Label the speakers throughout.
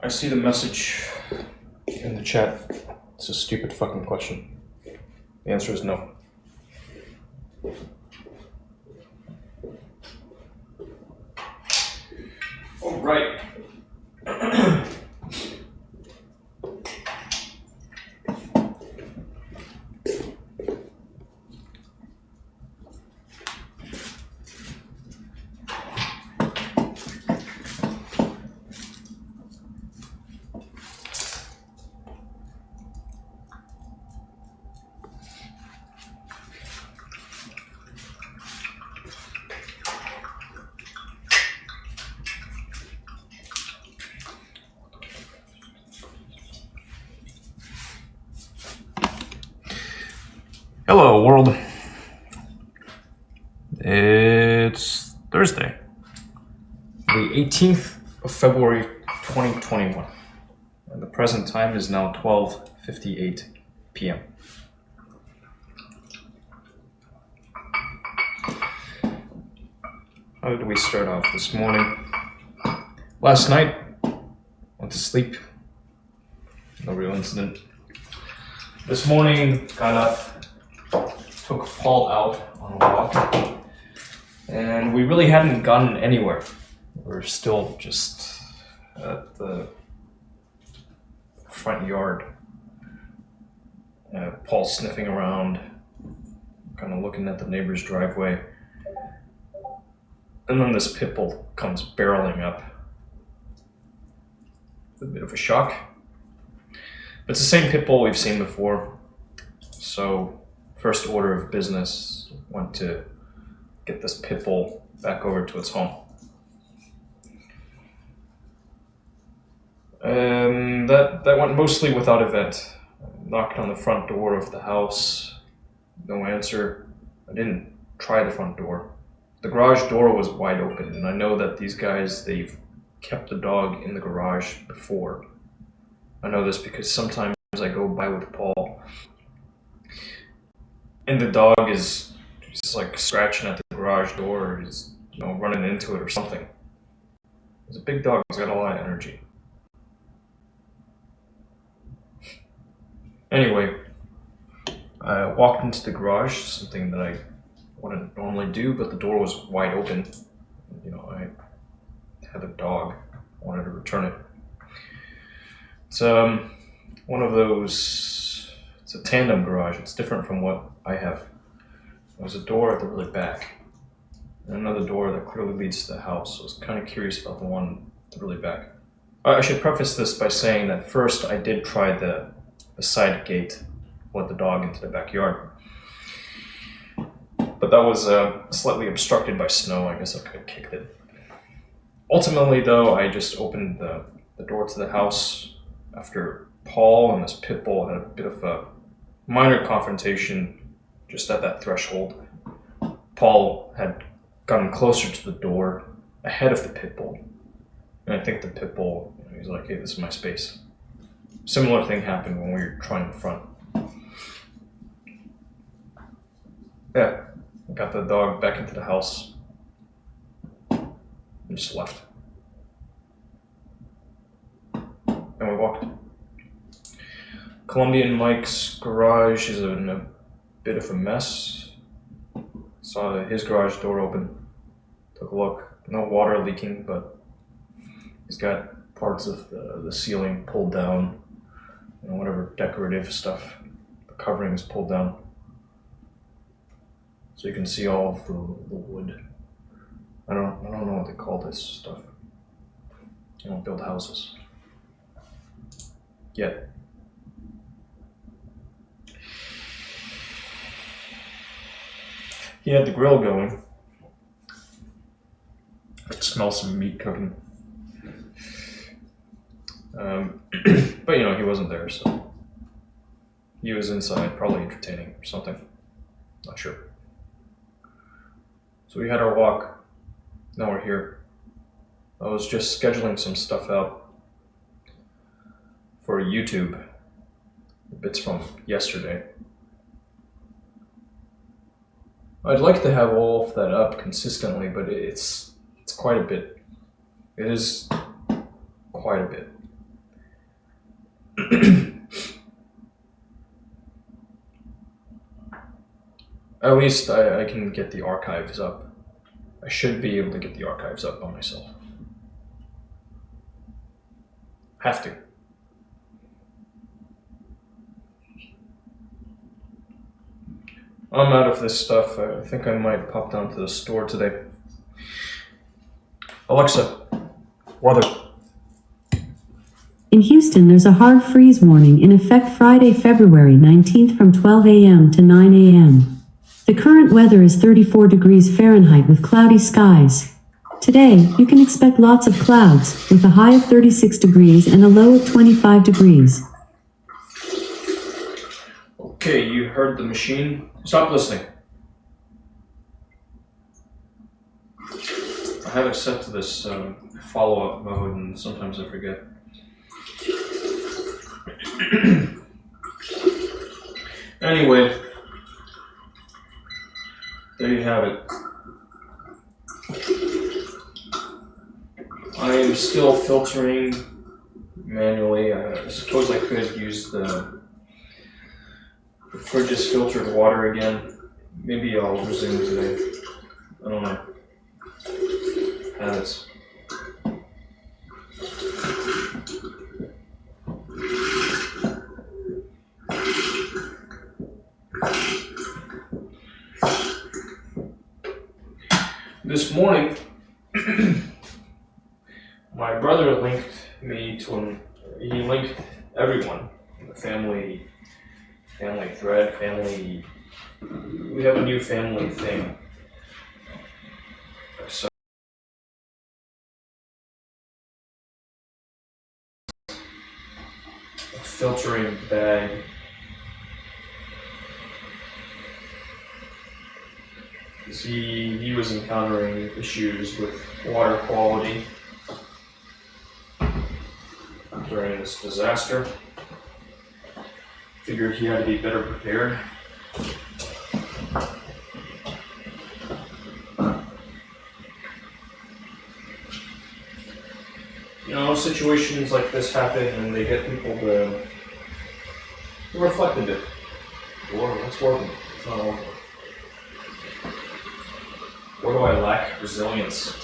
Speaker 1: I see the message in the chat. It's a stupid fucking question. The answer is no. All right. Hello, world. It's Thursday, the 18th of February, 2021. And the present time is now 12:58 p.m. How did we start off this morning? Last night, went to sleep. No real incident. This morning, got up, took Paul out on a walk, and we really hadn't gotten anywhere. We're still just at the front yard. Paul's sniffing around, kind of looking at the neighbor's driveway. And then this pit bull comes barreling up. It's a bit of a shock. But it's the same pit bull we've seen before. So, first order of business went to get this pit bull back over to its home. That went mostly without event. I knocked on the front door of the house. No answer. I didn't try the front door. The garage door was wide open, and I know that these guys, they've kept the dog in the garage before. I know this because sometimes I go by with Paul, and the dog is just like scratching at the garage door, or he's running into it or something. He's a big dog, he's got a lot of energy. Anyway, I walked into the garage, something that I wouldn't normally do, but the door was wide open. I had a dog. I wanted to return it. It's one of those, it's a tandem garage. It's different from what I have. There's a door at the really back, and another door that clearly leads to the house. So I was kind of curious about the one at the really back. I should preface this by saying that first I did try the side gate, let the dog into the backyard. But that was slightly obstructed by snow. I guess I could have kicked it. Ultimately, though, I just opened the door to the house after Paul and this pit bull had a bit of a minor confrontation just at that threshold. Paul had gotten closer to the door ahead of the pit bull. And I think the pit bull, he's like, hey, this is my space. Similar thing happened when we were trying the front. Yeah, I got the dog back into the house and just left. And we walked. Colombian Mike's garage is in a bit of a mess. Saw his garage door open. Took a look. No water leaking, but he's got parts of the ceiling pulled down. Whatever decorative stuff. The covering is pulled down. So you can see all of the wood. I don't know what they call this stuff. They don't build houses. Yet. He had the grill going. I could smell some meat cooking. But he wasn't there, so he was inside, probably entertaining or something. Not sure. So we had our walk. Now we're here. I was just scheduling some stuff out for YouTube. Bits from yesterday. I'd like to have all of that up consistently, but it's quite a bit. It is quite a bit. At least I can get the archives up. I should be able to get the archives up by myself. Have to. I'm out of this stuff. I think I might pop down to the store today. Alexa, weather.
Speaker 2: In Houston, there's a hard freeze warning in effect Friday, February 19th from 12 a.m. to 9 a.m. The current weather is 34 degrees Fahrenheit with cloudy skies. Today, you can expect lots of clouds, with a high of 36 degrees and a low of 25 degrees.
Speaker 1: Okay, you heard the machine. Stop listening. I have it set to this follow-up mode, and sometimes I forget. Anyway, there you have it. I am still filtering manually. I suppose I could use the fridge's filtered water again. Maybe I'll resume today. I don't know. Habits. This morning, my brother linked me to he linked everyone, the family thread, we have a new family thing. So, a filtering bag. He was encountering issues with water quality during this disaster. Figured he had to be better prepared. You know, situations like this happen and they get people to reflect a bit. What's working? It's not working. Where do I lack resilience?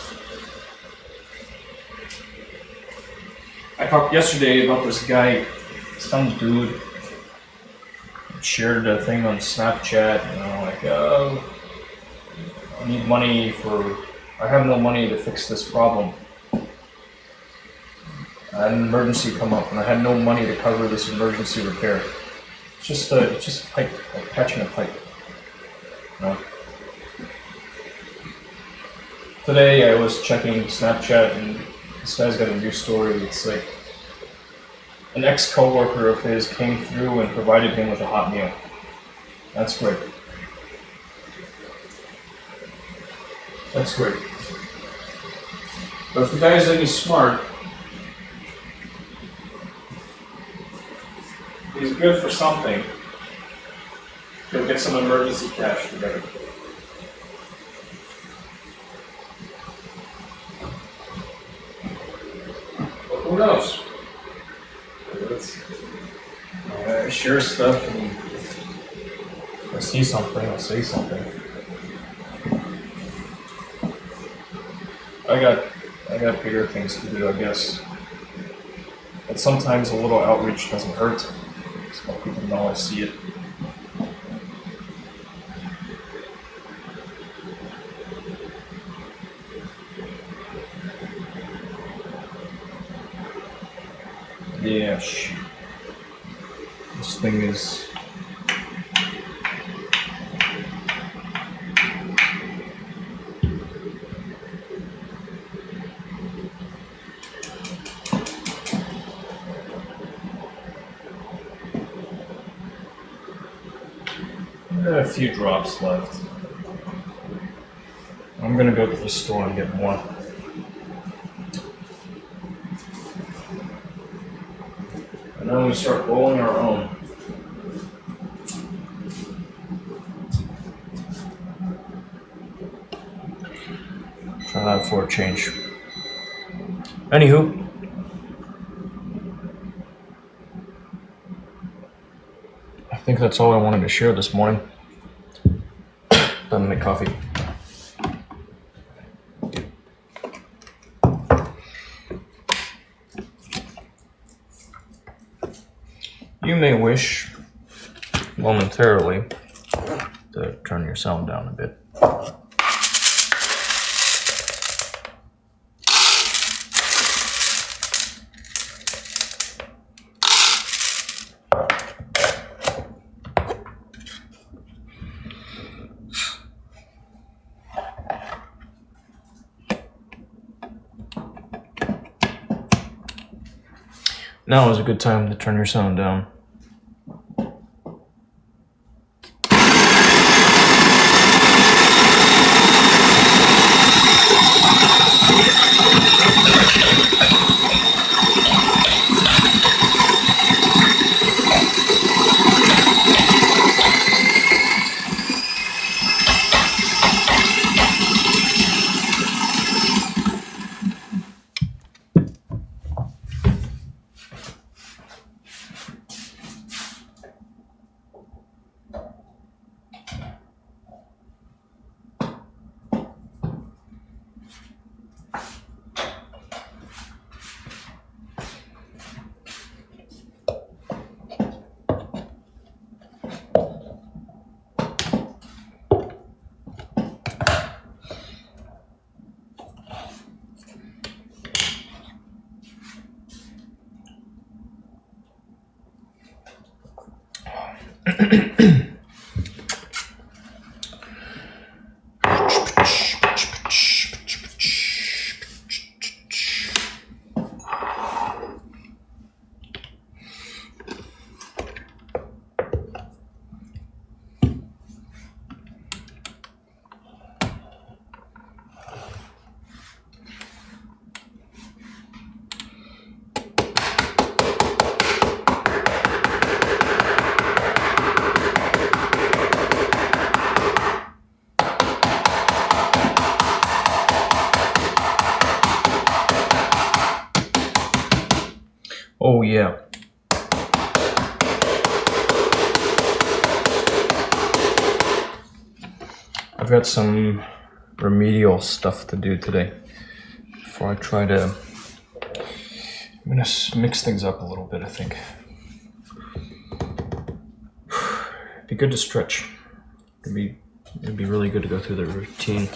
Speaker 1: I talked yesterday about this guy, some dude, shared a thing on Snapchat, I need money I have no money to fix this problem. I had an emergency come up and I had no money to cover this emergency repair. It's just a pipe, like patching a pipe. You know? Today I was checking Snapchat and this guy's got a new story. It's like an ex-coworker of his came through and provided him with a hot meal. That's great. That's great. But if the guy's any smart, he's good for something. He'll get some emergency cash together. Who knows? I share stuff and if I see something, I'll say something. I got bigger things to do, I guess. But sometimes a little outreach doesn't hurt. So people know I see it. Yeah, this thing is... a few drops left. I'm gonna go to the store and get more. And then we start rolling our own. Try that for a change. Anywho, think that's all I wanted to share this morning. Done my coffee. You may wish momentarily to turn your sound down a bit. Now is a good time to turn your sound down. Oh yeah. I've got some remedial stuff to do today before I try to... I'm gonna mix things up a little bit, I think. It'd be good to stretch. It'd be really good to go through the routine.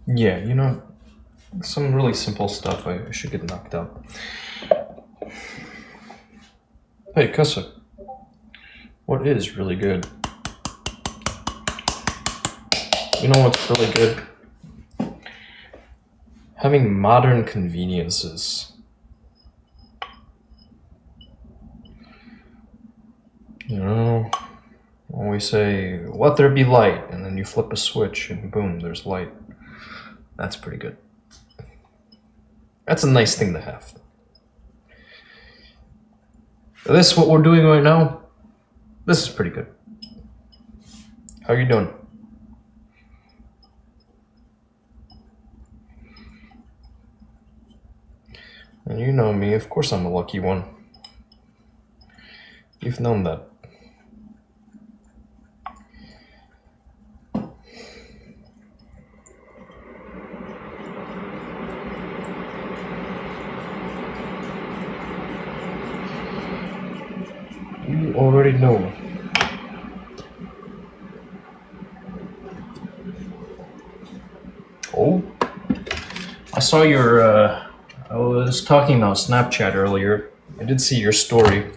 Speaker 1: Yeah, you know, some really simple stuff I should get knocked out. Hey, Cussa, what is really good? You know what's really good? Having modern conveniences. You know, when we say, let there be light, and then you flip a switch and boom, there's light. That's pretty good. That's a nice thing to have. This, what we're doing right now, this is pretty good. How you doing? And you know me, of course I'm a lucky one. You've known that. You already know. Oh, I saw your, I was talking about Snapchat earlier. I did see your story.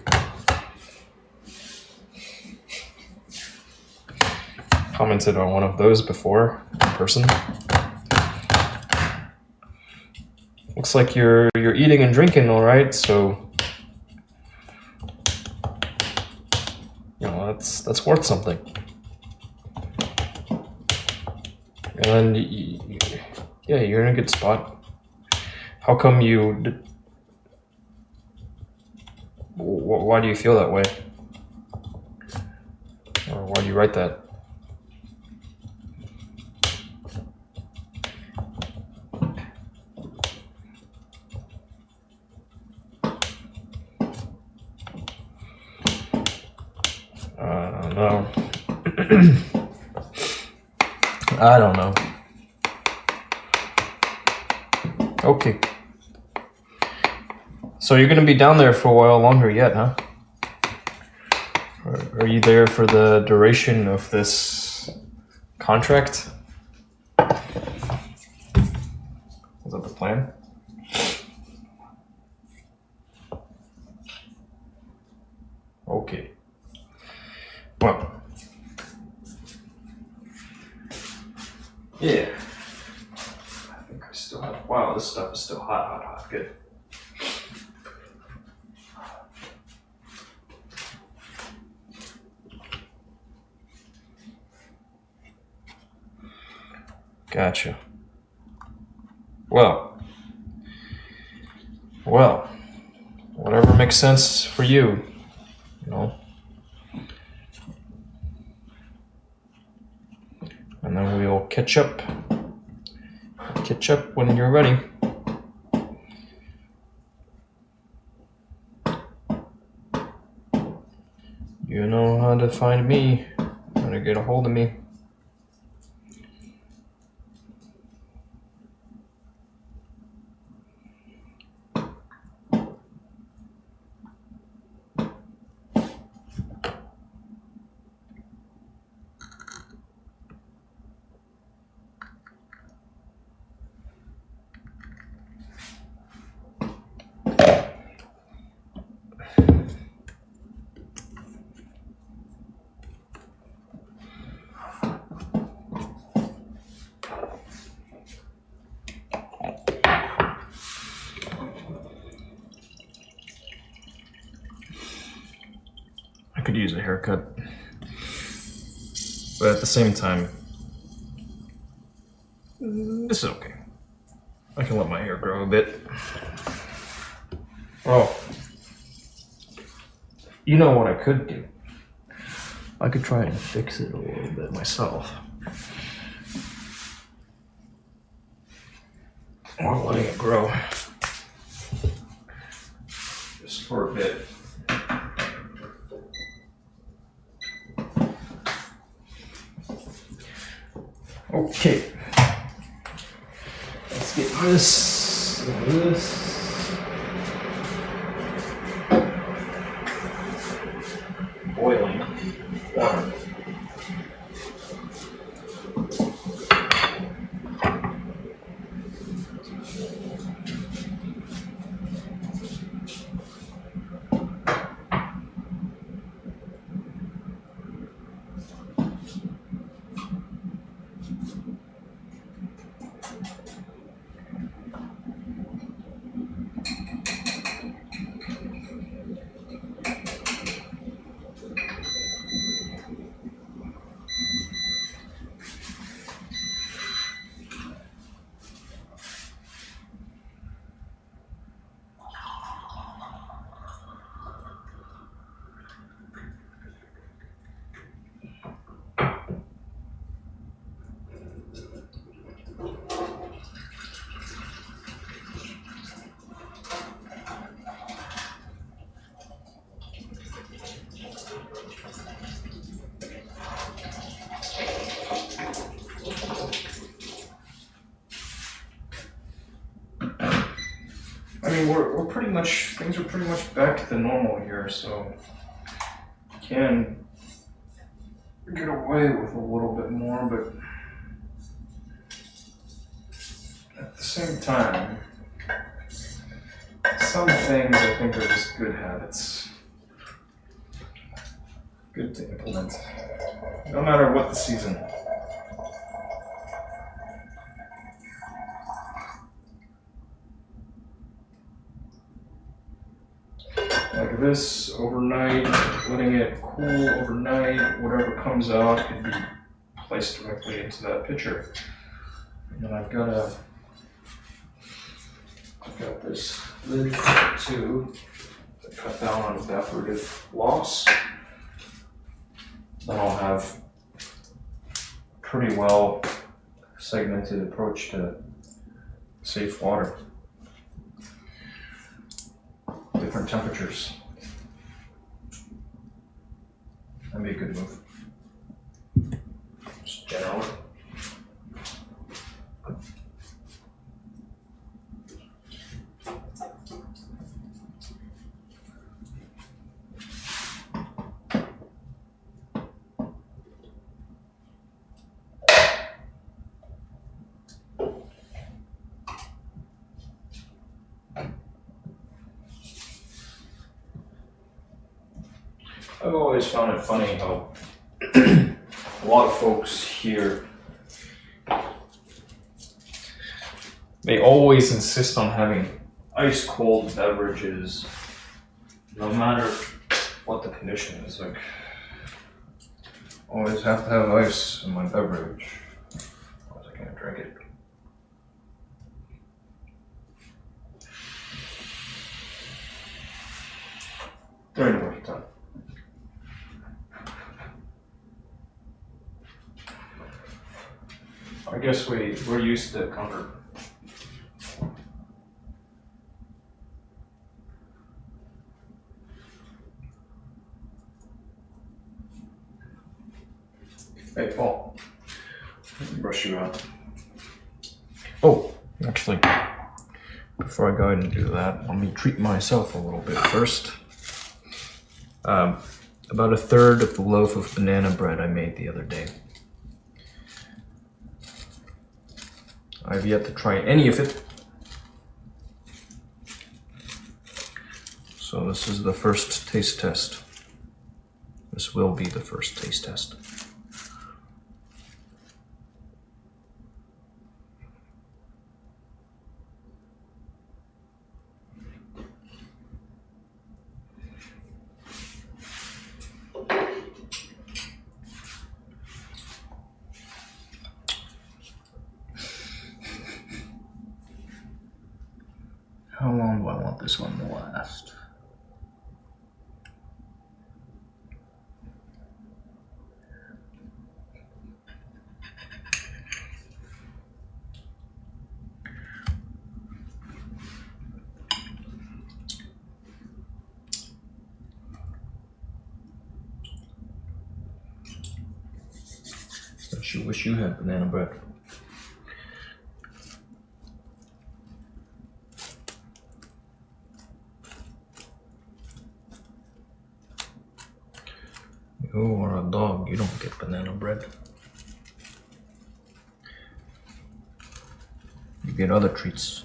Speaker 1: Commented on one of those before in person. Looks like you're eating and drinking all right, so you know that's worth something. And yeah, you're in a good spot. How come you? Why do you feel that way? Or why do you write that? I don't know. I don't know. Okay. So you're gonna be down there for a while longer yet, huh? Or are you there for the duration of this contract? Is that the plan? Okay. Well. Yeah. I think I still have. Wow, this stuff is still hot. Good. Gotcha. Well, whatever makes sense for you, you know. And then we'll catch up. Catch up when you're ready. You know how to find me, how to get a hold of me. I could use a haircut, but at the same time, this is okay. I can let my hair grow a bit. Oh, you know what I could do? I could try and fix it a little bit myself. While letting it grow. Just for a bit. Okay. Let's get this. Boiling water. I mean, we're pretty much, things are pretty much back to normal here, so can get away with a little bit more, but at the same time, some things I think are just good habits. Good to implement, no matter what the season. Like this, overnight, letting it cool overnight, whatever comes out can be placed directly into that pitcher. And then I've got this lid too to cut down on evaporative loss. Then I'll have a pretty well segmented approach to safe water. Different temperatures. That'd be a good move. Just generally. I've always found it funny how a lot of folks here, they always insist on having ice cold beverages, no matter what the condition is. Like, always have to have ice in my beverage, otherwise I can't drink it. During the winter time. I guess we're used to comfort. Hey, Paul. Let me brush you out. Oh, actually, before I go ahead and do that, let me treat myself a little bit first. About a third of the loaf of banana bread I made the other day. I've yet to try any of it. So this is the first taste test. This will be the first taste test. How long do I want this one to last? I wish you had banana bread. You are a dog, you don't get banana bread. You get other treats.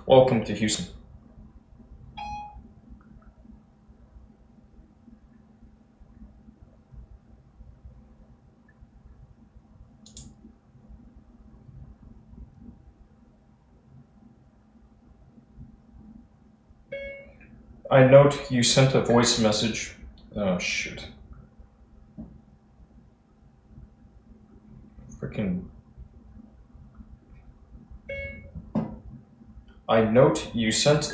Speaker 1: Welcome to Houston. I note you sent a voice message. Oh, shoot. Freaking. I note you sent.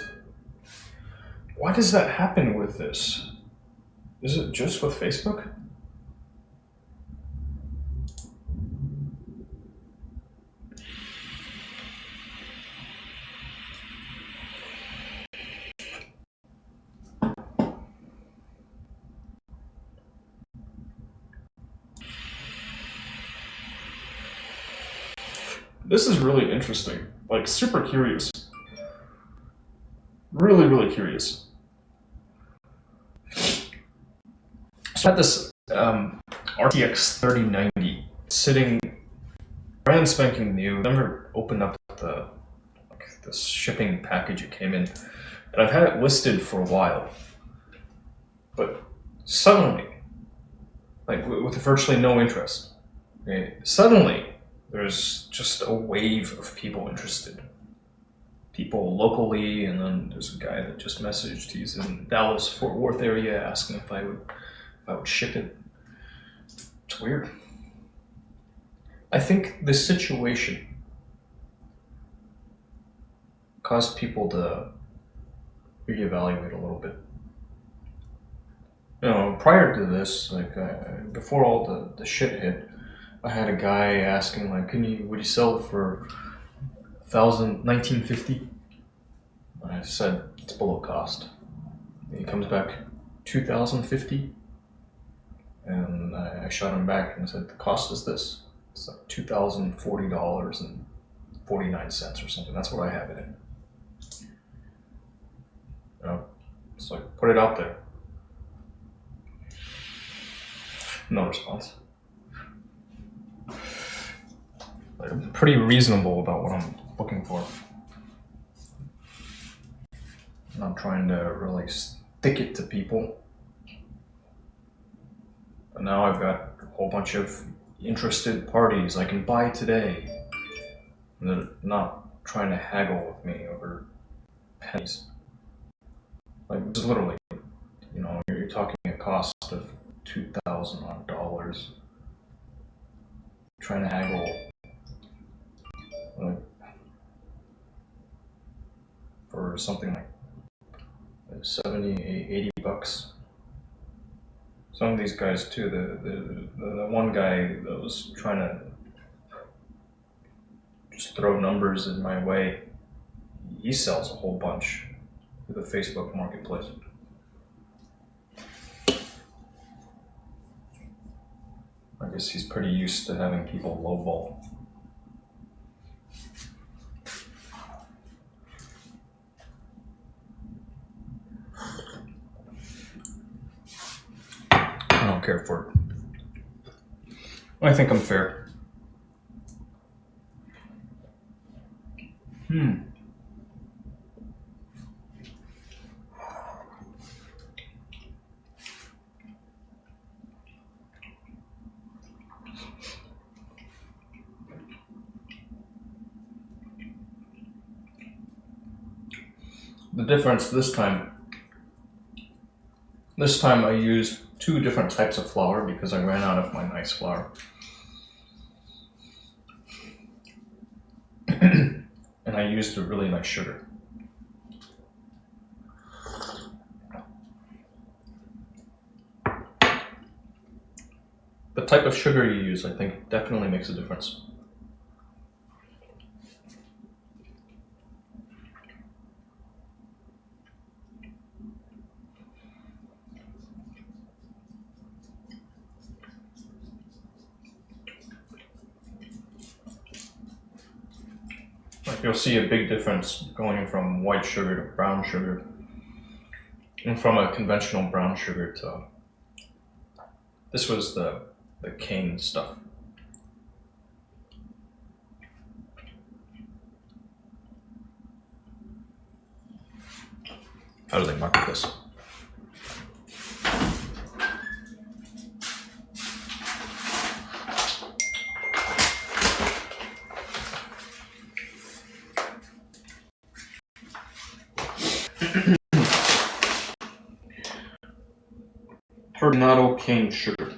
Speaker 1: Why does that happen with this? Is it just with Facebook? This is really interesting. Like, super curious. Really, really curious. So I had this RTX 3090 sitting brand spanking new. Never opened up the shipping package it came in, and I've had it listed for a while. But suddenly, like with virtually no interest, okay, suddenly there's just a wave of people interested. People locally, and then there's a guy that just messaged. He's in Dallas, Fort Worth area, asking if I would ship it. It's weird. I think this situation caused people to reevaluate a little bit. You know, prior to this, like before all the shit hit, I had a guy asking like, would you sell it for 1950? I said it's below cost. And he comes back 2050, and I shot him back and said the cost is this. It's like $2,040.49 or something. That's what I have it in. You know, it's like put it out there. No response. Like, I'm pretty reasonable about what I'm looking for. I'm not trying to really stick it to people. But now I've got a whole bunch of interested parties I can buy today. And they're not trying to haggle with me over pennies. Like, just literally, you know, you're talking a cost of $2,000. Trying to haggle, like, for something like 70, 80 bucks. Some of these guys too, the one guy that was trying to just throw numbers in my way, he sells a whole bunch through the Facebook marketplace. I guess he's pretty used to having people lowball. I don't care for it. I think I'm fair. The difference this time I used 2 different types of flour because I ran out of my nice flour. And I used a really nice sugar. The type of sugar you use, I think, definitely makes a difference. Like, you'll see a big difference going from white sugar to brown sugar, and from a conventional brown sugar to this was the cane stuff. How do they market this? Turbinado cane sugar.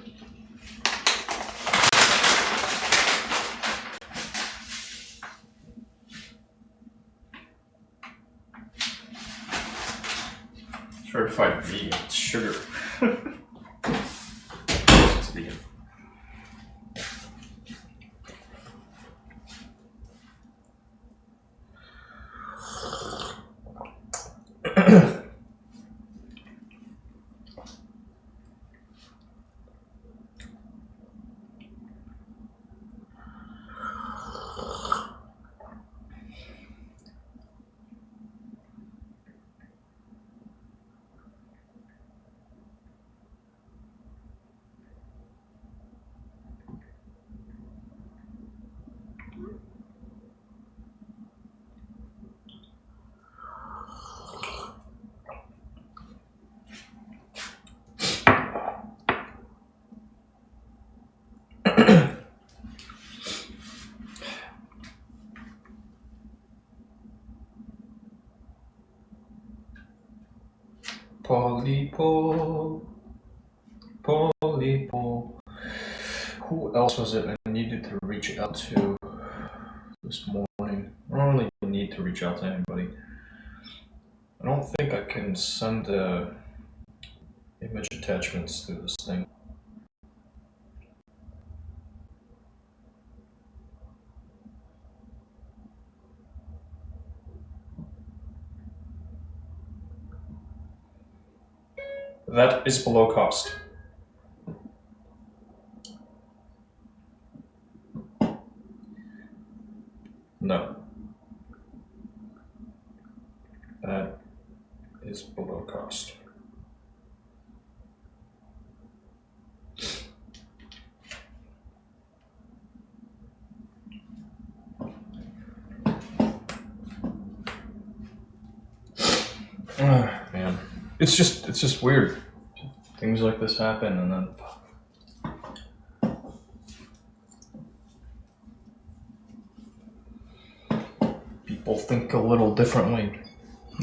Speaker 1: Certified vegan sugar. It's vegan. Polypo. Who else was it I needed to reach out to this morning? I don't really need to reach out to anybody. I don't think I can send image attachments through this thing. That is below cost. No. That is below cost. Man. It's just weird. Things like this happen and then people think a little differently.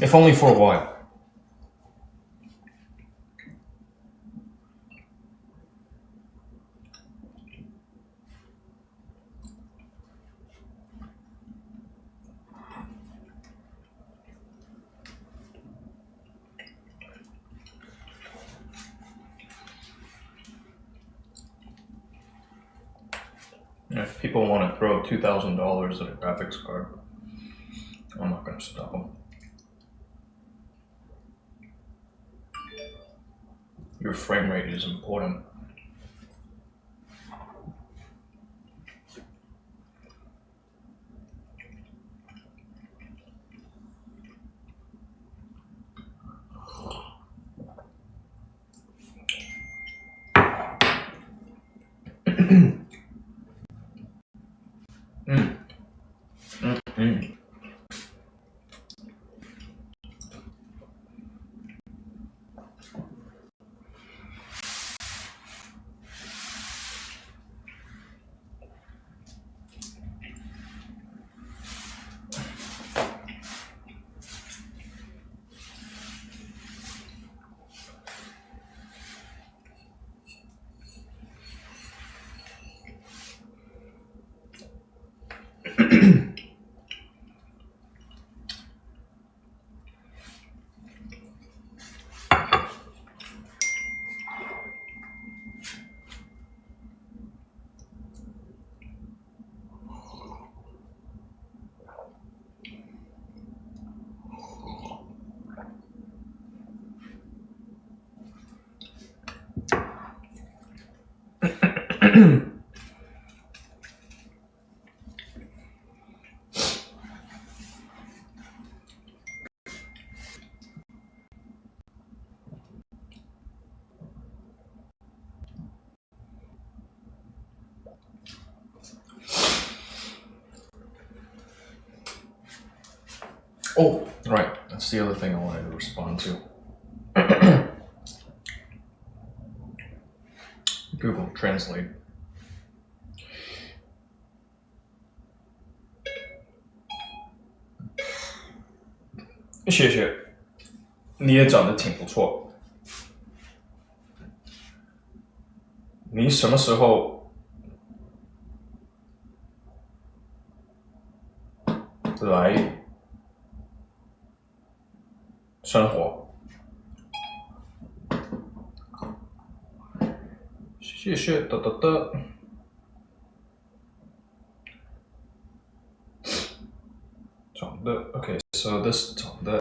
Speaker 1: If only for a while. If people want to throw $2,000 at a graphics card, I'm not going to stop them. Your frame rate is important. Oh, right. That's the other thing I wanted to respond to. Google Translate. Xie xie. 你也长得挺不错。你什么时候来生活？谢谢的。长的 Okay, so this 长的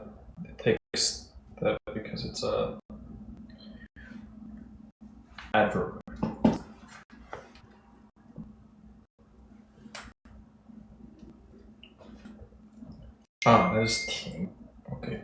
Speaker 1: takes that because it's a adverb. That is 停 Okay.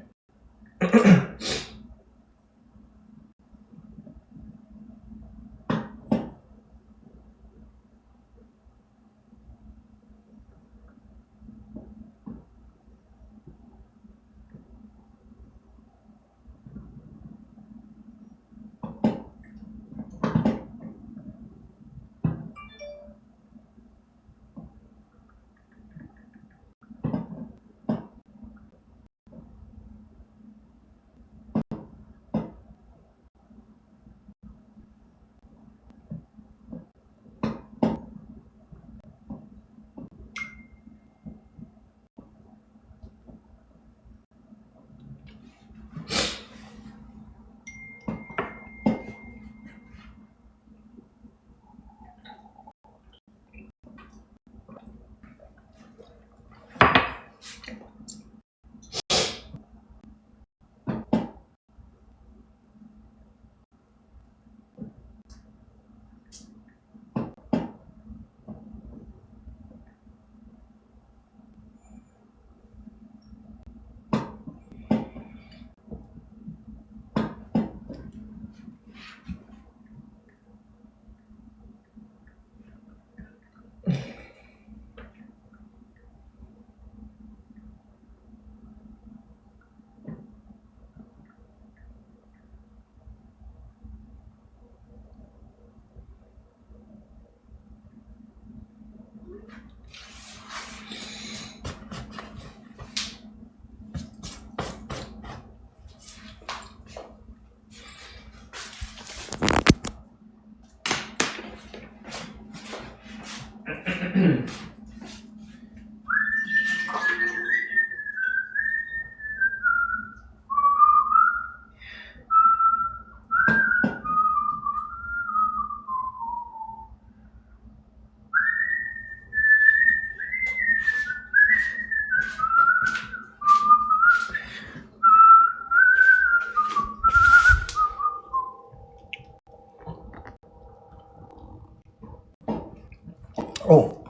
Speaker 1: Oh,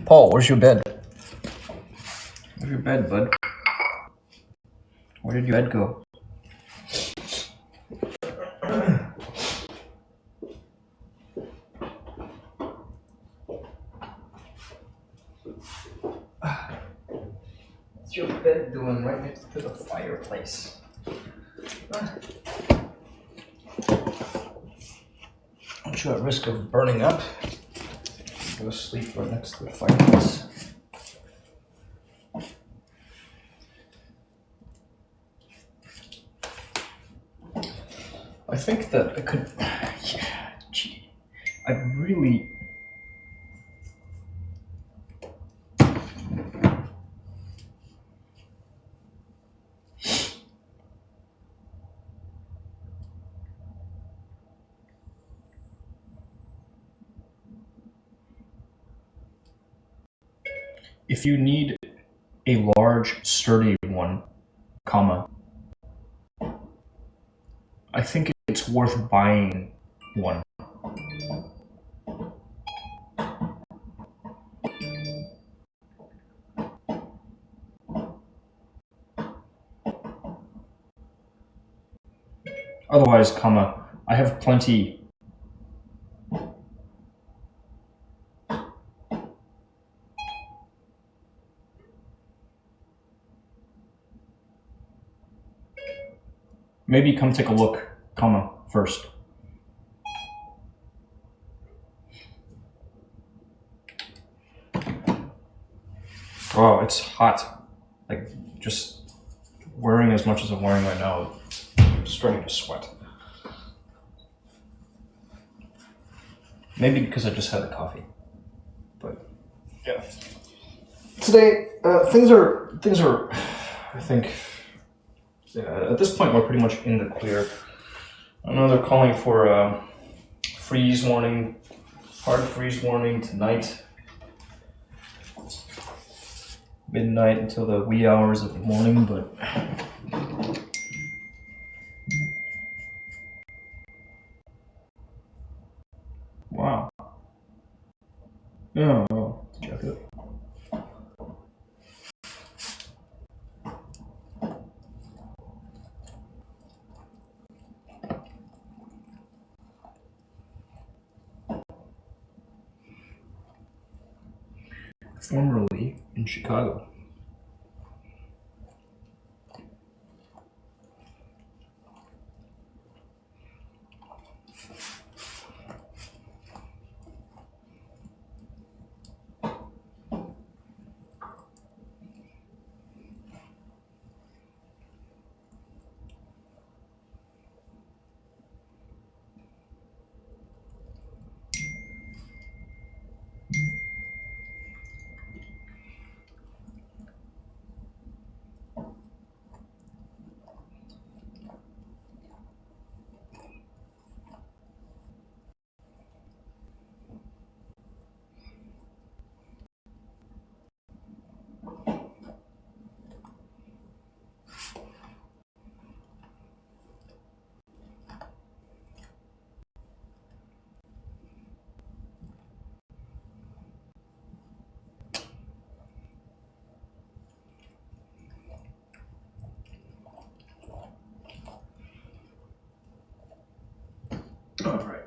Speaker 1: Paul, where's your bed? Where's your bed, bud? Where did your bed go? What's your bed doing right next to the fireplace? Aren't you at risk of burning up? Go to sleep right next to the fireplace. I think that I could. Yeah, gee. I really. If you need a large, sturdy one, comma, I think it's worth buying one. Otherwise, comma, I have plenty. Maybe come take a look, comma, first. Wow, it's hot. Like, just wearing as much as I'm wearing right now, I'm starting to sweat. Maybe because I just had the coffee. But yeah. Today, things are. I think. Yeah, at this point, we're pretty much in the clear. I know they're calling for a freeze warning, hard freeze warning tonight, midnight until the wee hours of the morning, but wow. Yeah, well, check it. Formerly in Chicago. All right,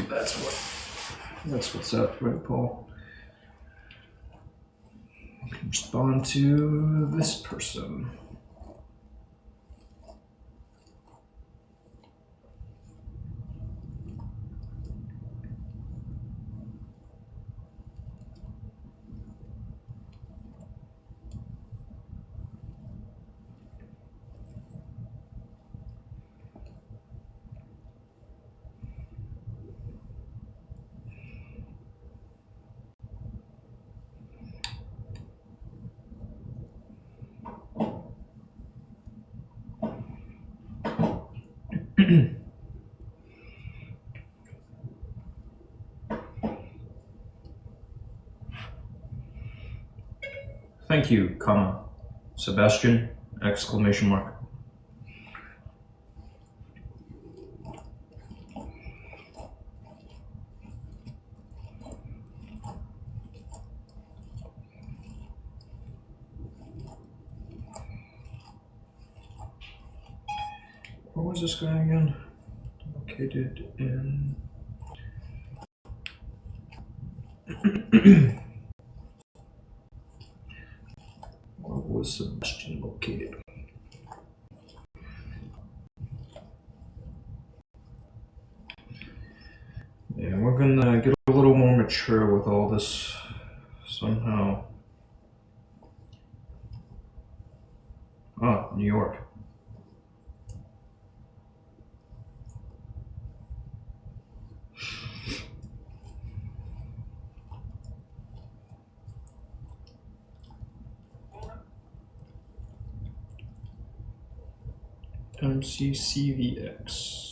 Speaker 1: that's what's up, right, Paul? Respond to this person. Thank you, comma, Sebastian, exclamation mark. Where was this guy again? Located in... Where was Sebastian located? Yeah, we're gonna get a little more mature with all this somehow. Ah, New York. MCCVX.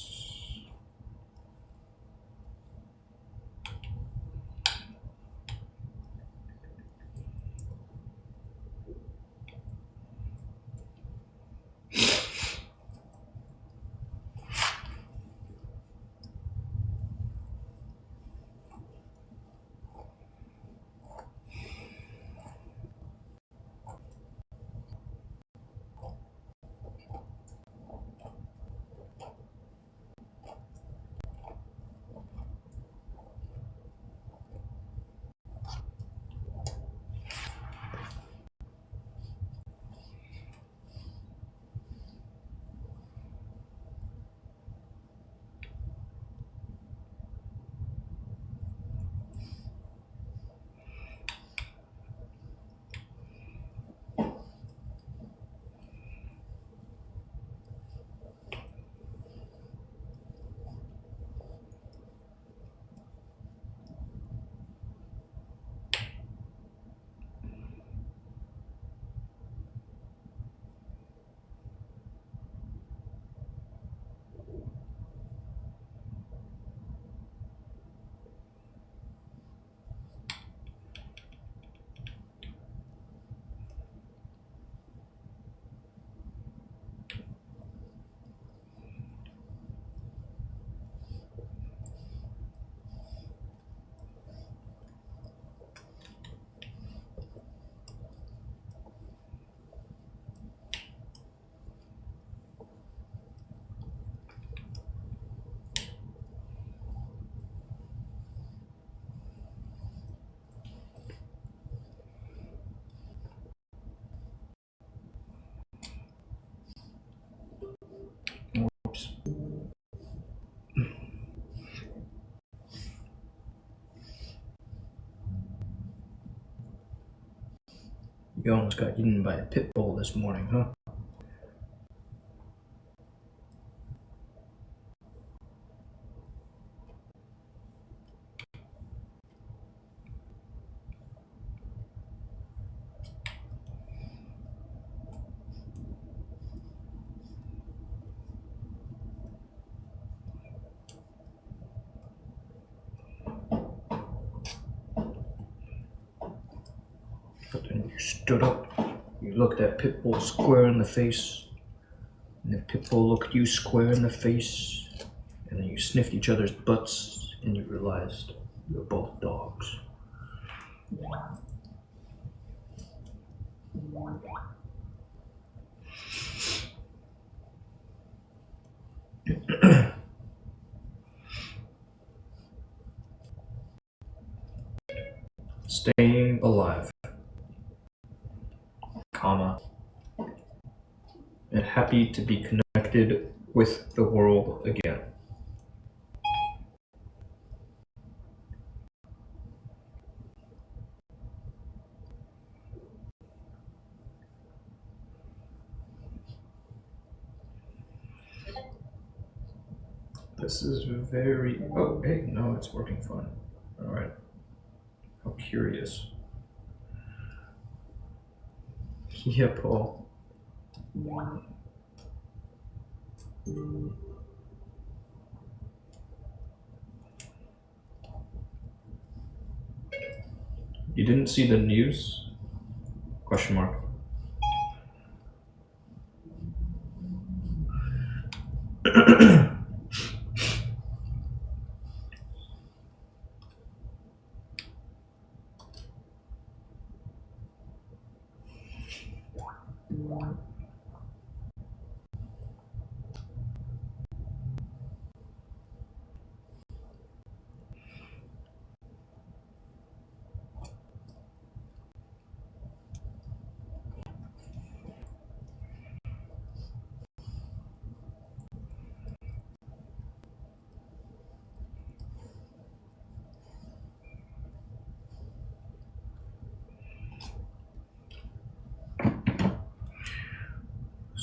Speaker 1: You almost got eaten by a pit bull this morning, huh? But then you stood up, you looked that pit bull square in the face, and the pit bull looked you square in the face, and then you sniffed each other's butts, and you realized you're both dogs. Staying alive, comma, and happy to be connected with the world again. This is very... Oh, hey, no, it's working fine. All right. How curious. Yeah, Paul. You didn't see the news? Question mark.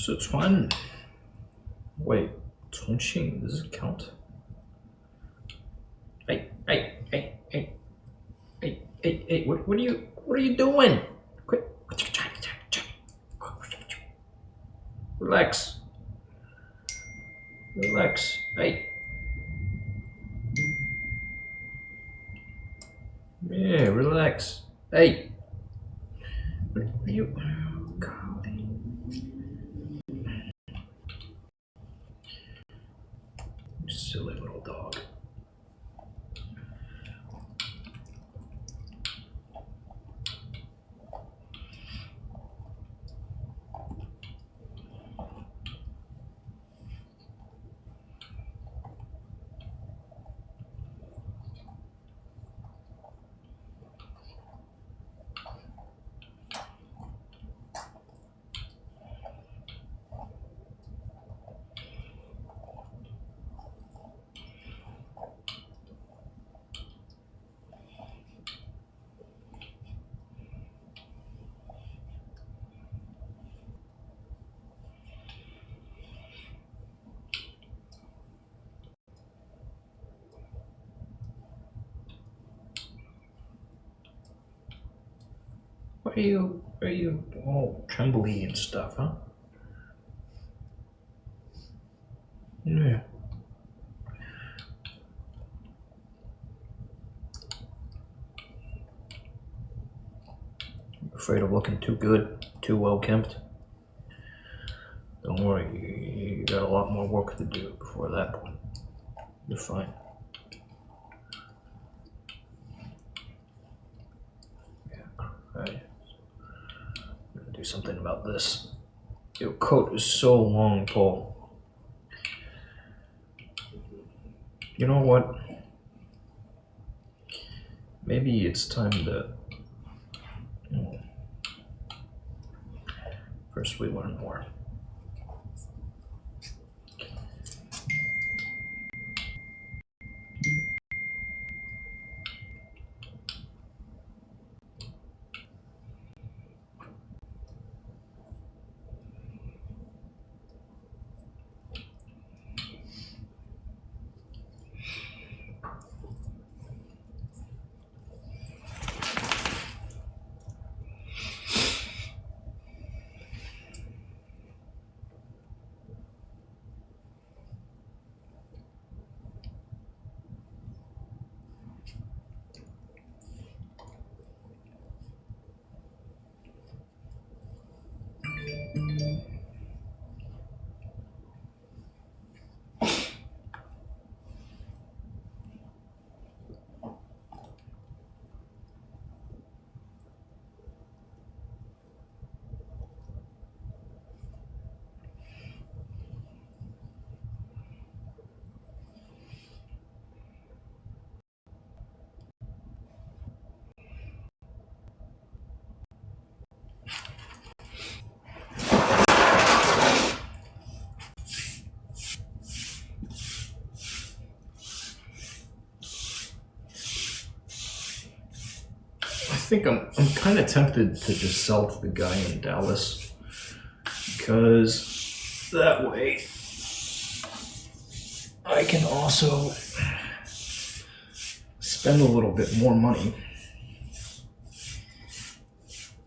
Speaker 1: Sichuan. Wait, Chongqing, does it count? Hey, what are you doing? Quit. Relax. Hey. Yeah, relax. Hey. What are you... Oh, God. You silly little dog. Why are you all trembly and stuff, huh? Yeah. Afraid of looking too good, too well kempt? Don't worry, you got a lot more work to do before that point. You're fine. Yeah, right. I'm gonna do something about this. Your coat is so long, Paul. You know what? Maybe it's time to... First we learn more. think I'm kind of tempted to just sell to the guy in Dallas, because that way I can also spend a little bit more money.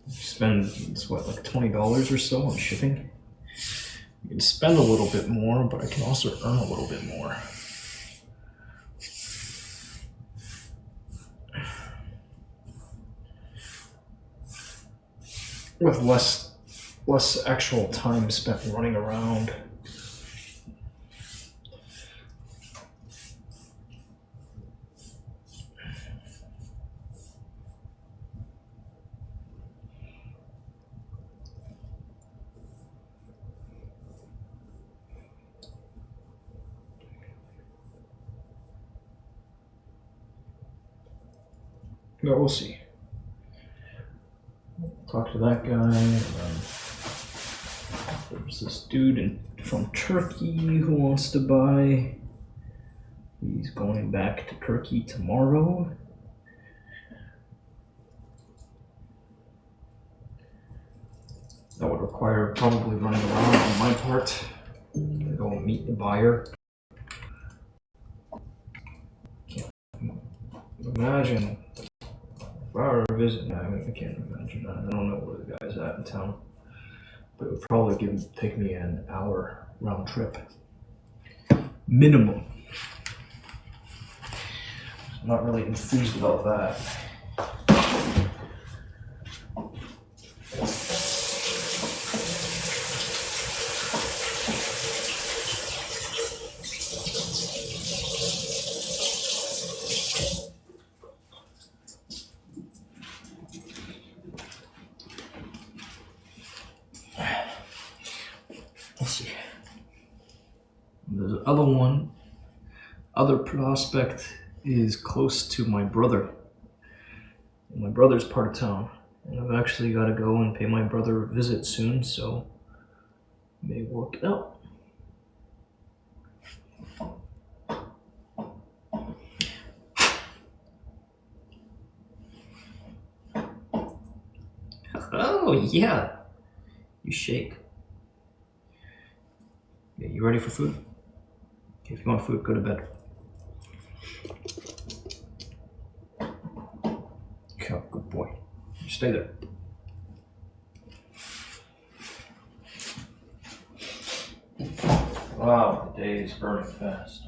Speaker 1: Spend, it's what, like $20 or so on shipping? You can spend a little bit more, but I can also earn a little bit more. With less actual time spent running around. But we'll see. Talk to that guy. There's this dude from Turkey who wants to buy. He's going back to Turkey tomorrow. That would require probably running around on my part to go meet the buyer. Can't imagine if I were to visit. I can't imagine that. I don't know where the guy's at in town, but it would probably take me an hour round trip minimum. I'm not really enthused about that. Let's see. There's other prospect is close to my brother. My brother's part of town, and I've actually got to go and pay my brother a visit soon, so it may work out. Oh yeah, you shake. Yeah, you ready for food? Okay, if you want food, go to bed. Okay, good boy. Stay there. Wow, the day is burning fast.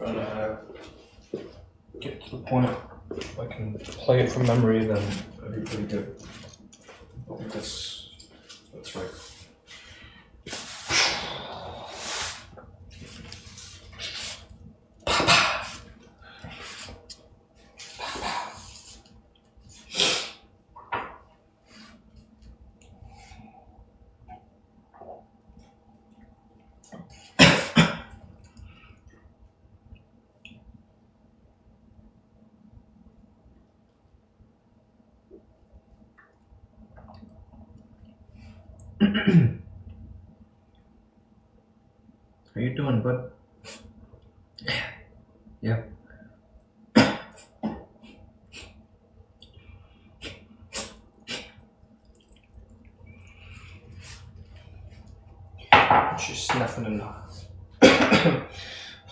Speaker 1: gonna get to the point if I can play it from memory, then that'd be pretty good. I think that's right. How you doing, bud? Yeah. She's snuffing and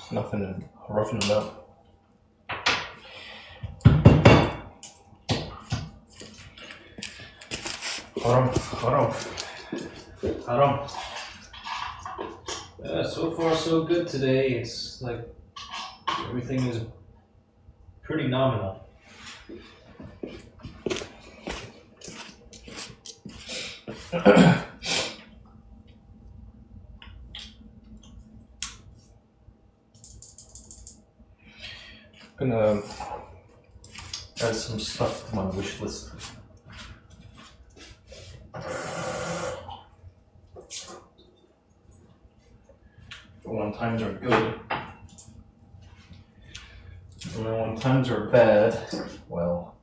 Speaker 1: snuffing and roughing it up. Haram. So far so good today. It's like everything is pretty nominal. Gonna add some stuff to my wish list. But when times are good, and when times are bad, well,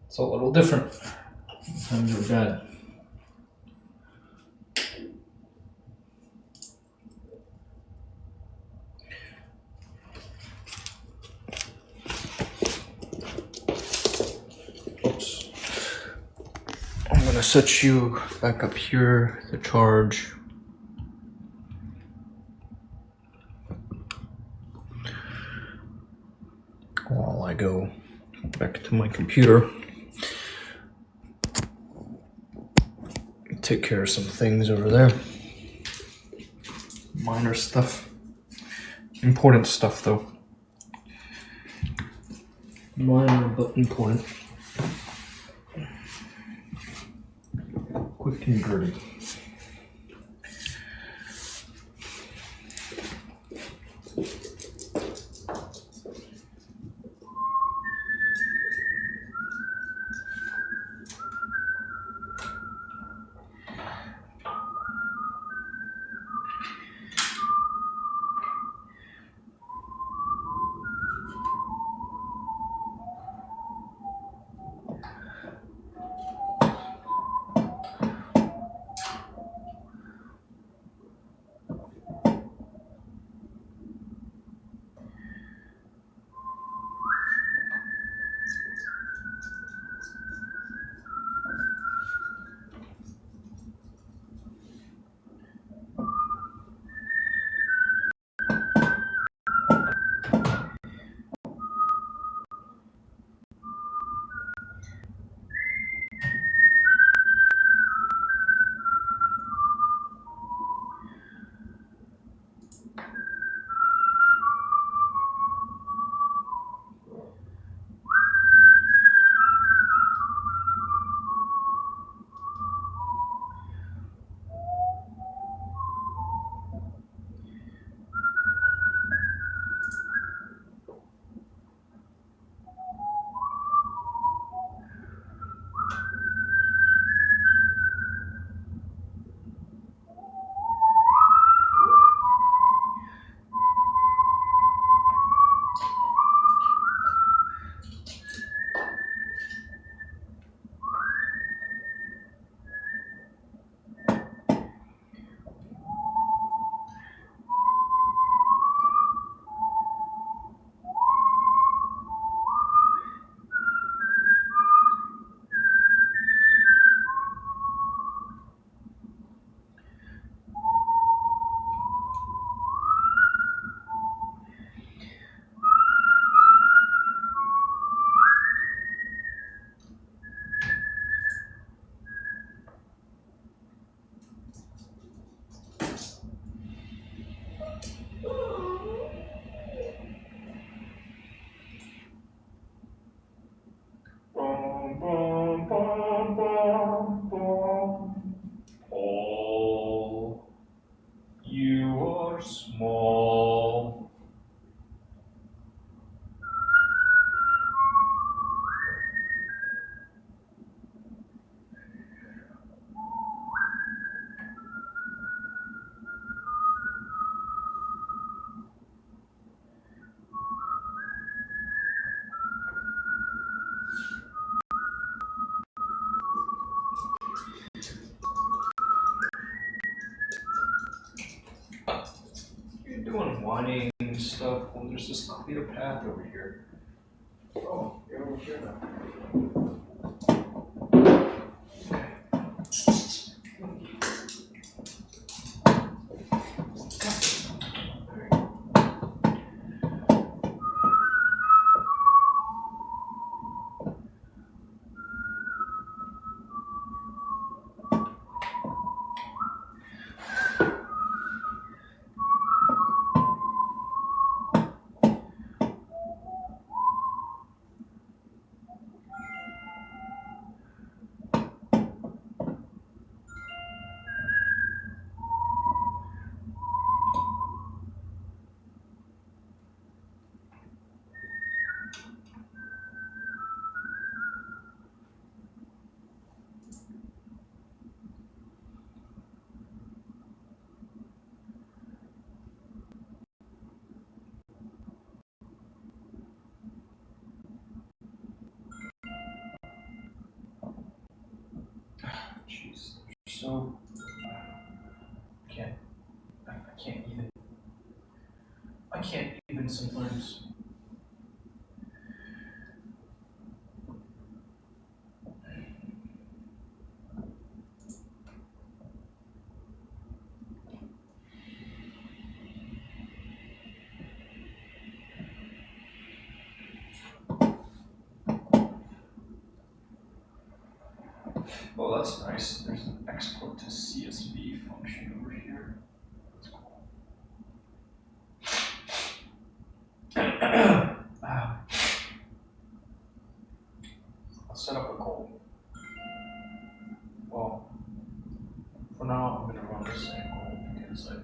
Speaker 1: it's a little different. When times are bad. Oops. I'm gonna set you back up here to charge. While I go back to my computer, take care of some things over there. Minor stuff. Important stuff though. Minor but important. Quick and dirty. everyone whining and stuff when there's this clear path over here? Oh, you're over here now. Jeez, they're so can't I can't even sometimes. Well, that's nice. There's an export to CSV function over here. That's cool. Let's set up a goal. Well, for now, I'm going to run the same goal because uh,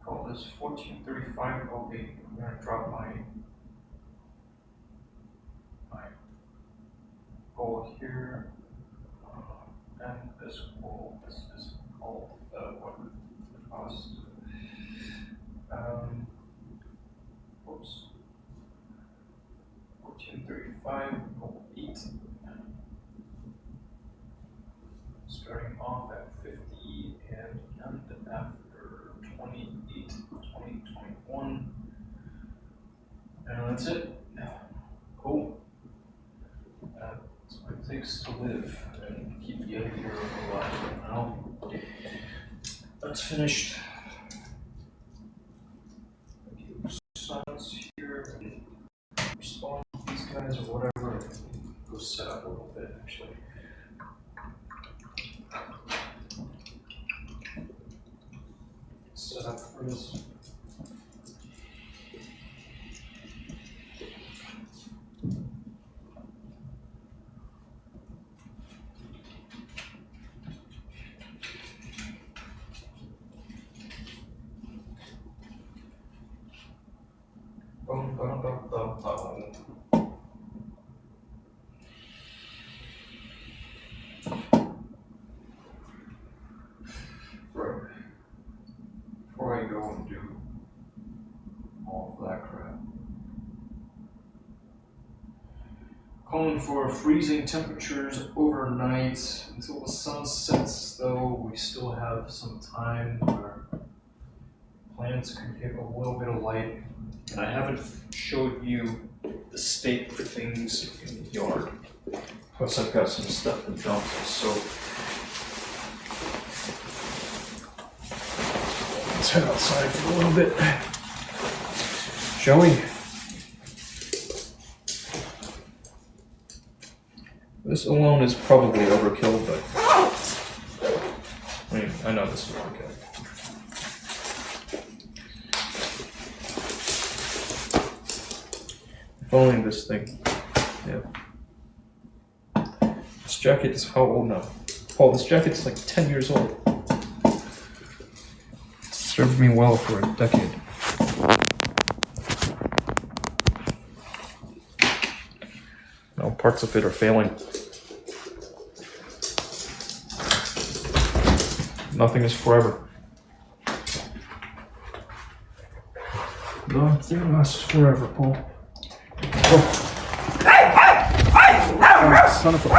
Speaker 1: call this 1435. Okay, I'm going to drop my goal here. And this goal, this is called what cost. Oops. 1435, goal 8. Starting off at 50 and end after 28, 2021. And that's it. Cool. That's what it takes to live and keep the yetieater alive. Now, that's finished. Silence here and respond to these guys or whatever. Go set up a little bit actually. Set up for this. Right. Before I go and do all of that crap. Calling for freezing temperatures overnight until the sun sets, though we still have some time where plants could get a little bit of light. And I haven't showed you the state of things in the yard. Plus I've got some stuff in dumps, so let's head outside for a little bit. Shall we? This alone is probably overkill, but I mean, I know this is overkill. If only this thing, yeah. This jacket is how old now? Paul, this jacket's like 10 years old. It served me well for a decade. Now parts of it are failing. Nothing is forever. Nothing lasts forever, Paul. Oh. Oh, son of a...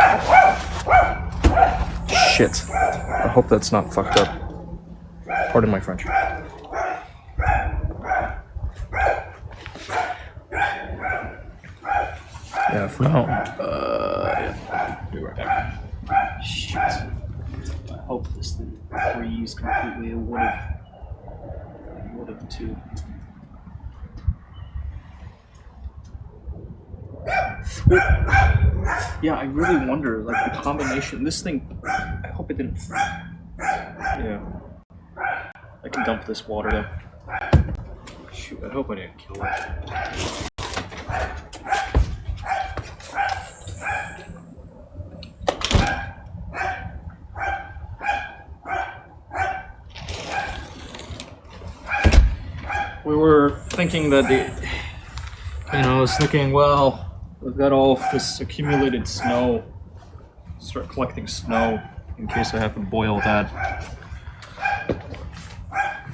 Speaker 1: Shit. I hope that's not fucked up. Pardon my French. Yeah, for now. Yeah. Be right back.
Speaker 3: Shit. I hope this thing freeze completely. It would have too. Yeah, I really wonder, like, the combination. This thing, I hope it didn't. Yeah. I can dump this water though. Shoot, I hope I didn't kill it. We were thinking that I was thinking, well, we've got all of this accumulated snow. Start collecting snow in case I have to boil that.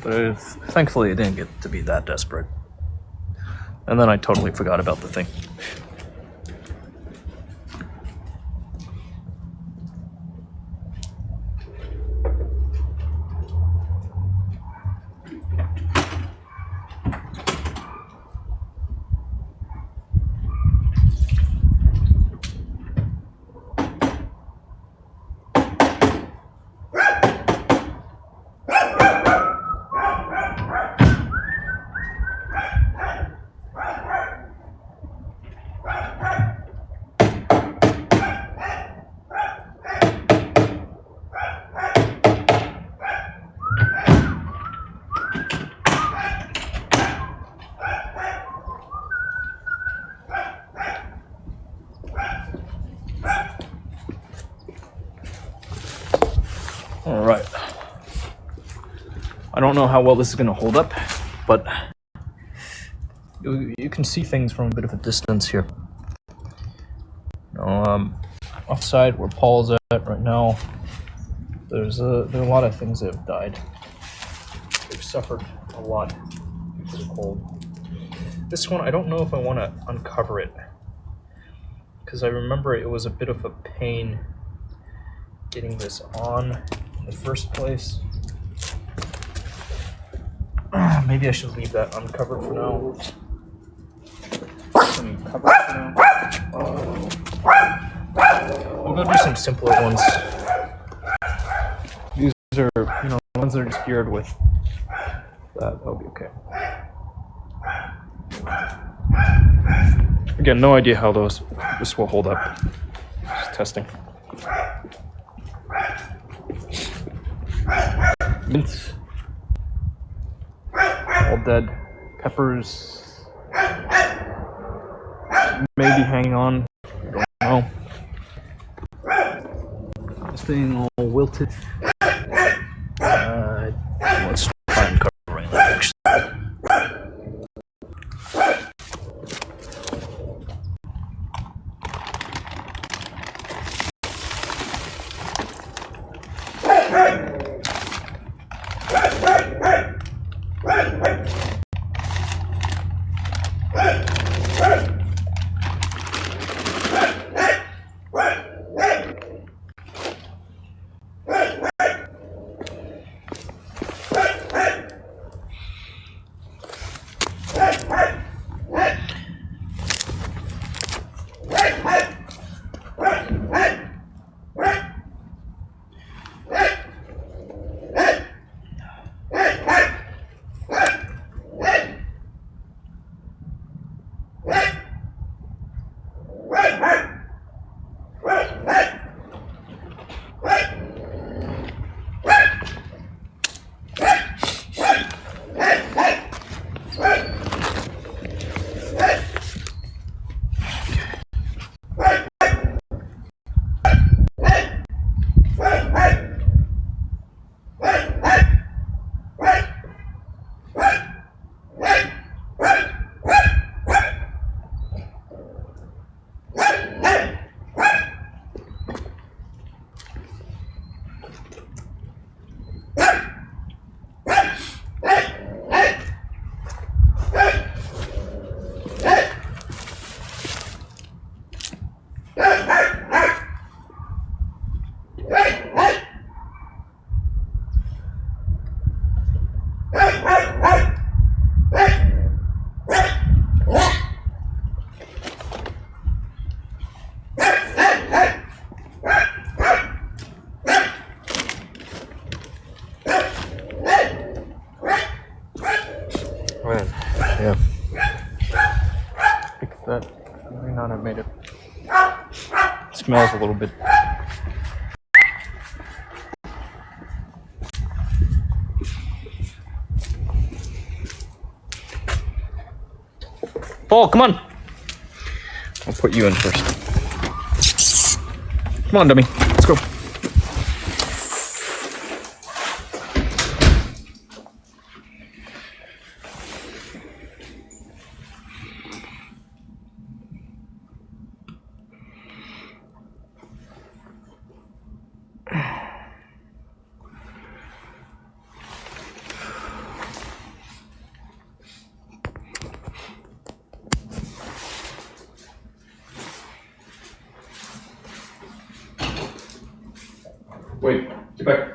Speaker 3: But thankfully it didn't get to be that desperate. And then I totally forgot about the thing. Alright. I don't know how well this is going to hold up, but you can see things from a bit of a distance here. Offside where Paul's at right now, there are a lot of things that have died. They've suffered a lot due to the cold. This one, I don't know if I want to uncover it, because I remember it was a bit of a pain getting this on in the first place. Maybe I should leave that uncovered for now. Covered for now. We'll go do some simpler ones. These are, ones that are just geared with that. That'll be okay. Again, no idea how this will hold up. Just testing. Mint. All dead. Peppers. Maybe hanging on. I don't know. This thing all wilted. Let's try and cover right now, actually. Man, yeah. Fix that. I may not have made it. Smells a little bit. Paul, come on. I'll put you in first. Come on, dummy. Let's go.
Speaker 1: Wait, get back.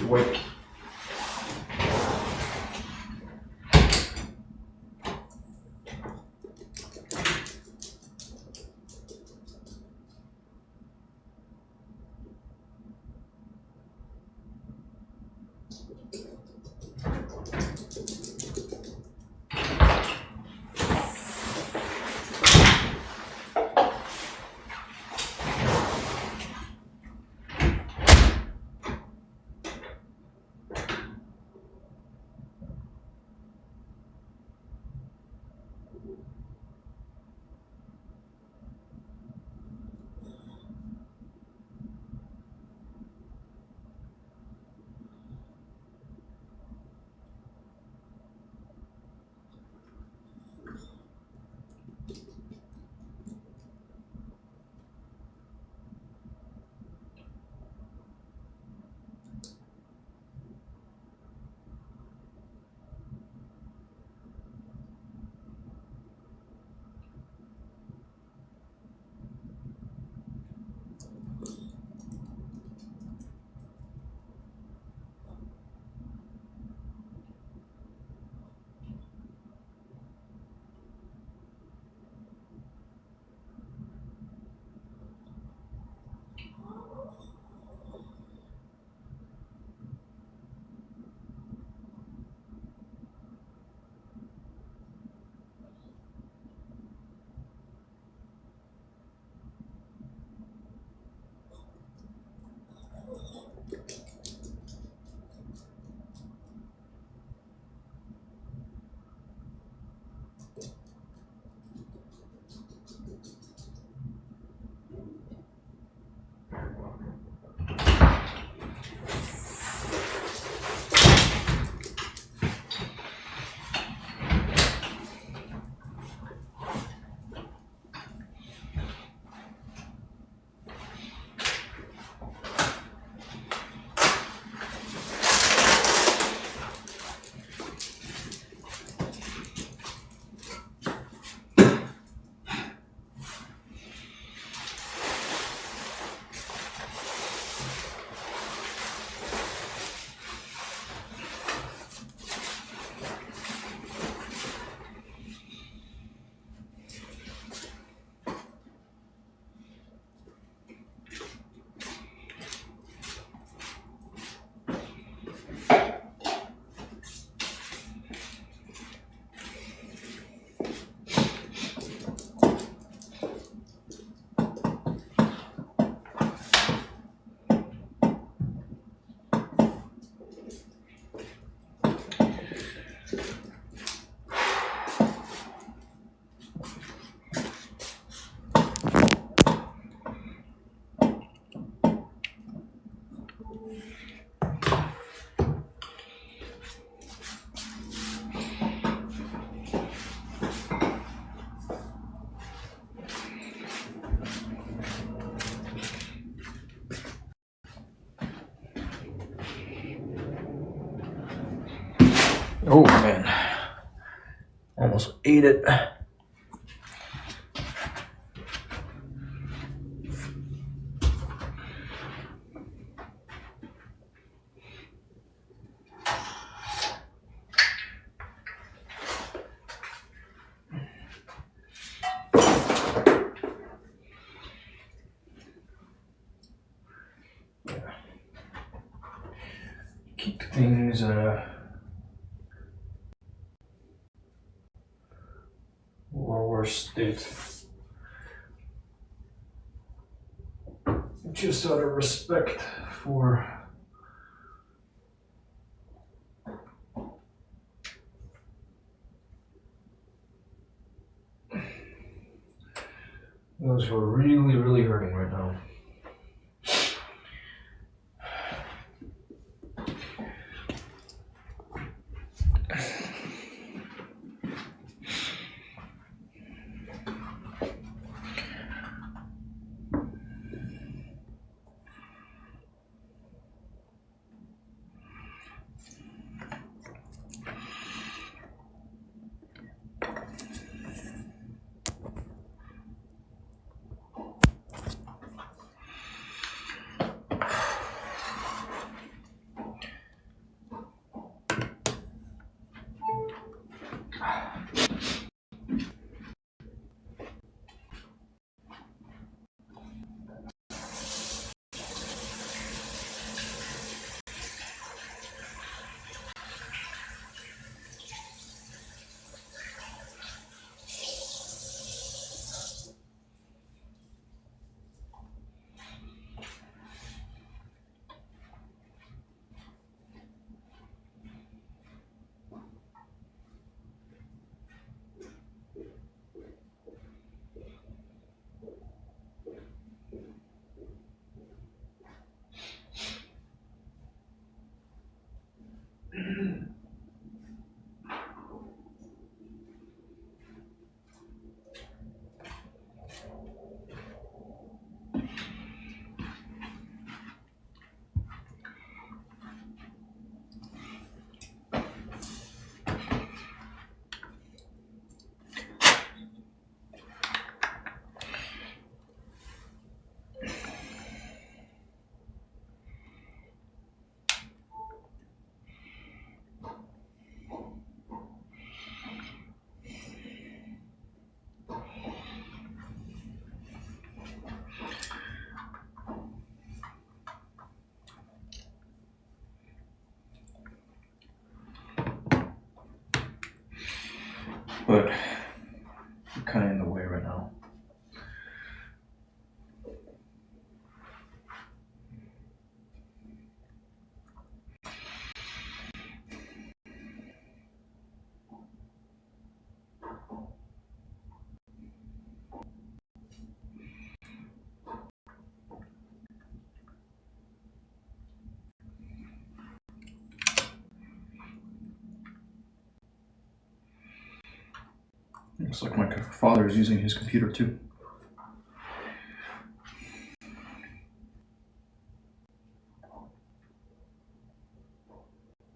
Speaker 1: Wait.
Speaker 3: Oh man, almost ate it.
Speaker 1: things worse state. Just out of respect for those who are really, really hurting right now. But I'm kind of in the way right now. Looks like my father is using his computer too.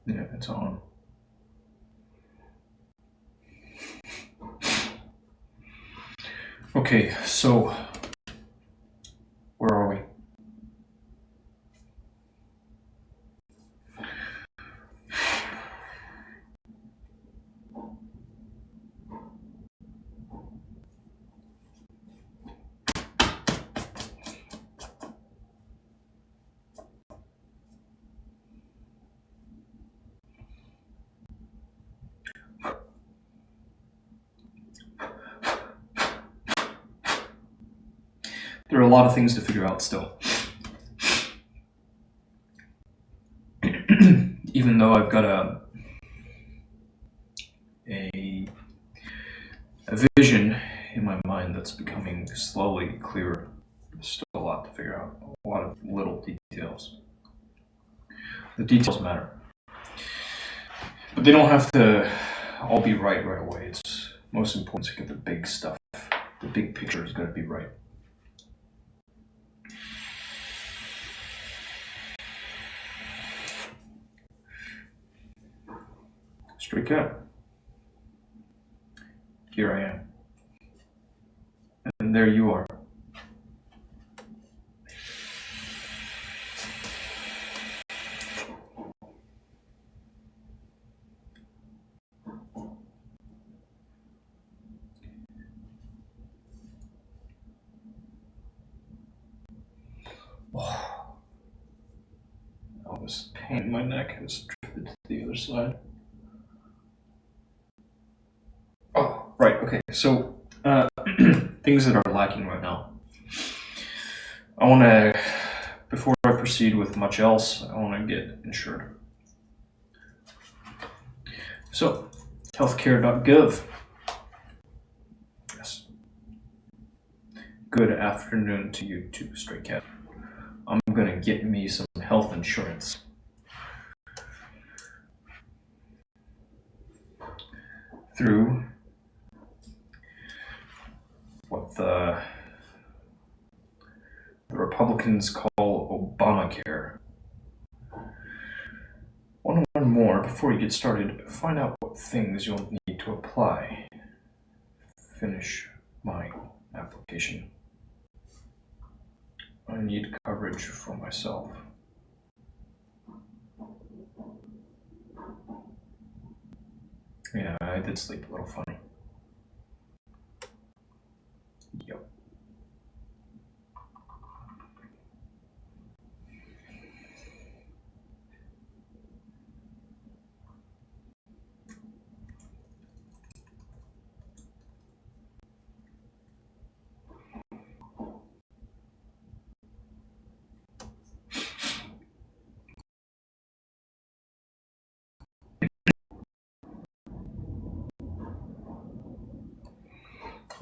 Speaker 1: Yeah, it's on. Okay, so where are we? There are a lot of things to figure out still. Even though I've got a vision in my mind that's becoming slowly clearer, there's still a lot to figure out. A lot of little details. The details matter. But they don't have to all be right away. It's most important to get the big stuff. The big picture is going to be right. Stray cat. Here I am. And there you are. Oh, this pain in my neck has drifted other side. Oh, right. Okay. So, things that are lacking right now. I want to, before I proceed with much else, I want to get insured. So, healthcare.gov. Yes. Good afternoon to you too, Stray Cat. I'm gonna get me some health insurance. Through what the Republicans call Obamacare. Want to learn more before you get started? Find out what things you'll need to apply. Finish my application. I need coverage for myself. Yeah, I did sleep a little funny. Yep.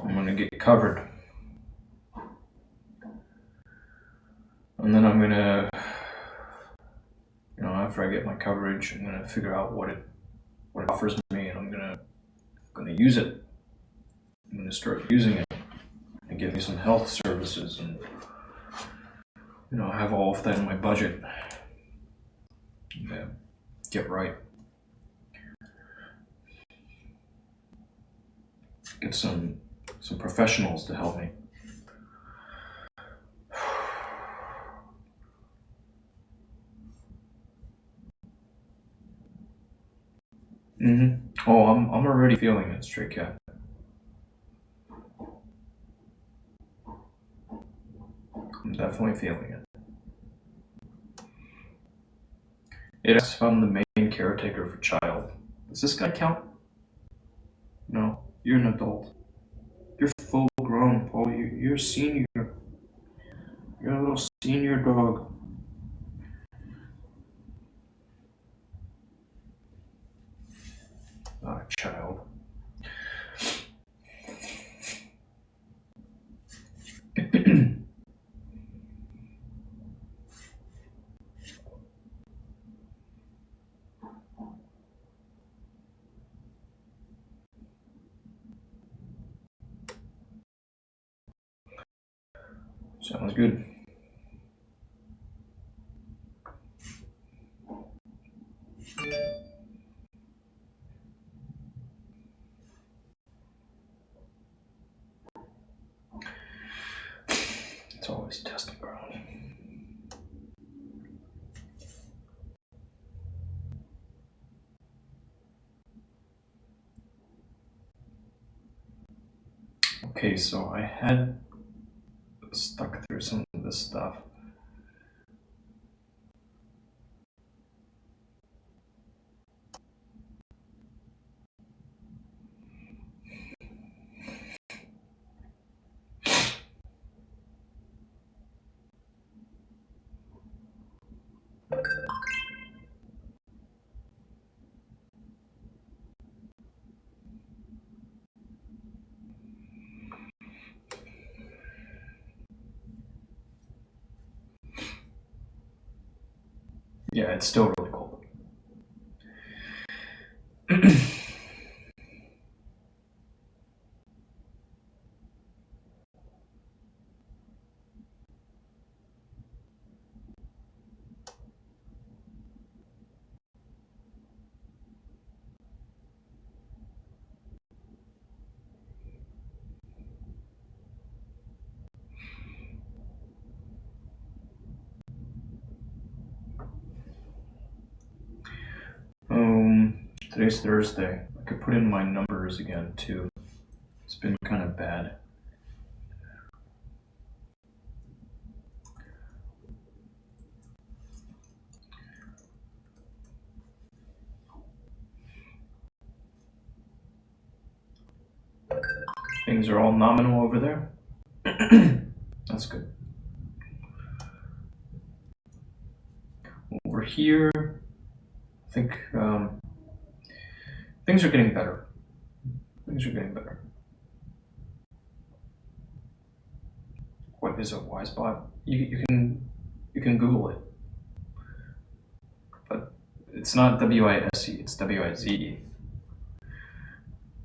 Speaker 1: I'm gonna get covered. And then I'm gonna, after I get my coverage, I'm gonna figure out what it offers me, and I'm gonna use it. I'm gonna start using it and get me some health services, and have all of that in my budget. Yeah, get right. Get some professionals to help me. Oh, I'm already feeling it, Stray Cat. I'm definitely feeling it. It asks if I'm the main caretaker for child. Does this guy count? No, you're an adult. You're full grown, Paul. You're a senior. You're a little senior dog. Not a child. Sounds good. It's always testing ground. Okay, so I had stuck through some of this stuff. Yeah, it's still really cold. Today's Thursday. I could put in my numbers again too. It's been kind of bad. Things are all nominal over there. That's good. Over here, I think things are getting better. Things are getting better. What is a Y spot? You can Google it, but it's not WISE. It's WIZE. If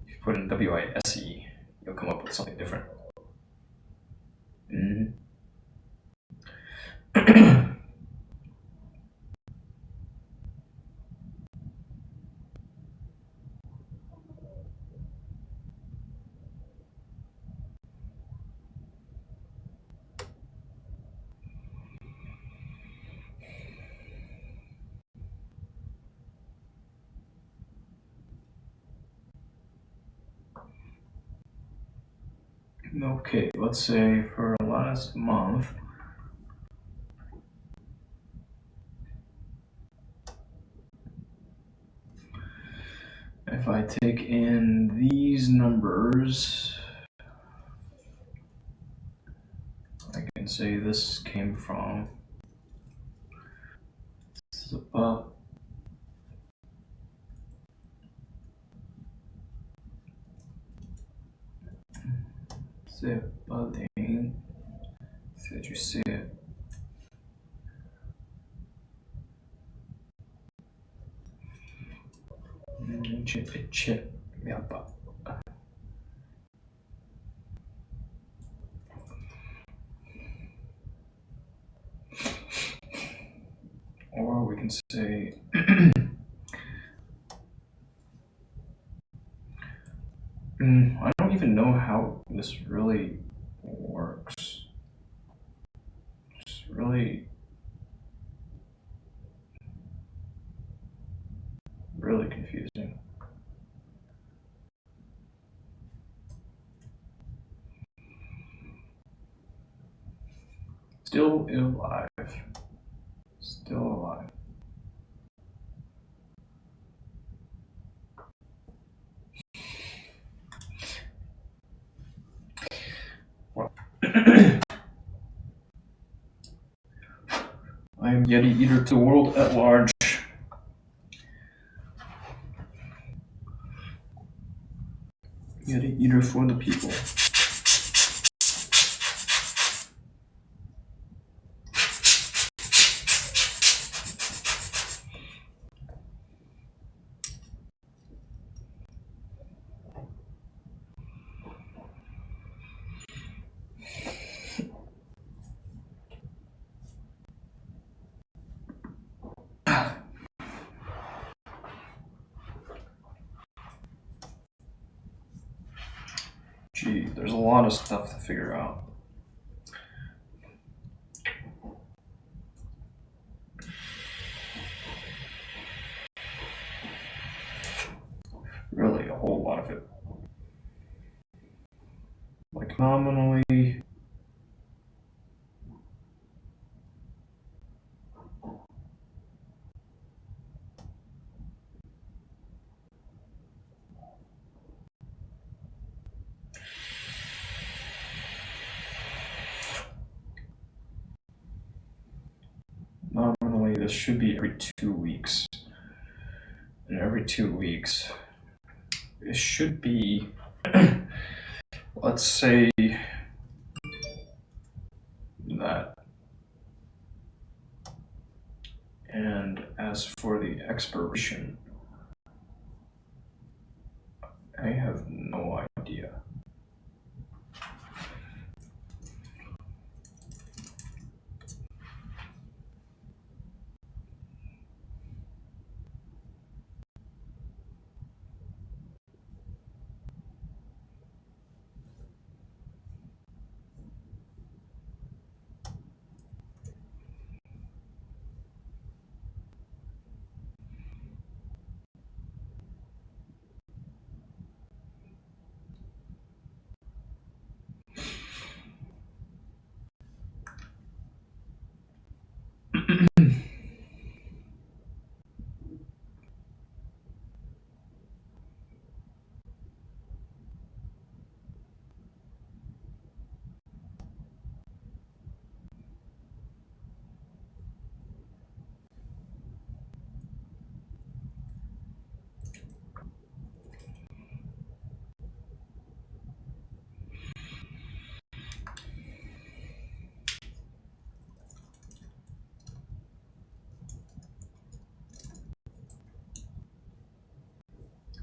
Speaker 1: you put in WISE, you'll come up with something different. Mm-hmm. Okay, let's say for last month, if I take in these numbers, I can say this came from, this is about, c'est pas dingue, si tu sais. Or we can say I don't even know how this really works. It's really confusing. Still alive. Still alive. Well, I am Yeti-eater to the world at large. Yeti-eater for the people. Gee, there's a lot of stuff to figure out. Really, a whole lot of it. Like nominally, this should be every 2 weeks. And every 2 weeks, it should be, let's say that. And as for the expiration, I have no idea.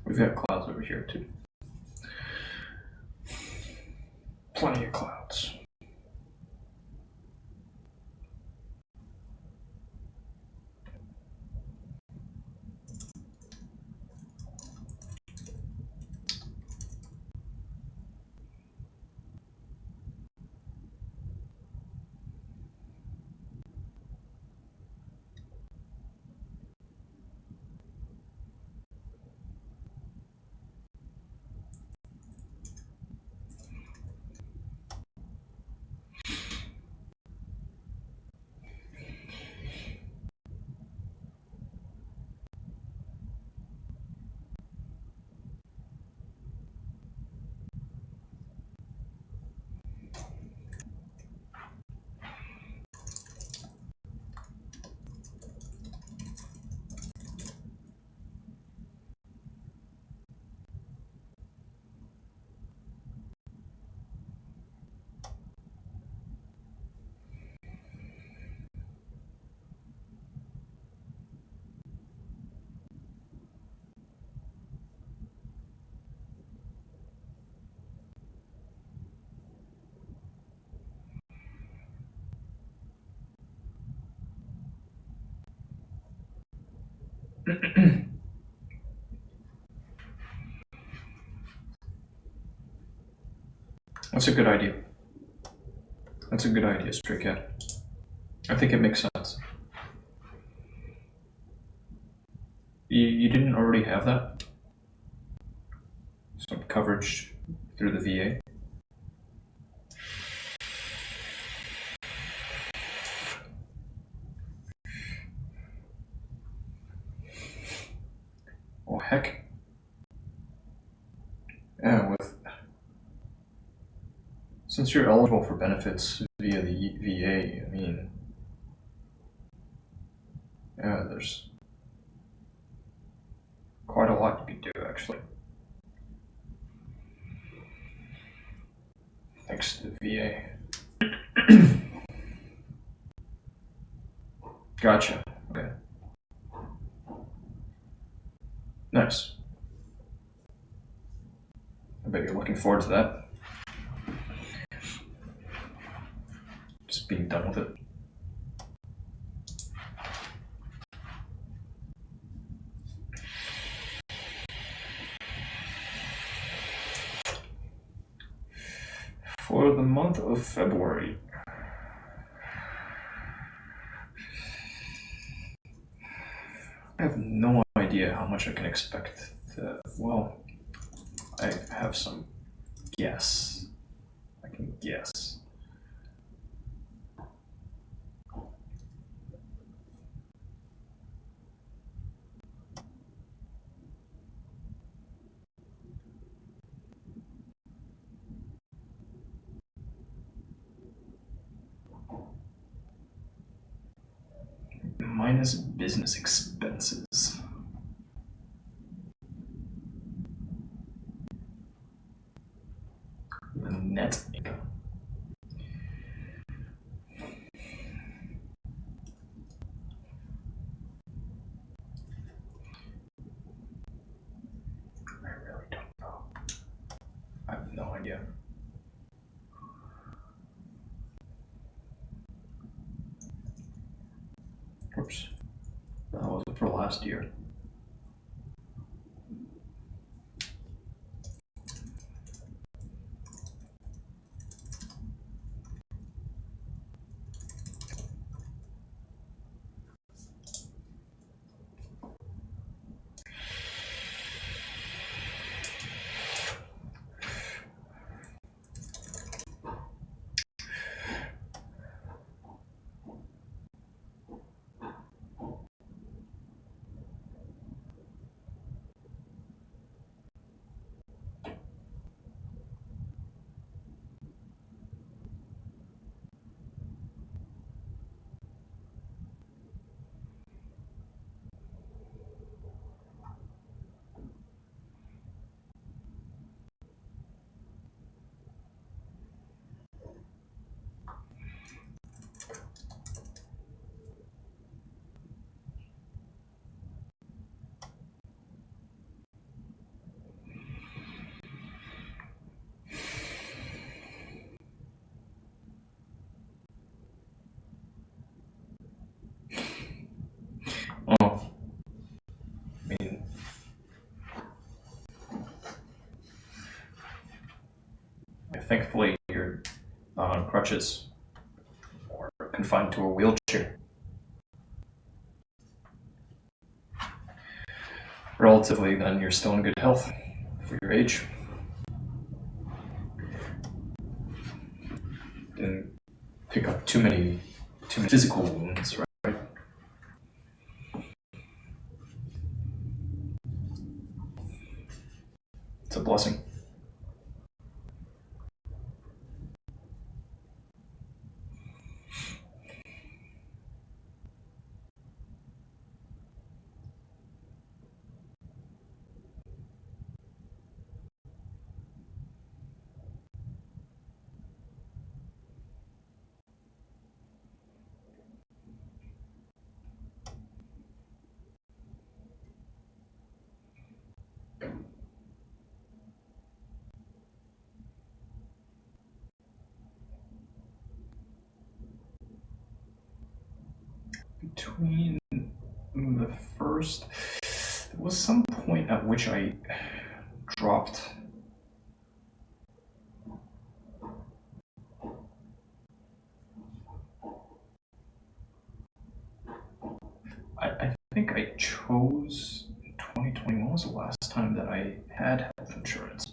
Speaker 1: We've got clouds over here too. Plenty of clouds. That's a good idea. That's a good idea, Stray Cat. I think it makes sense. You didn't already have that? Some coverage through the VA? Oh, heck. Yeah, since you're eligible for benefits via the VA, I mean, yeah, there's quite a lot you could do, actually. Thanks to the VA. Gotcha. Okay. Nice. I bet you're looking forward to that. Just being done with it. For the month of February. I have no idea how much I can expect. Well, I have some guess. I can guess. Minus business expenses. The net income. I really don't know. I have no idea. Oops. That was it for last year. thankfully you're not on crutches or confined to a wheelchair. Relatively, then you're still in good health for your age. Didn't pick up too many physical wounds, right? It's a blessing. Between the first, there was some point at which I dropped. I think I chose in 2020. When was the last time that I had health insurance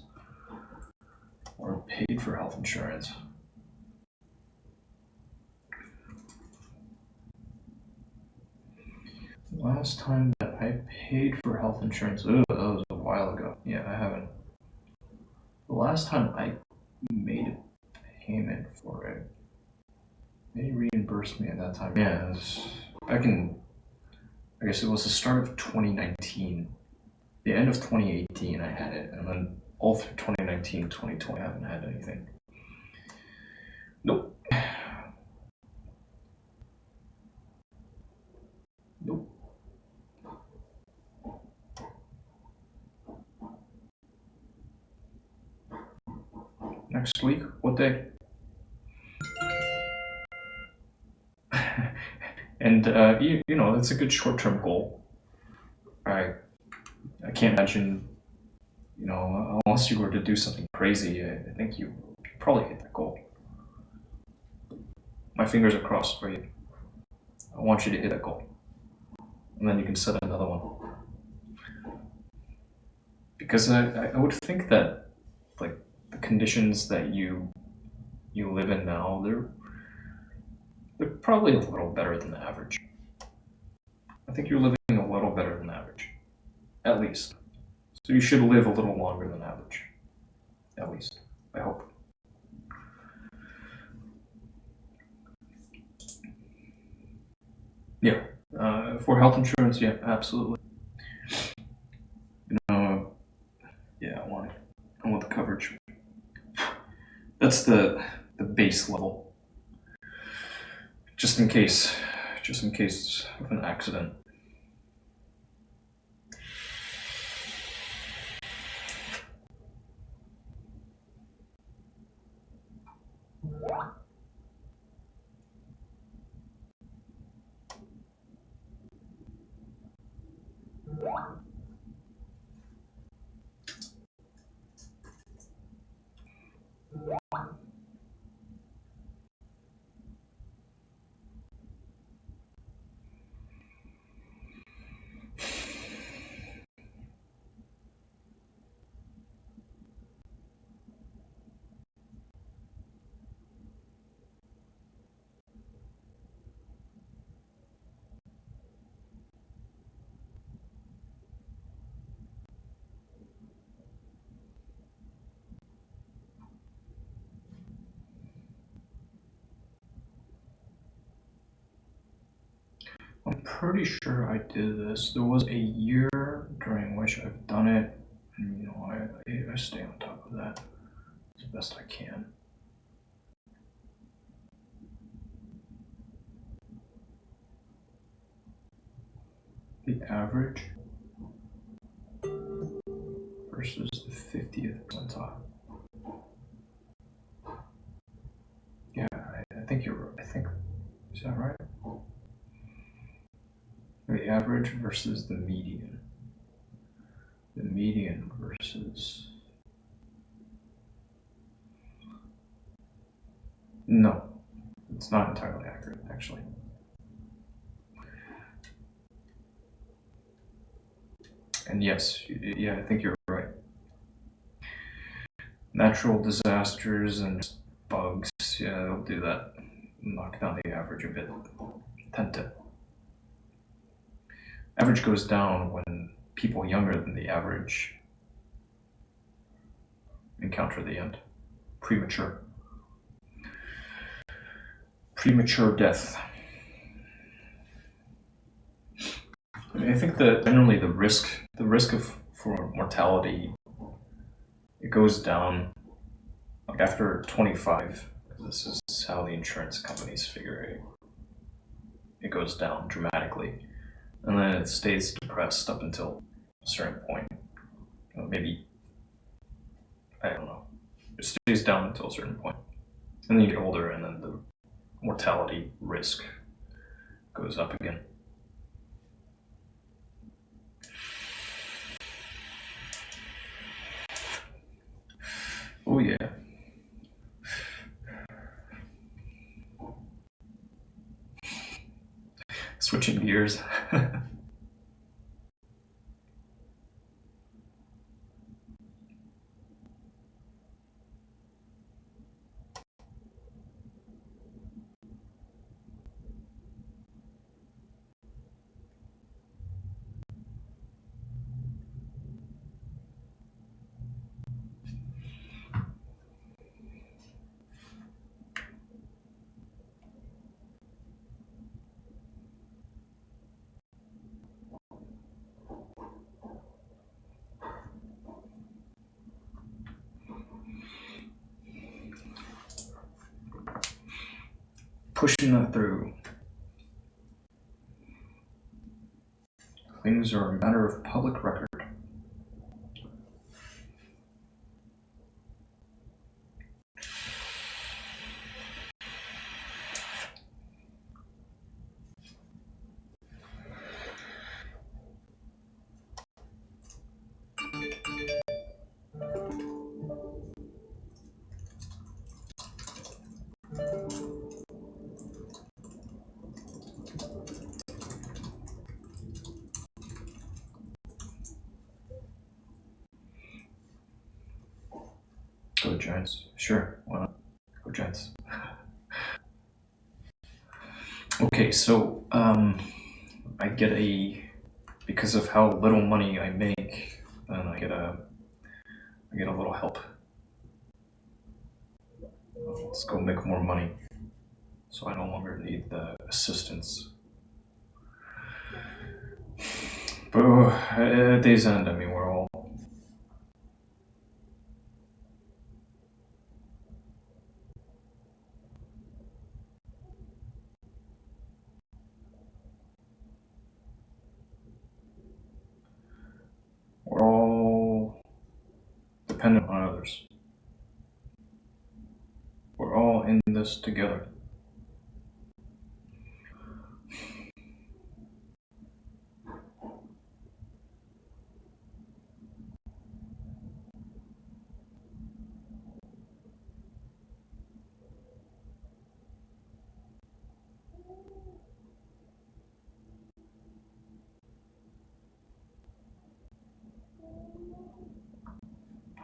Speaker 1: or paid for health insurance? Last time that I paid for health insurance, that was a while ago. Yeah, I haven't. The last time I made a payment for it, they reimbursed me at that time. Yeah, it was back in, I guess it was the start of 2019. The end of 2018 I had it, and then all through 2019, 2020 I haven't had anything. Nope. Nope. Next week? What day? And you know, it's a good short-term goal. I can't imagine, you know, unless you were to do something crazy, I think you probably hit that goal. My fingers are crossed for you. I want you to hit that goal. And then you can set another one. Because I would think that, like, the conditions that you live in now, they're probably a little better than the average. I think you're living a little better than average. At least. So you should live a little longer than average. At least. I hope. Yeah. For health insurance, yeah, absolutely. You know, yeah, I want it. I want the coverage. That's the base level. Just in case of an accident. I'm pretty sure I did this. There was a year during which I've done it, and you know, I stay on top of that as best I can. The average versus the 50th percentile. Yeah, I think you're. I think, is that right? The average versus the median. The median versus No, it's not entirely accurate, actually. And yes, yeah, I think you're right. Natural disasters and bugs, yeah, they'll do that. Knock down the average a bit. Tend to. Average goes down when people younger than the average encounter the end. Premature. Premature death. I think that generally the risk for mortality, it goes down like after 25. This is how the insurance companies figure it. It goes down dramatically, and then it stays depressed up until a certain point. Maybe, I don't know. It stays down until a certain point, and then you get older, and then the mortality risk goes up again. Oh yeah. Switching gears. Pushing that through. Things are a matter of public record. Go Giants. Sure, why not? Go Giants. Okay, so I get because of how little money I make, then I get a little help. Let's go make more money, so I no longer need the assistance. But at day's end, I mean, we're all dependent on others. We're all in this together.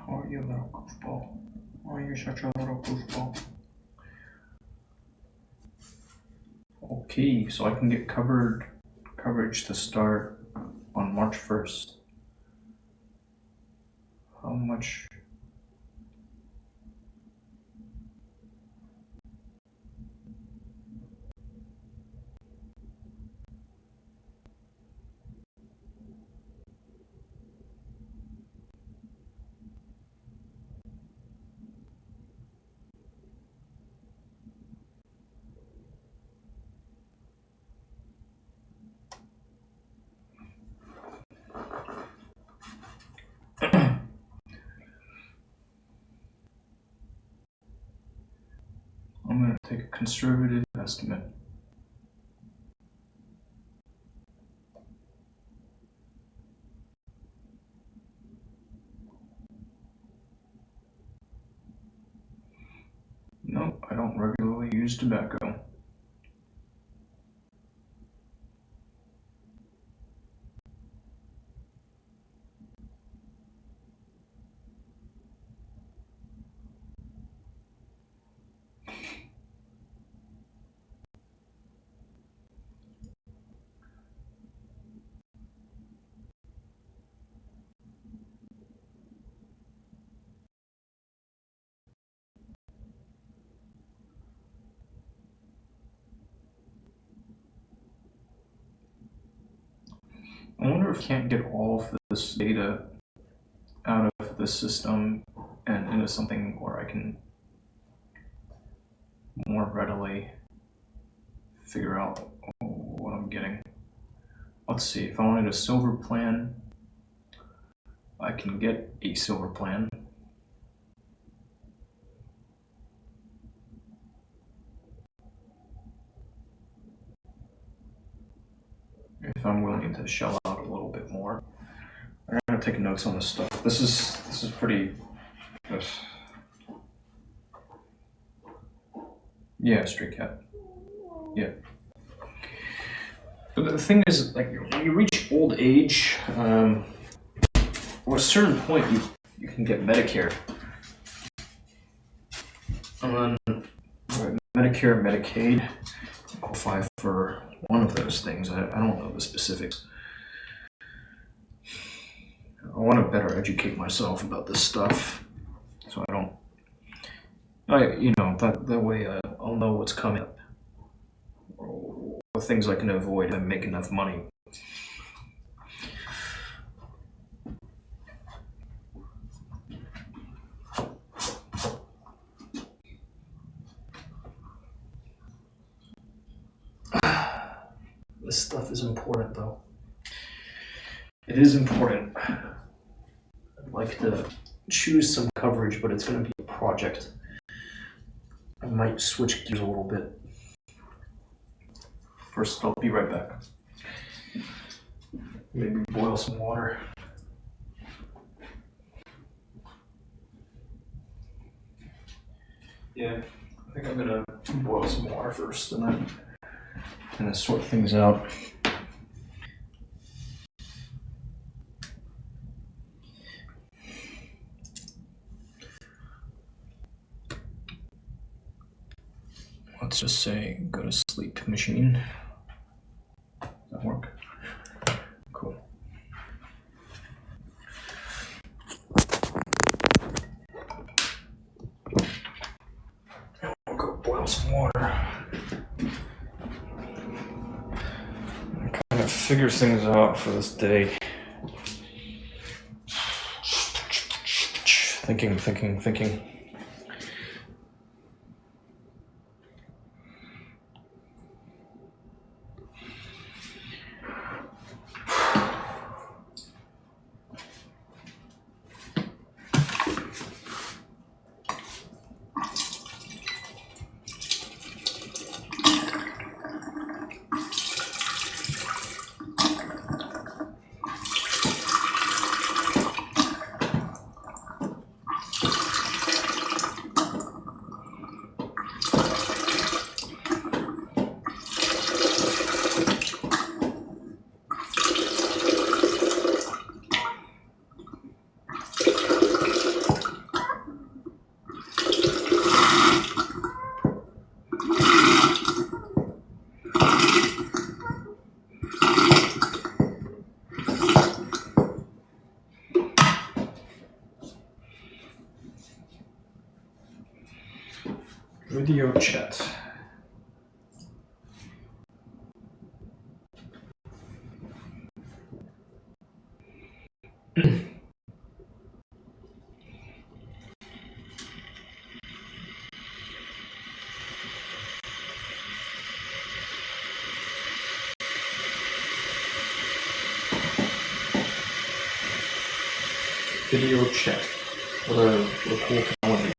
Speaker 1: How are you, little goofball? Why are you such a little goofball? Okay, so I can get coverage to start on March 1st. How much? I'm going to take a conservative estimate. No, I don't regularly use tobacco. I wonder if I can't get all of this data out of the system and into something where I can more readily figure out what I'm getting. Let's see, if I wanted a silver plan, I can get a silver plan. If I'm willing to shell out a little bit more. I'm gonna take notes on this stuff. This is pretty. Yeah, stray cat. Yeah. But the thing is, like, when you reach old age, at a certain point, you can get Medicare. And then Medicare, Medicaid, qualify for one of those things. I don't know the specifics. I want to better educate myself about this stuff, so that way I'll know what's coming up, or things I can avoid and make enough money. This stuff is important, though. It is important. I'd like to choose some coverage, but it's going to be a project. I might switch gears a little bit. First, I'll be right back. Maybe boil some water. Yeah, I think I'm going to boil some water first and then kind of sort things out. Let's just say go to sleep machine. Does that work? Cool. I'll go boil some water. Kind of figure things out for this day. Thinking. Video chat. Video chat. What a cool technology.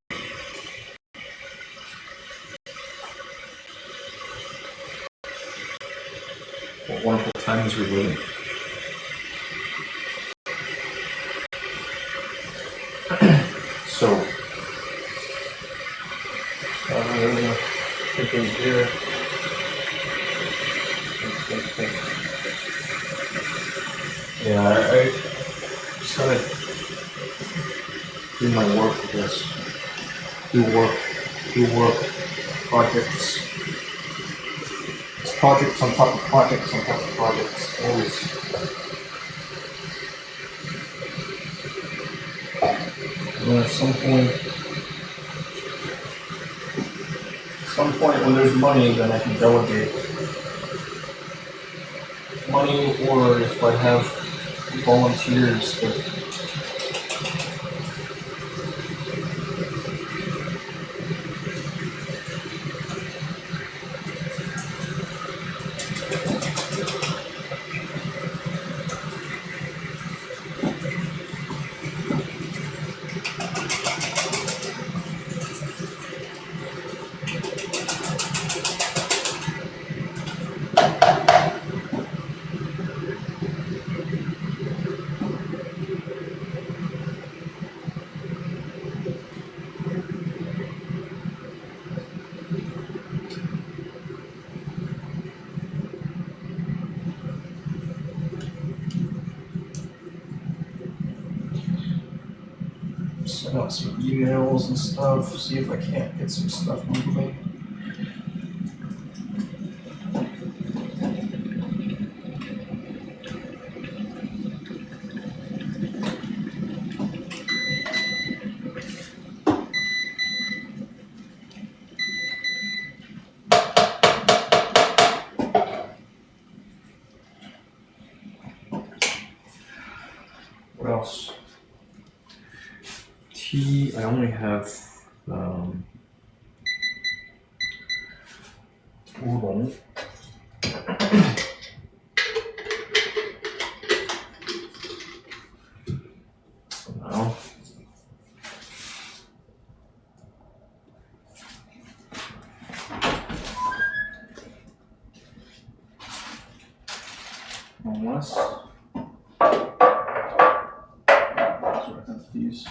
Speaker 1: What wonderful times we live in. So, thinking thing here. Think. Yeah, I just gotta do my work, I guess. Do work, projects. It's projects on top of projects on top of projects, always. And then at some point when there's money, then I can delegate. Money, or if I have volunteers that send out some emails and stuff, see if I can't get some stuff moving. What else? Tea, I only have oolong. Now. One less. So I have these.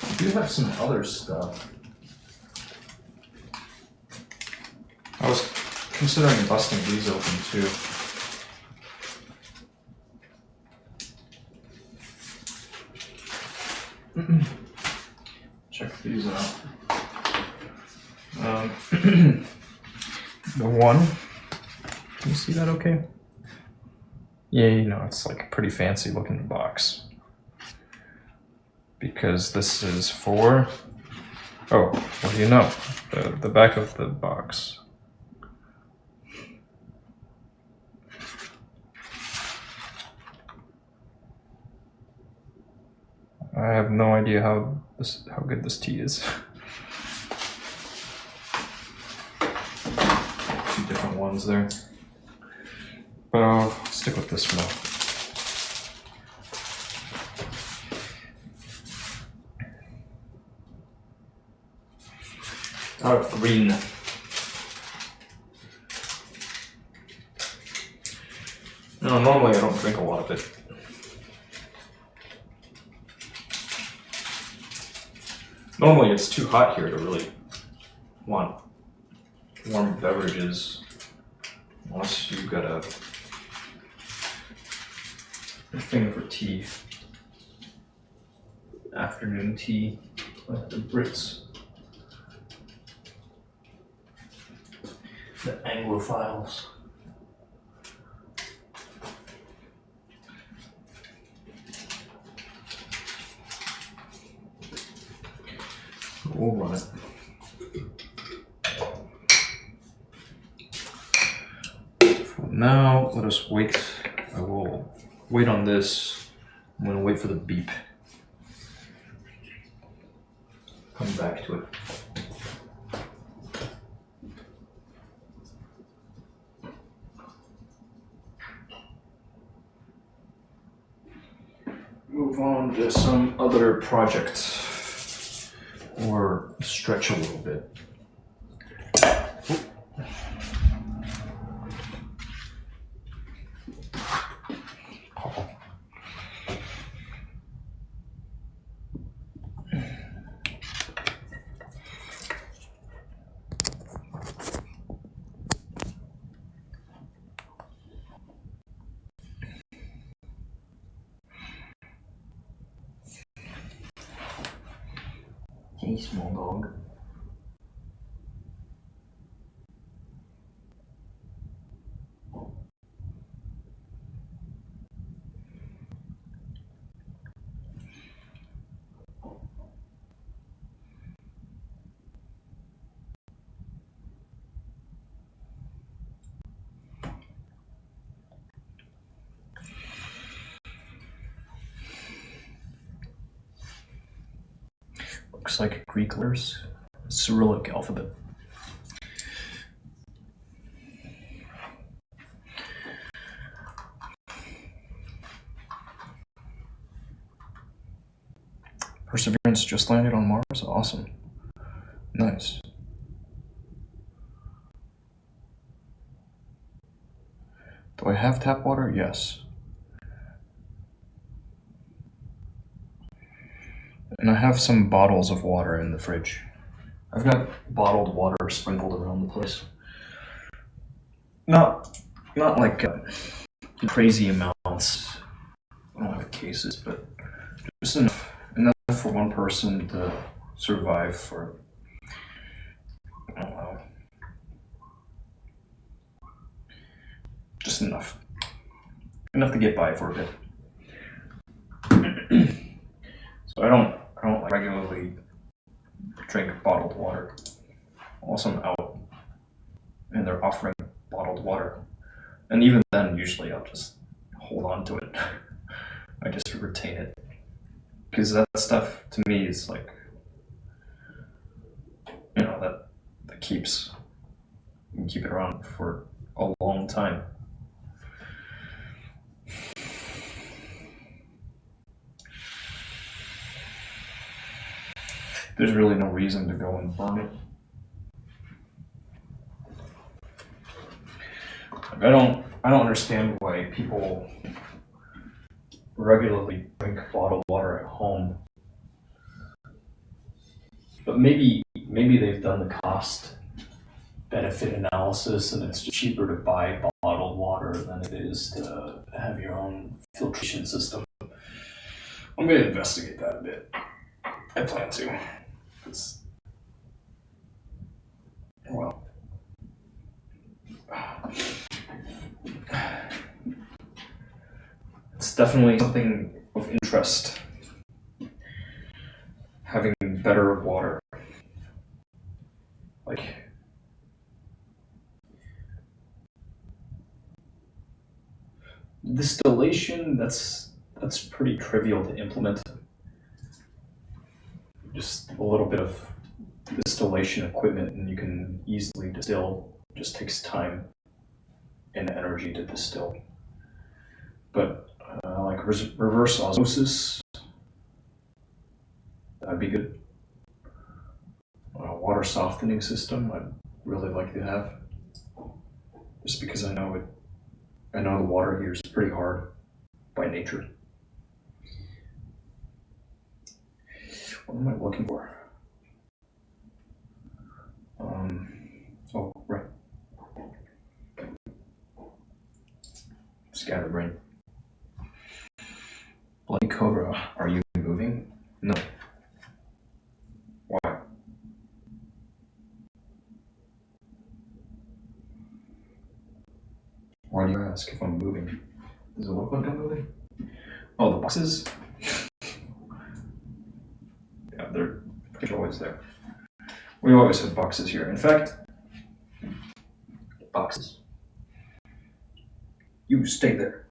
Speaker 1: I do have some other stuff. I was considering busting these open too. Check these out. The one, can you see that okay? Yeah, you know, it's like a pretty fancy looking box. Because this is for, oh, what do you know? The back of the box. I have no idea how good this tea is. Two different ones there. But I'll stick with this for now. Green. No, normally I don't drink a lot of it. Normally it's too hot here to really want warm beverages, unless you've got a thing for tea. Afternoon tea, like the Brits. The Anglophiles. We'll run it. For now, let us wait. I will wait on this. I'm going to wait for the beep. Come back to it. Move on to some other project, or stretch a little bit. Hey, small dog. Looks like Greek letters, Cyrillic alphabet. Perseverance just landed on Mars. Awesome. Nice. Do I have tap water? Yes. And I have some bottles of water in the fridge. I've got bottled water sprinkled around the place. Not like crazy amounts. I don't have cases, but just enough for one person to survive for, I don't know, just enough to get by for a bit. So I don't like regularly drink bottled water unless I'm out and they're offering bottled water, and even then usually I'll just hold on to it. I just retain it because that stuff to me is like, that keeps, you can keep it around for a long time. There's really no reason to go and burn it. Like, I don't understand why people regularly drink bottled water at home. But maybe they've done the cost benefit analysis and it's cheaper to buy bottled water than it is to have your own filtration system. I'm going to investigate that a bit. I plan to. Well, it's definitely something of interest. Having better water. Like, distillation, that's pretty trivial to implement. Just a little bit of distillation equipment and you can easily distill. It just takes time and energy to distill. But like reverse osmosis, that'd be good. A water softening system, I'd really like to have. Just because I know the water here is pretty hard by nature. What am I looking for? Oh, right. Scatterbrain. Bloody Cobra, are you moving? No. Why? Why do you ask if I'm moving? Does it look like I'm moving? Oh, the boxes? Yeah, they're always there. We always have boxes here. In fact, boxes. You stay there.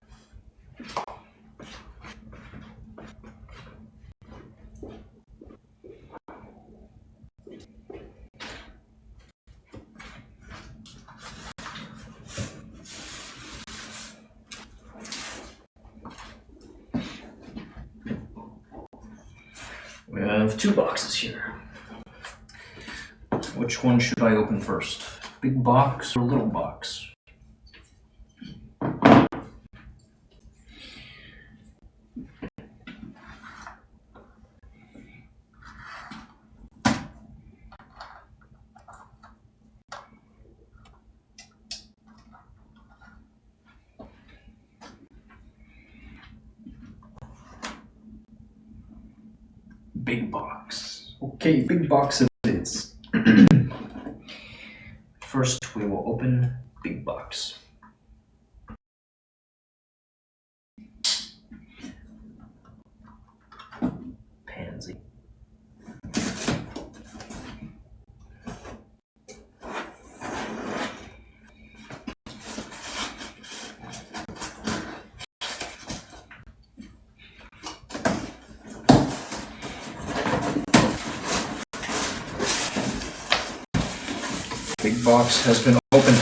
Speaker 1: We have 2 boxes here. Which one should I open first? Big box or little box? Big box. Okay, big box it is. First, we will open big box. Pansy. Big box has been opened.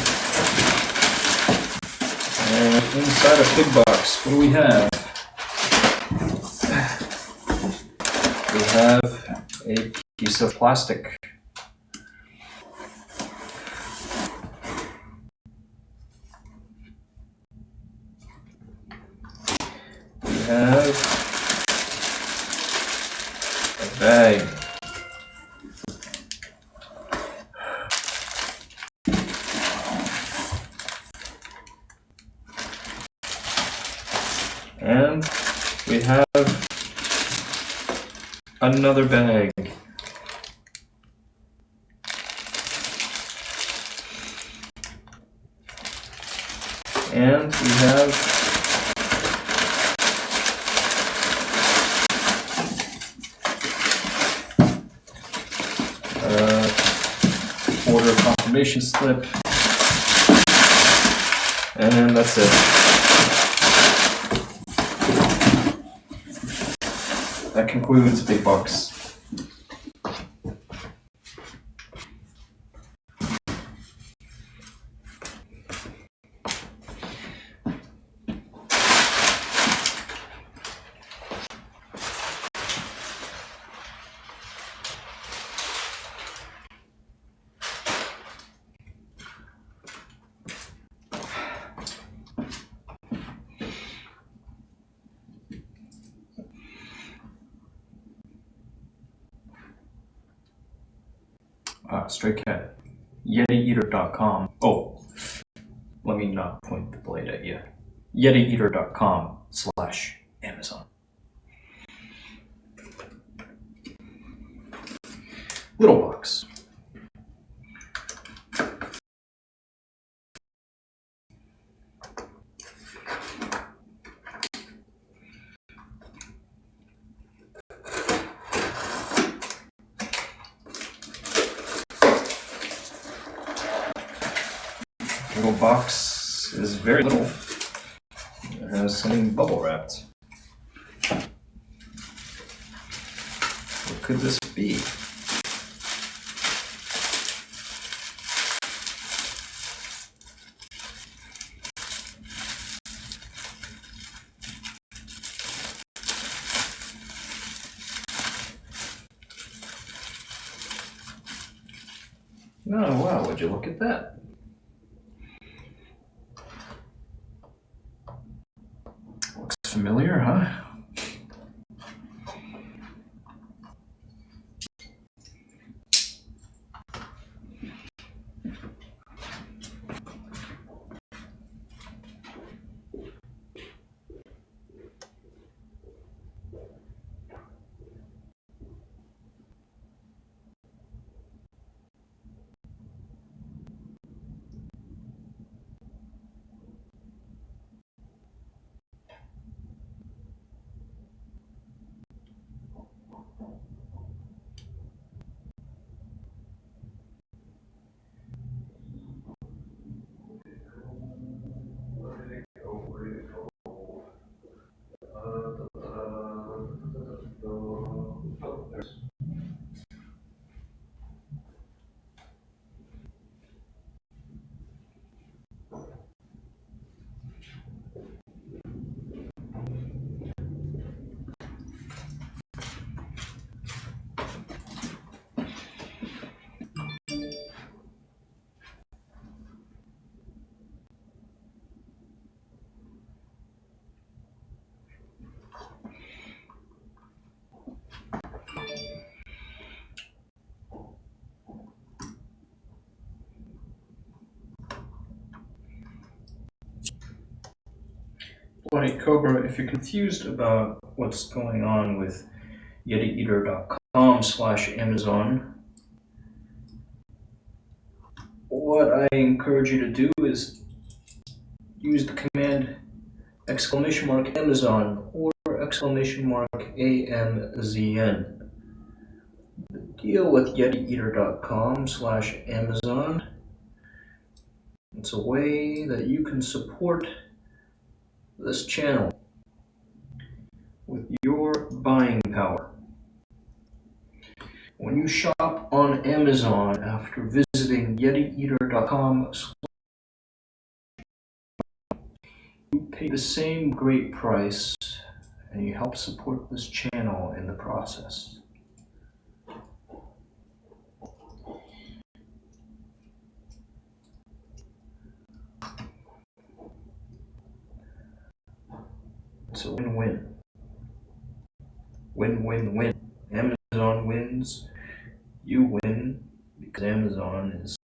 Speaker 1: And inside a big box, what do we have? We have a piece of plastic. We have a bag. And we have another bag. And we have order confirmation slip. And that's it. That concludes Big Box. Stray Cat. yetieater.com. Oh, let me not point the blade at you. yetieater.com/Amazon. Little box. Little box is very little. It has something bubble wrapped. What could this be? Oh wow, would you look at that? Looks familiar, huh? Bloody Cobra, if you're confused about what's going on with yetieater.com,
Speaker 3: yetieater.com/Amazon. What I encourage you to do is use the command !Amazon or !AMZN. The deal with yetieater.com/Amazon. It's a way that you can support this channel with your buying power. When you shop on Amazon after visiting yetieater.com, you pay the same great price and you help support this channel in the process. It's a win-win. Win-win-win. Amazon wins, you win, because Amazon is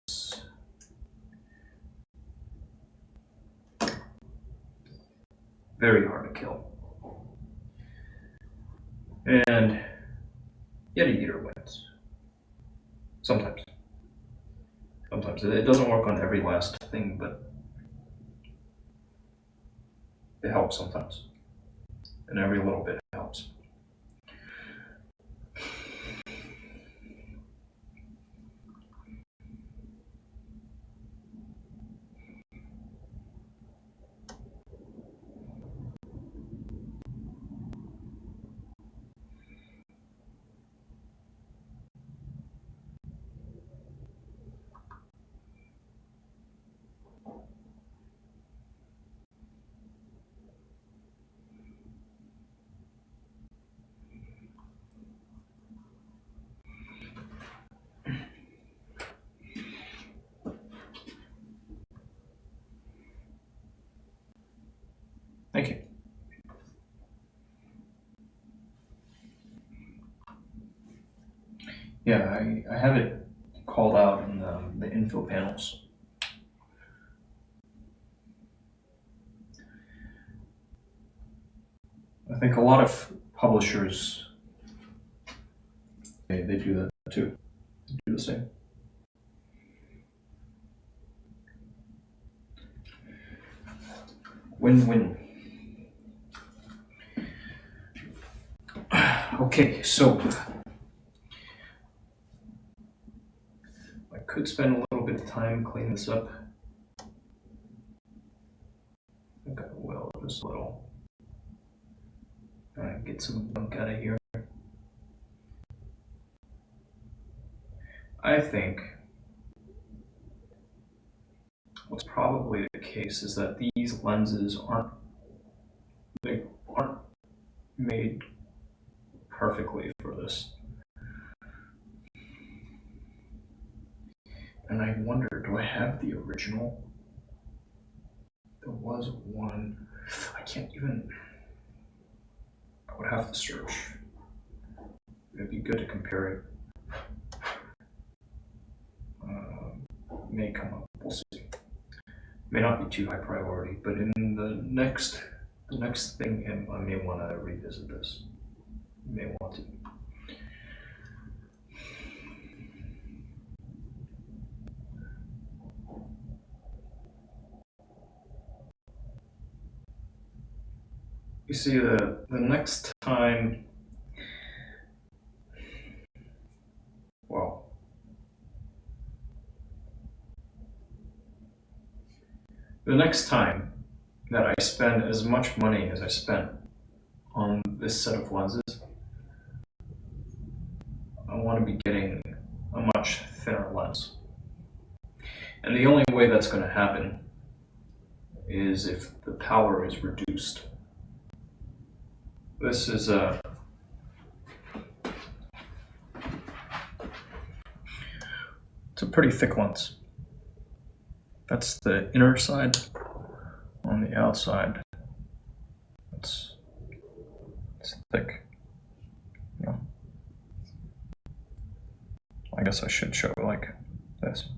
Speaker 3: very hard to kill. And Yetieater wins. Sometimes. Sometimes. It doesn't work on every last thing, but it helps sometimes. And every little bit helps. Thank you. Yeah, I have it called out in the info panels. I think a lot of publishers, they do that too. They do the same. Win-win. Okay, so I could spend a little bit of time cleaning this up. I think I will, just a little. Get some gunk out of here. I think what's probably the case is that these lenses aren't made perfectly for this. And I wonder, do I have the original? There was one. I can't even. I would have to search. It'd be good to compare it. May come up. We'll see. May not be too high priority, but in the next thing, I may want to revisit this. May want to. You see, the next time, well, the next time that I spend as much money as I spent on this set of lenses, I want to be getting a much thinner lens. And the only way that's going to happen is if the power is reduced. This is it's a pretty thick lens. That's the inner side. On the outside, it's thick. You know. I guess I should show like this.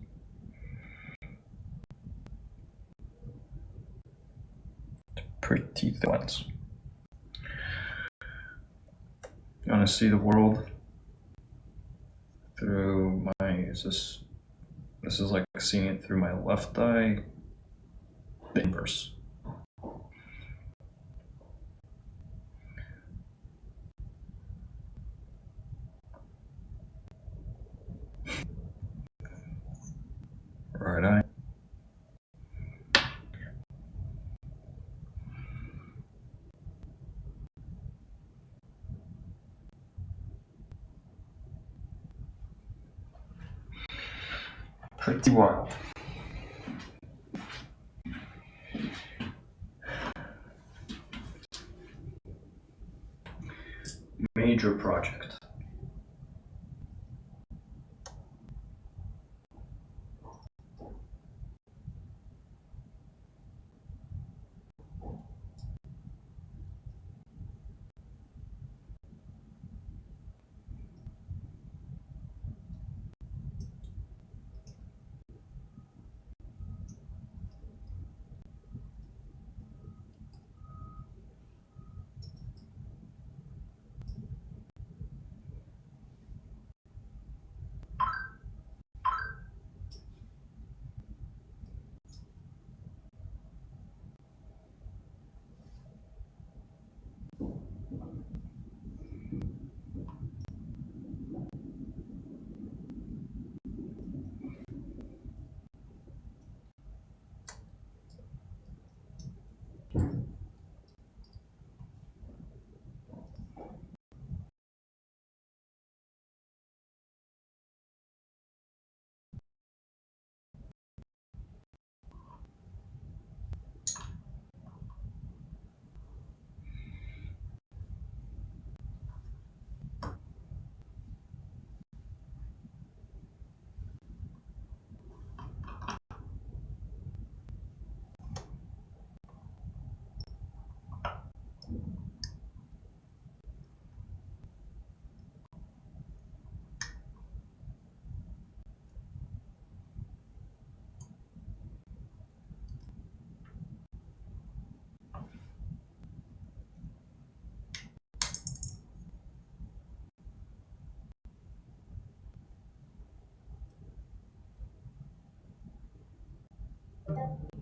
Speaker 3: It's a pretty thick lens. You want to see the world
Speaker 1: through my, this is like seeing it through my left eye, the inverse. Right eye. Pretty wild. Major project.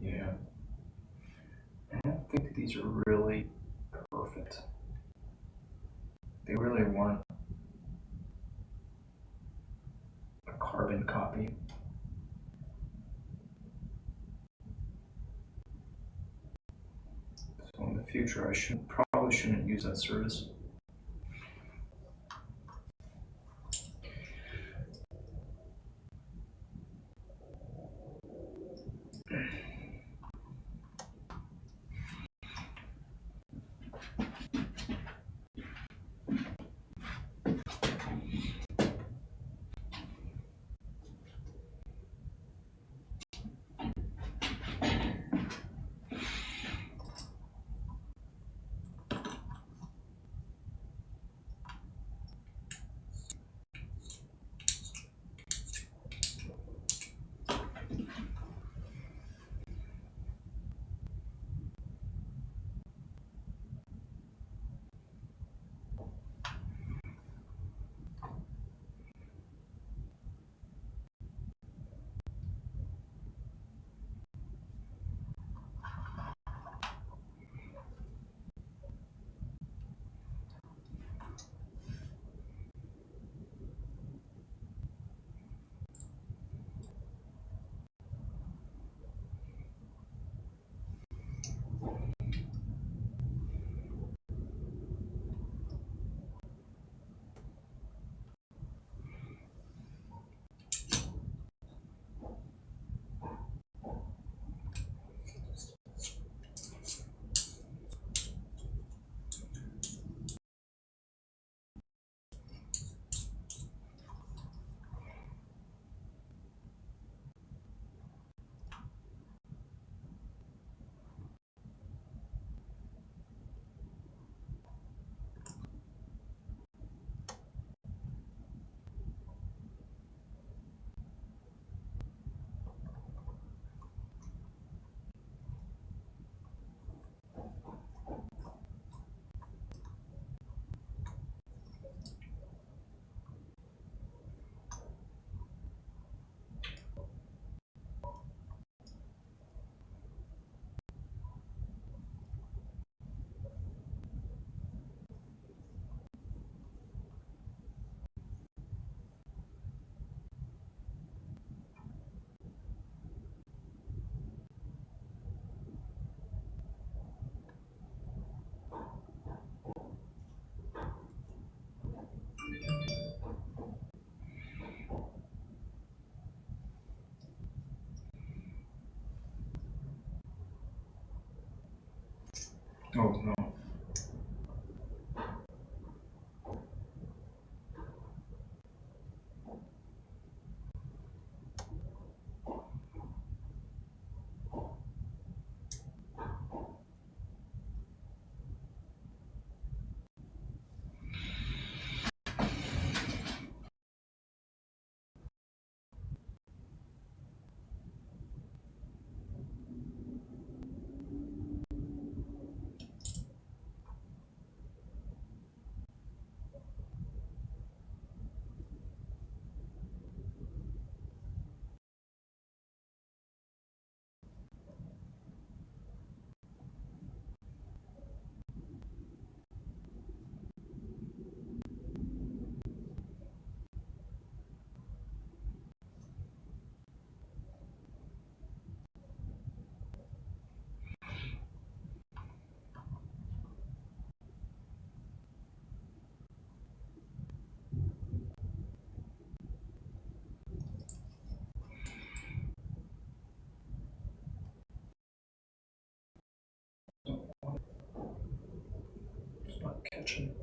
Speaker 1: Yeah. I don't think these are really perfect. They really want a carbon copy. So in the future, I probably shouldn't use that service. Oh no. It's not catching.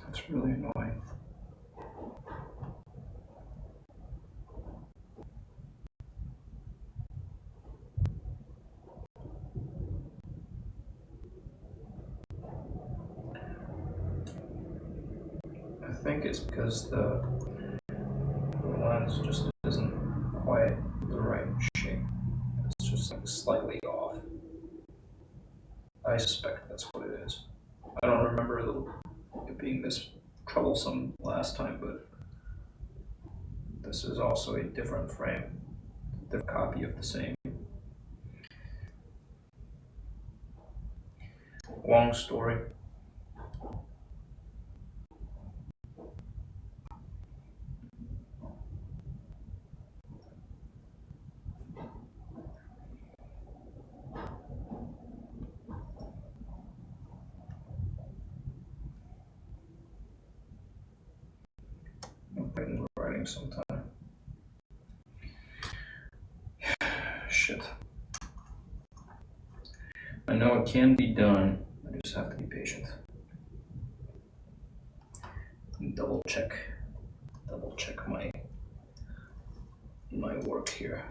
Speaker 1: That's really annoying. I think it's because the lens just isn't quite the right shape. It's just like slightly off. I suspect that's what it is. I don't remember it being this troublesome last time, but this is also a different frame, different copy of the same. Long story. I'll put in writing sometime. Shit. I know it can be done. I just have to be patient. Double check my work here.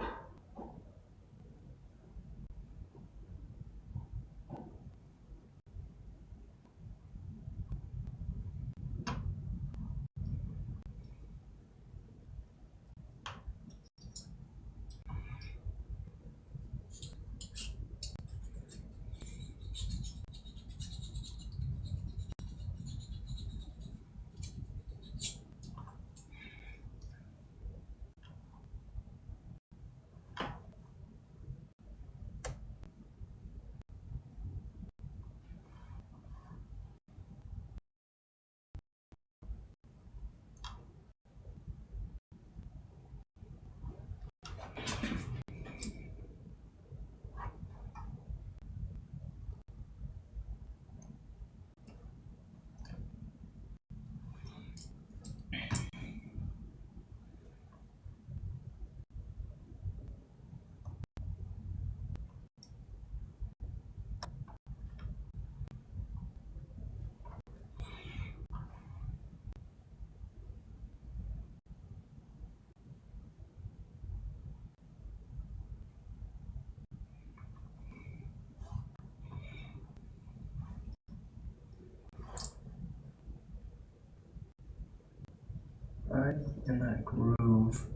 Speaker 1: Right in that groove.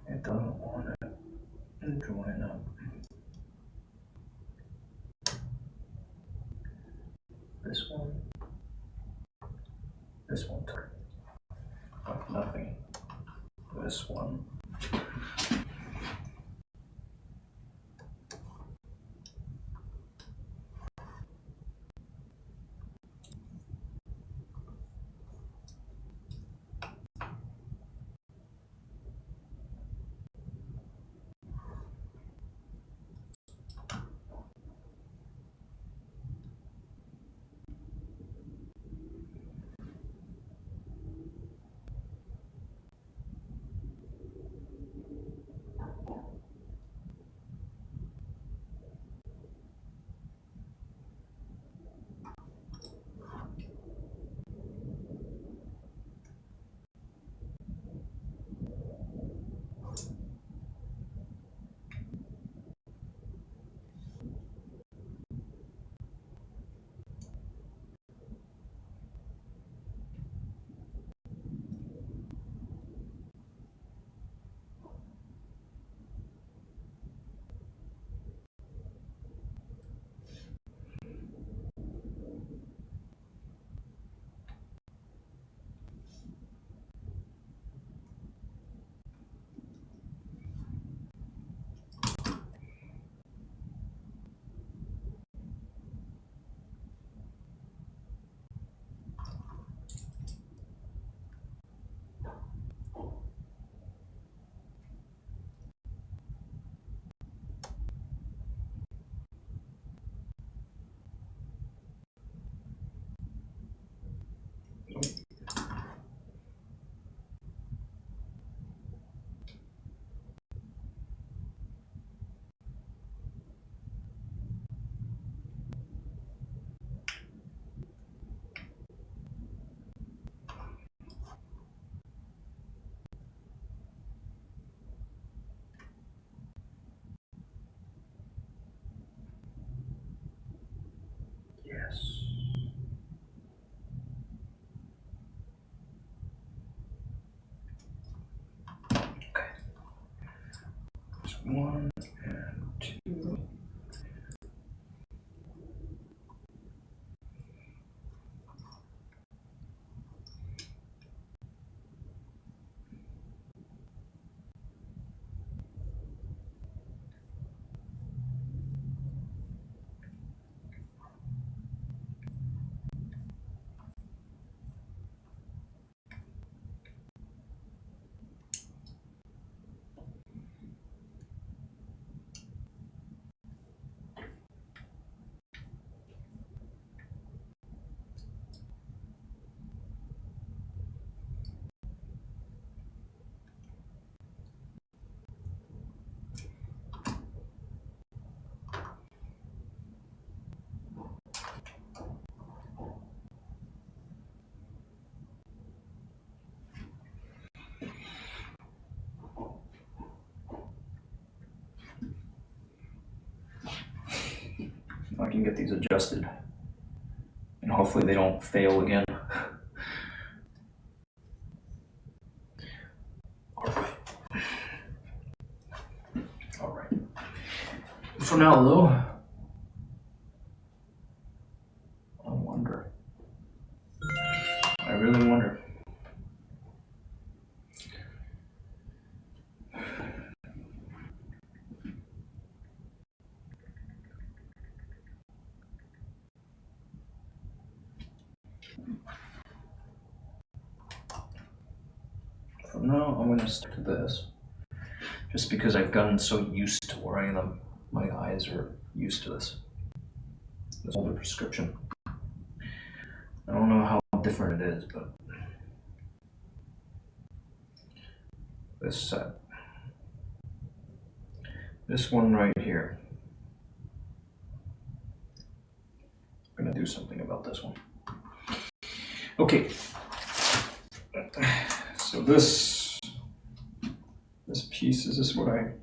Speaker 1: It doesn't want to join up. This one took like nothing. This one. can get these adjusted. And hopefully they don't fail again. Alright. For now though, I wonder. I really wonder. For now, I'm gonna stick to this. Just because I've gotten so used to wearing them, my eyes are used to this. This older prescription. I don't know how different it is, but this set. This one right here. I'm gonna do something about this one. Okay. So this piece, is this what I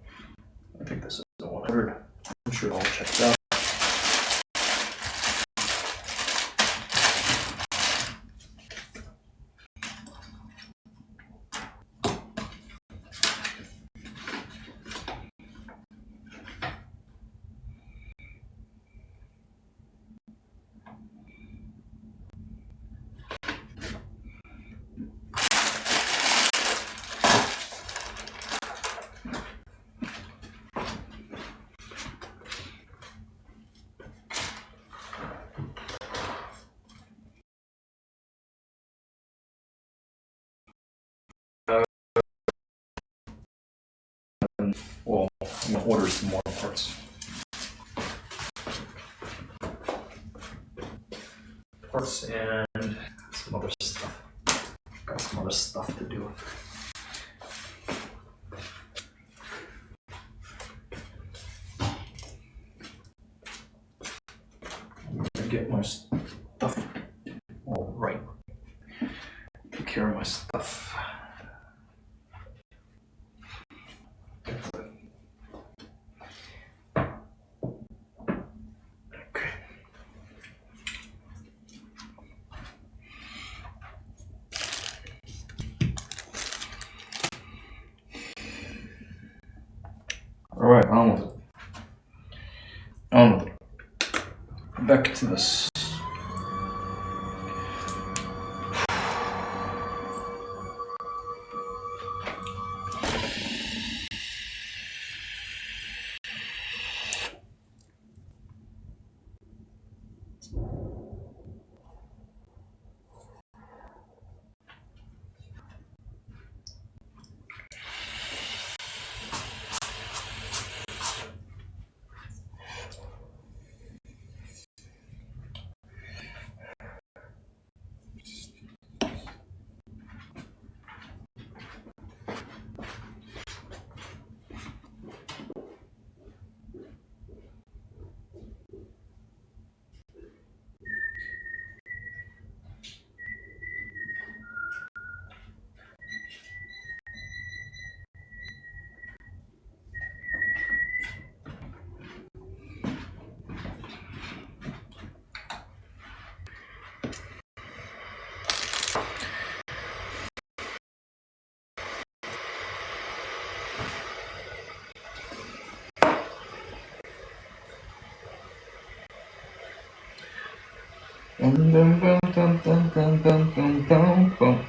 Speaker 1: think this is the 100. I'm sure it all checks out. Well, I'm gonna order some more parts. Parts and some other stuff. Got some other stuff to do. I'm gonna get my stuff all right. Take care of my stuff. Alright, on with it. On with it. Back to this.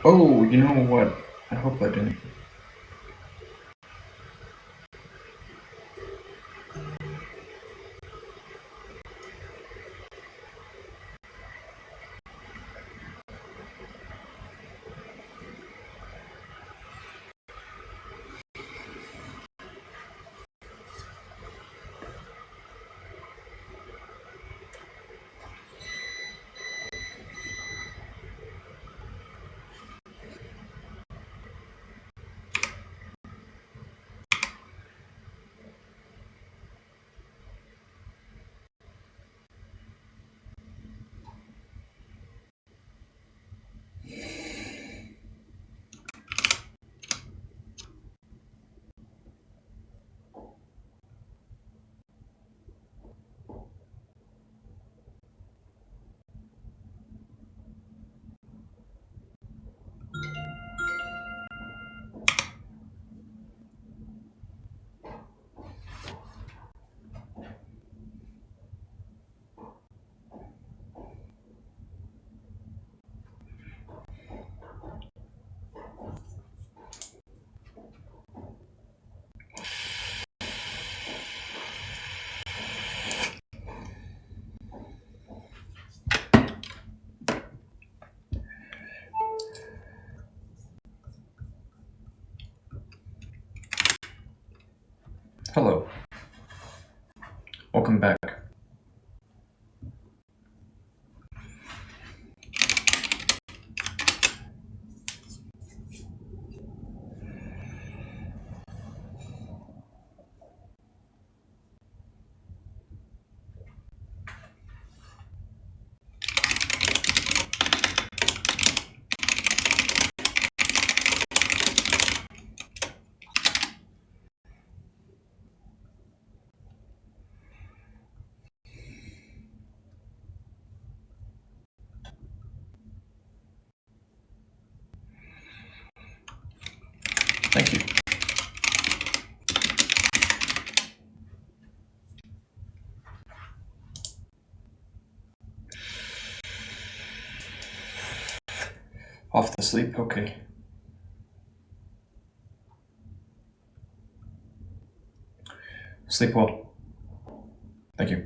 Speaker 1: Oh, you know what? I hope I didn't. welcome back. Thank you. Off to sleep? Okay. Sleep well. Thank you.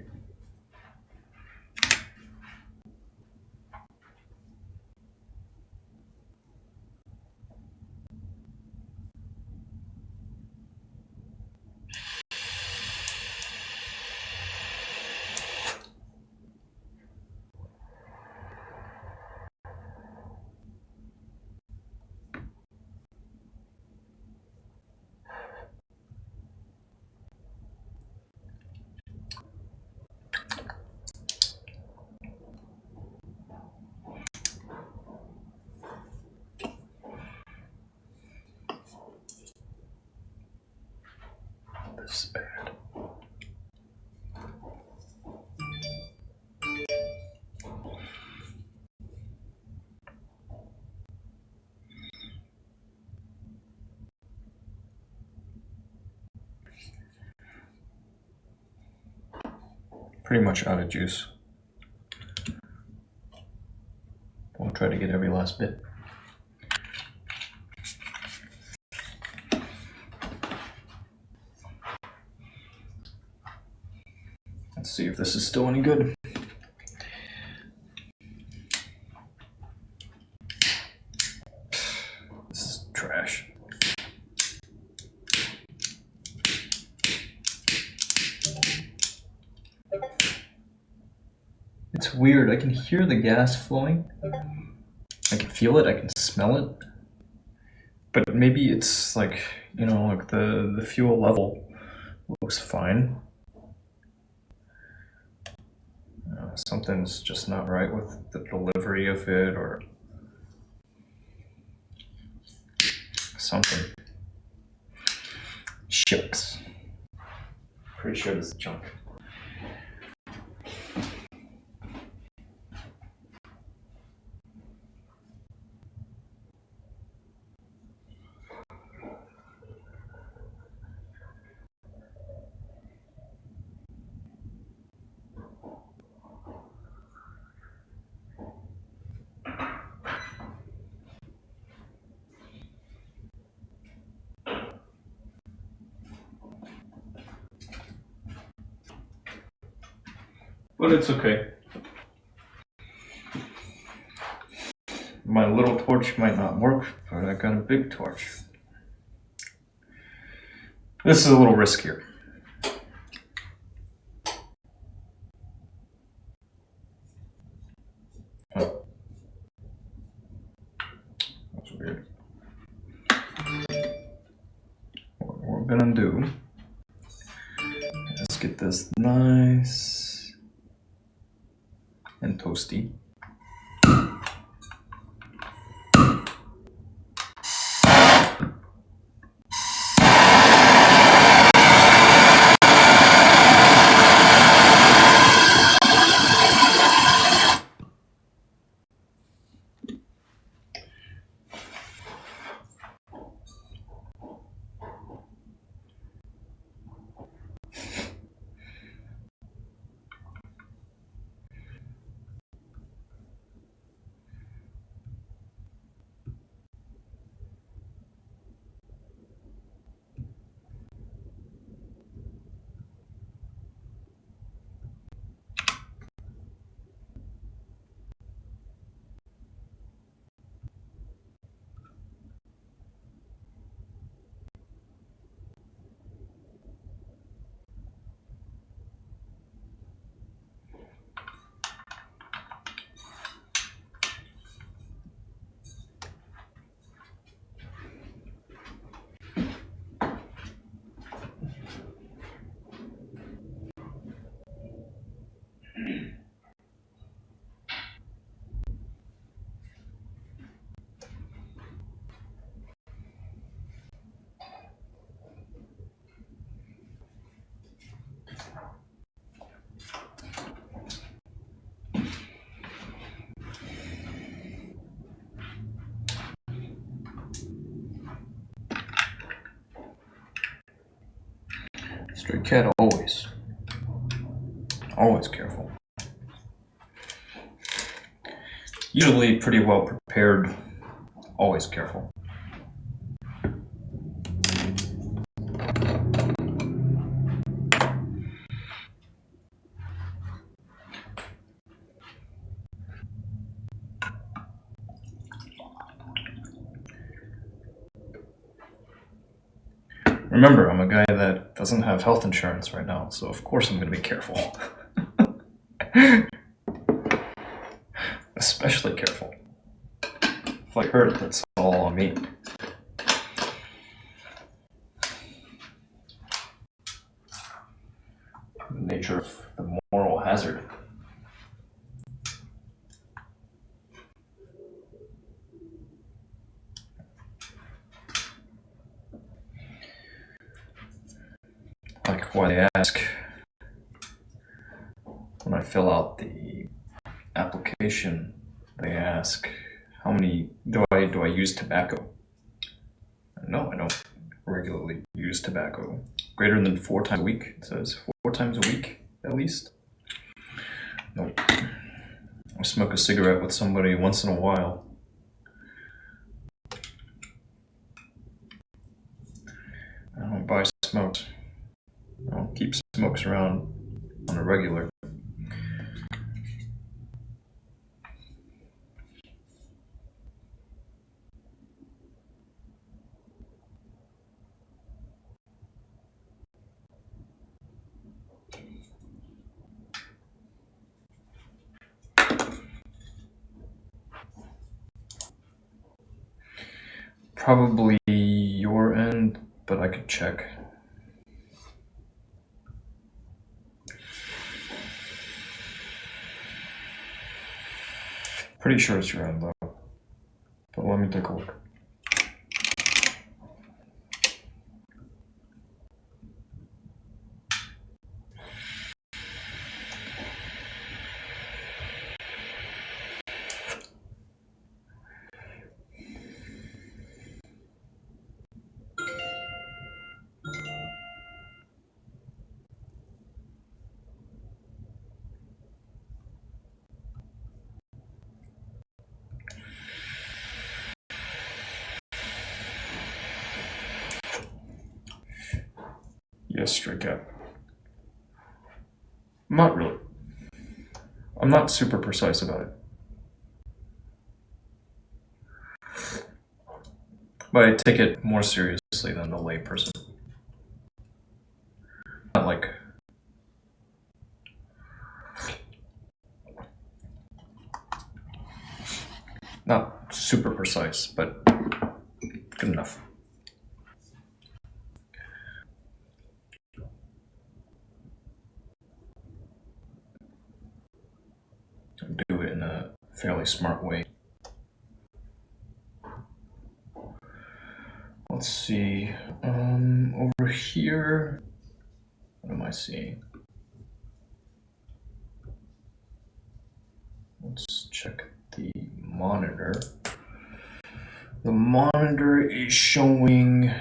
Speaker 1: This is bad. Pretty much out of juice. I'll try to get every last bit. Let's see if this is still any good. This is trash. It's weird. I can hear the gas flowing. I can feel it. I can smell it. But maybe it's like, you know, like the fuel level looks fine. Something's just not right with the delivery of it or something. Shucks. Pretty sure this is junk. But it's okay. My little torch might not work, but I got a big torch. This is a little riskier. Oh. That's weird. What we're gonna do is get this nice and toasty. Stray cat always careful. Usually pretty well prepared, always careful. Remember, I'm a guy that doesn't have health insurance right now, so of course I'm going to be careful. Especially careful. If I hurt, that's all on me. The nature of the moral hazard. Like why they ask when I fill out the application, they ask how many do I use tobacco? No, I don't regularly use tobacco. Greater than 4 times a week, it says 4 times a week at least. Nope. I smoke a cigarette with somebody once in a while. I don't buy smokes. I don't keep smokes around on a regular. Probably your end, but I could check. Pretty sure it's your end though. But let me take a look. Yes, stray cat. Not really. I'm not super precise about it. But I take it more seriously than a layperson. Not like not super precise, but good enough. Do it in a fairly smart way. Let's see. Over here, what am I seeing? Let's check the monitor. The monitor is showing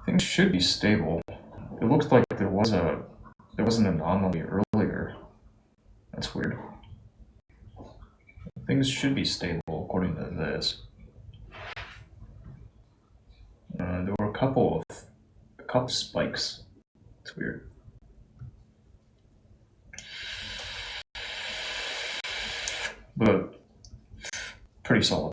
Speaker 1: things should be stable. It looked like there was an anomaly earlier. That's weird. Things should be stable according to this. There were a couple spikes. It's weird. But pretty solid.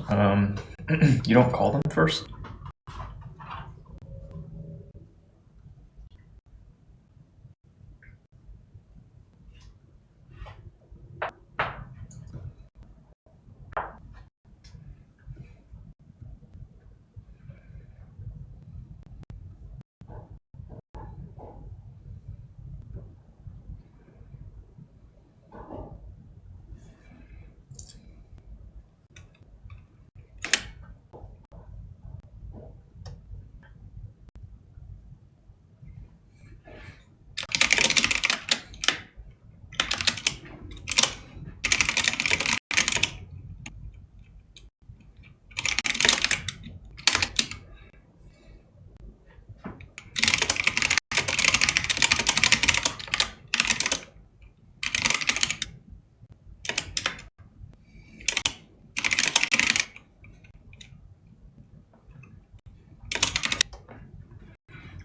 Speaker 1: You don't call them first?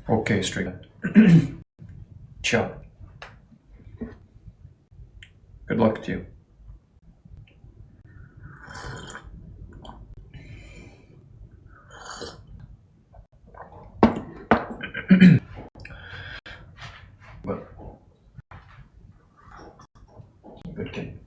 Speaker 1: Okay, straight up. Ciao. Good luck to you. But good kid.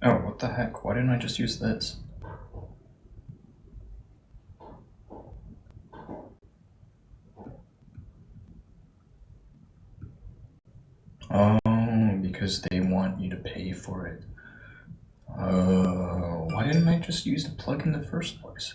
Speaker 1: Oh, what the heck? Why didn't I just use this? Oh, because they want you to pay for it. Oh, why didn't I just use the plug in the first place?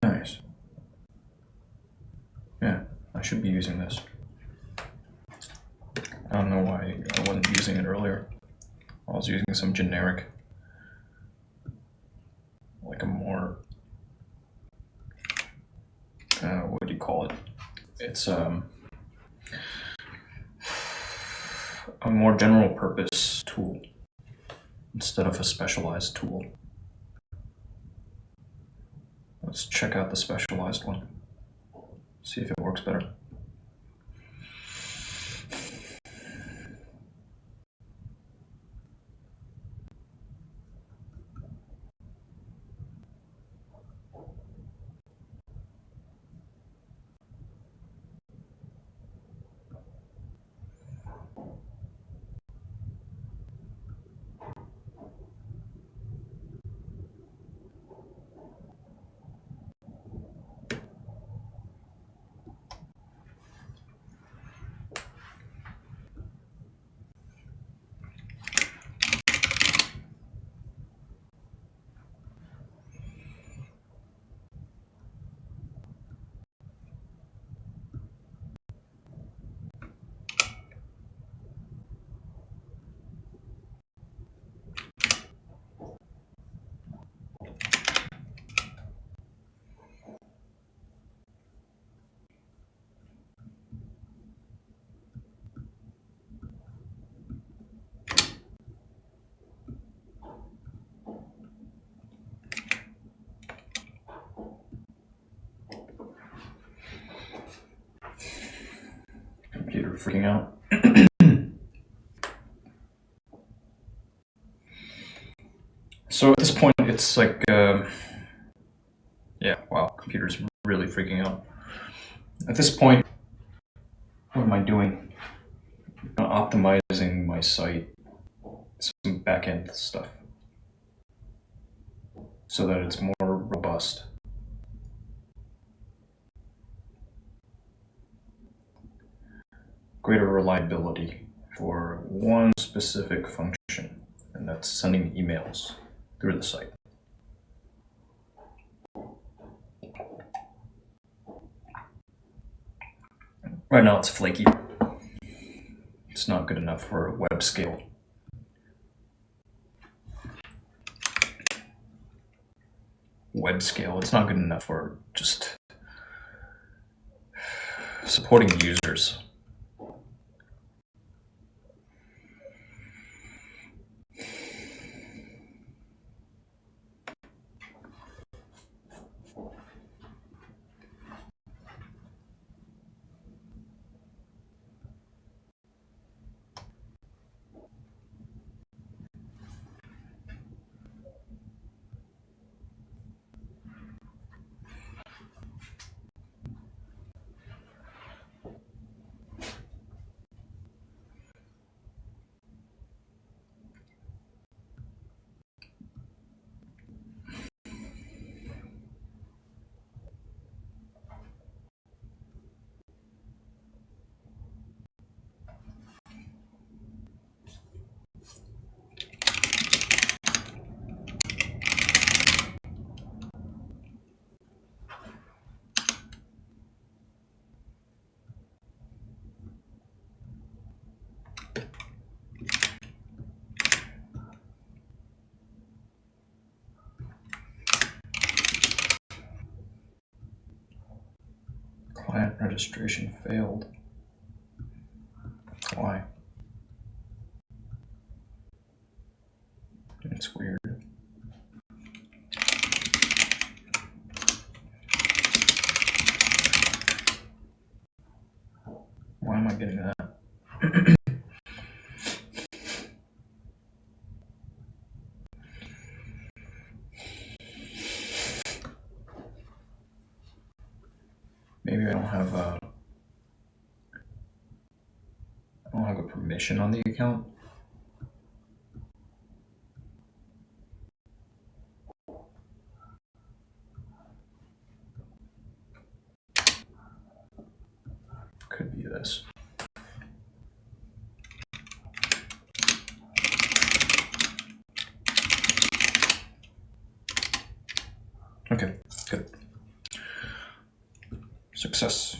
Speaker 1: Nice. Yeah, I should be using this. I don't know why I wasn't using it earlier. I was using some generic, like a more, what do you call it? It's a more general purpose tool instead of a specialized tool. Let's check out the specialized one. See if it works better. Computer freaking out. So at this point, it's like, yeah, wow, computer's really freaking out. At this point, what am I doing? I'm optimizing my site, some back-end stuff, so that it's more robust. Greater reliability for one specific function, and that's sending emails through the site. Right now it's flaky. It's not good enough for web scale. web scale. It's not good enough for just supporting users. Client registration failed. Why? It's weird. Why am I getting that? Maybe I don't have a permission on the account. Could be this. Okay, good. Success.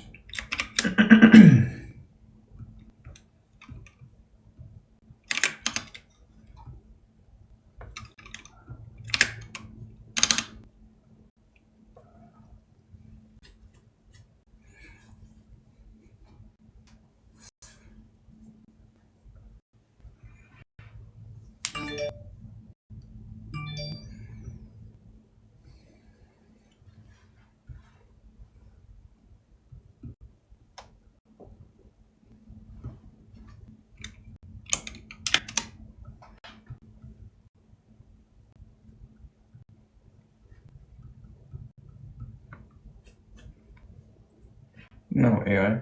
Speaker 1: No, AI.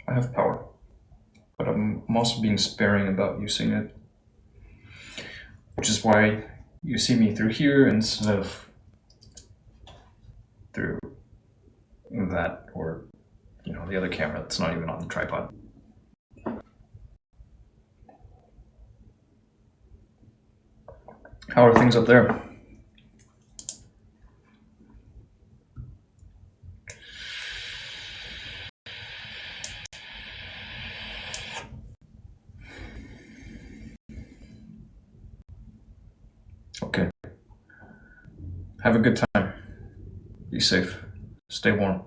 Speaker 1: I have power, but I'm also being sparing about using it. Which is why you see me through here instead of through that or, the other camera that's not even on the tripod. How are things up there? Okay. Have a good time. Be safe. Stay warm.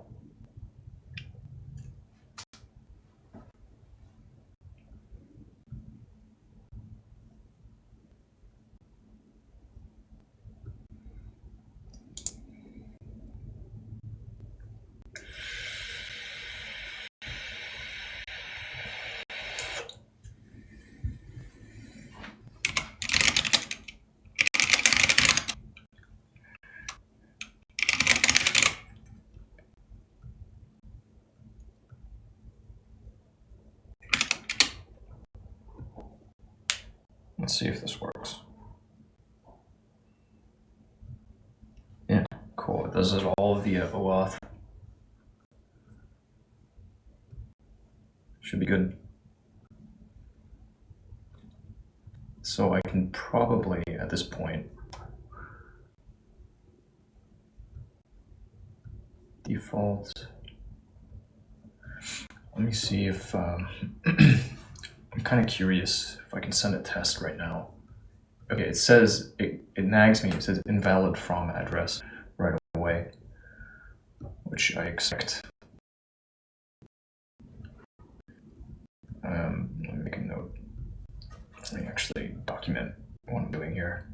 Speaker 1: Let's see if this works. Yeah, cool. It does it all via OAuth. Should be good. So I can probably, at this point, default. Let me see if I'm kind of curious if I can send a test right now. Okay, it says it nags me. It says invalid from address. Right which I expect. Let me make a note. Let me actually document what I'm doing here.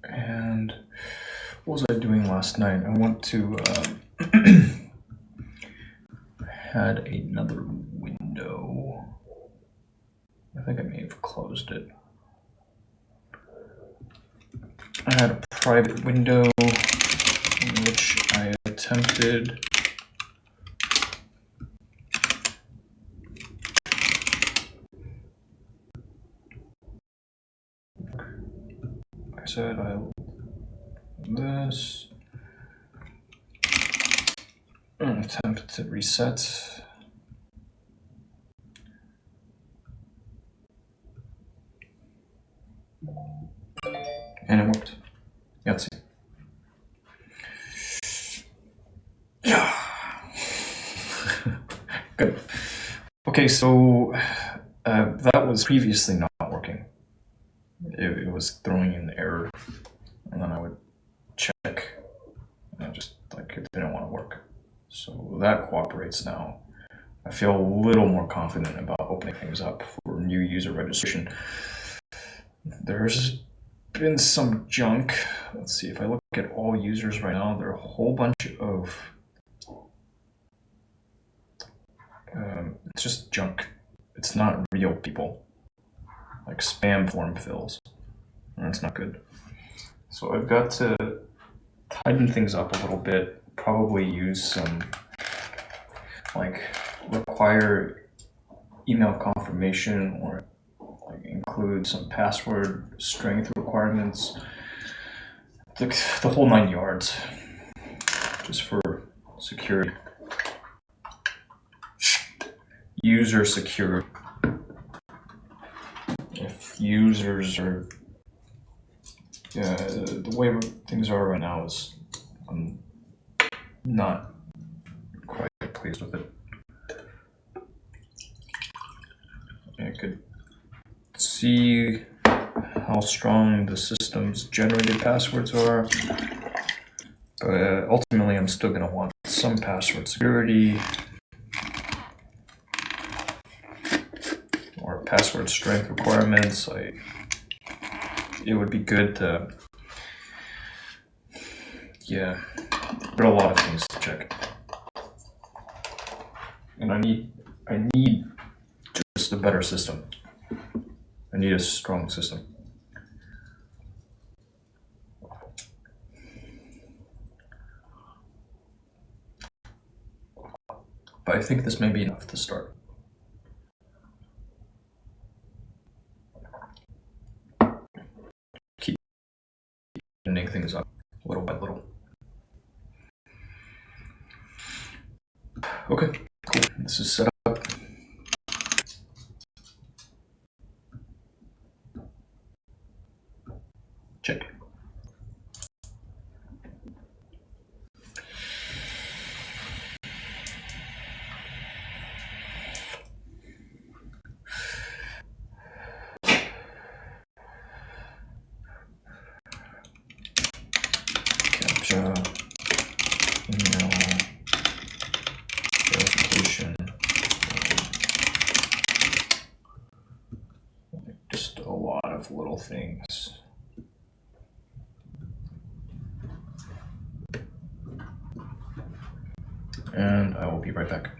Speaker 1: And what was I doing last night? I went to had another window. I think I may have closed it. I had a private window in which I attempted I said I'll this and attempt to reset. And it worked. Let's see. Yeah. Good. Okay, so that was previously not working. It was throwing in the error, and then I would check. And I just like it didn't want to work. So that cooperates now. I feel a little more confident about opening things up for new user registration. There's been some junk. Let's see, if I look at all users right now, there are a whole bunch of it's just junk. It's not real people, like spam form fills. And that's not good. So I've got to tighten things up a little bit, probably use some, like, require email confirmation or like include some password strength requirements, the whole 9 yards, just for security. User security. If users are, the way things are right now is I'm not quite pleased with it. I could see how strong the system's generated passwords are, but ultimately I'm still going to want some password security or password strength requirements. It would be good to, there are a lot of things to check, and I need just a better system. I need a strong system. But I think this may be enough to start. Keep ending things up little by little. Okay, cool. This is set up. Check. Captcha. Email. Verification. Just a lot of little things. And I will be right back.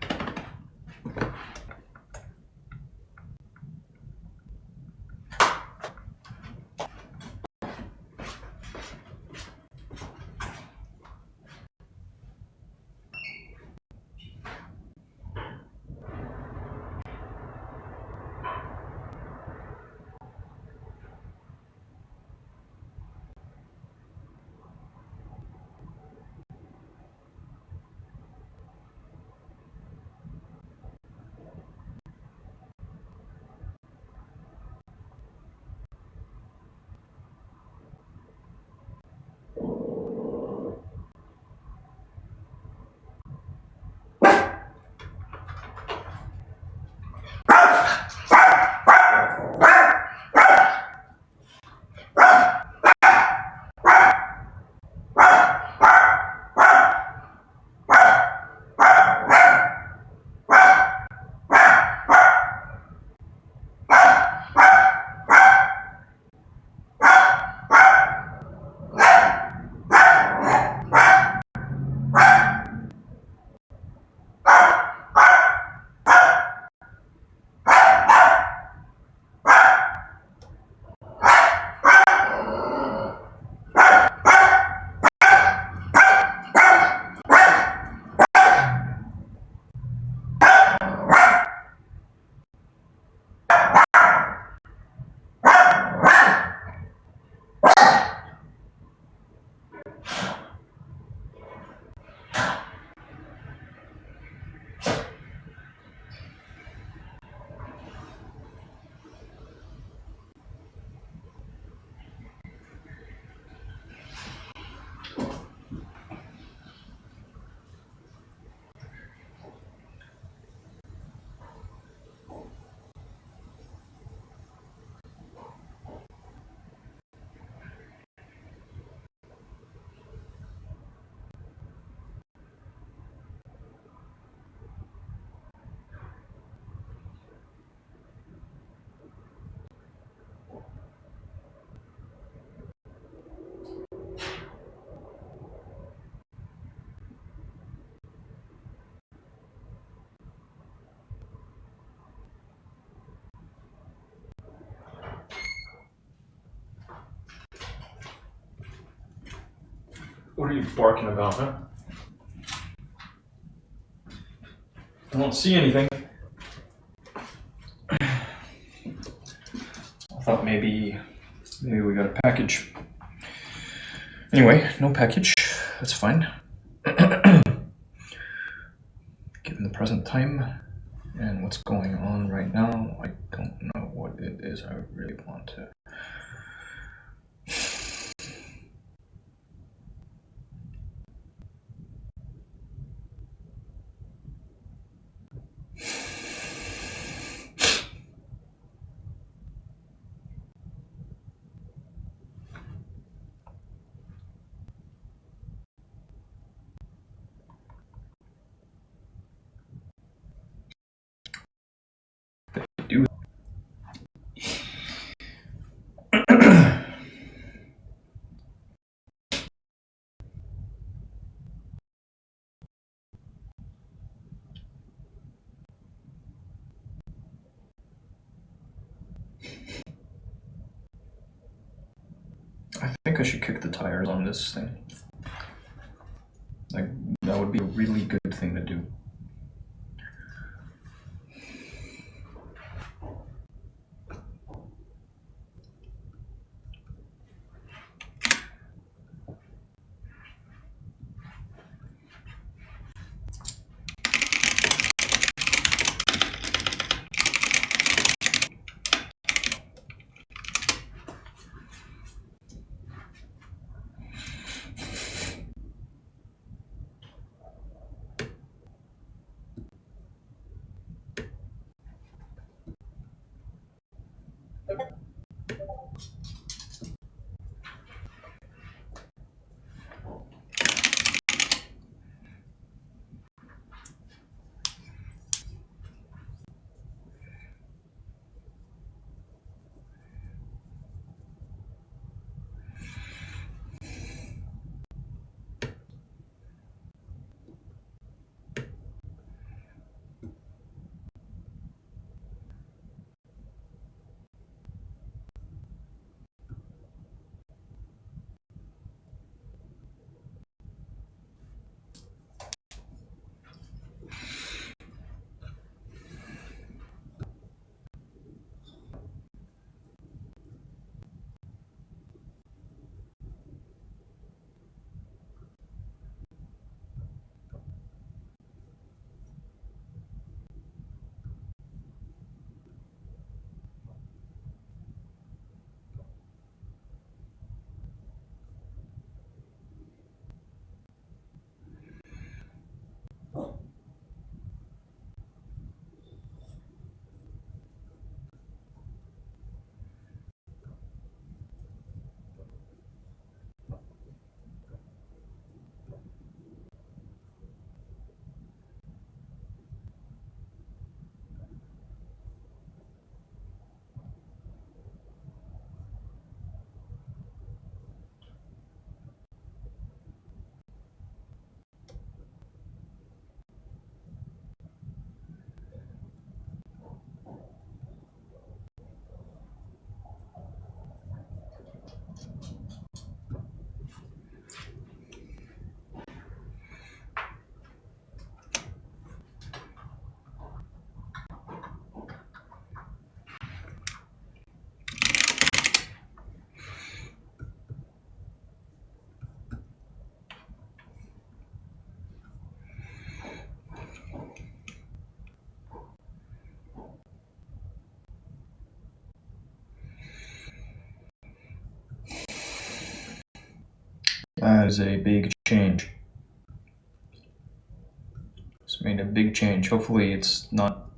Speaker 1: What are you barking about, huh? I don't see anything. I thought maybe we got a package. Anyway, no package. That's fine. Given the present time and what's going on right now, I don't know what it is I really want to. Do. I think I should kick the tires on this thing. Like, that would be a really good thing to do. That is a big change. It's made a big change. Hopefully it's not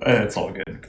Speaker 1: It's all good.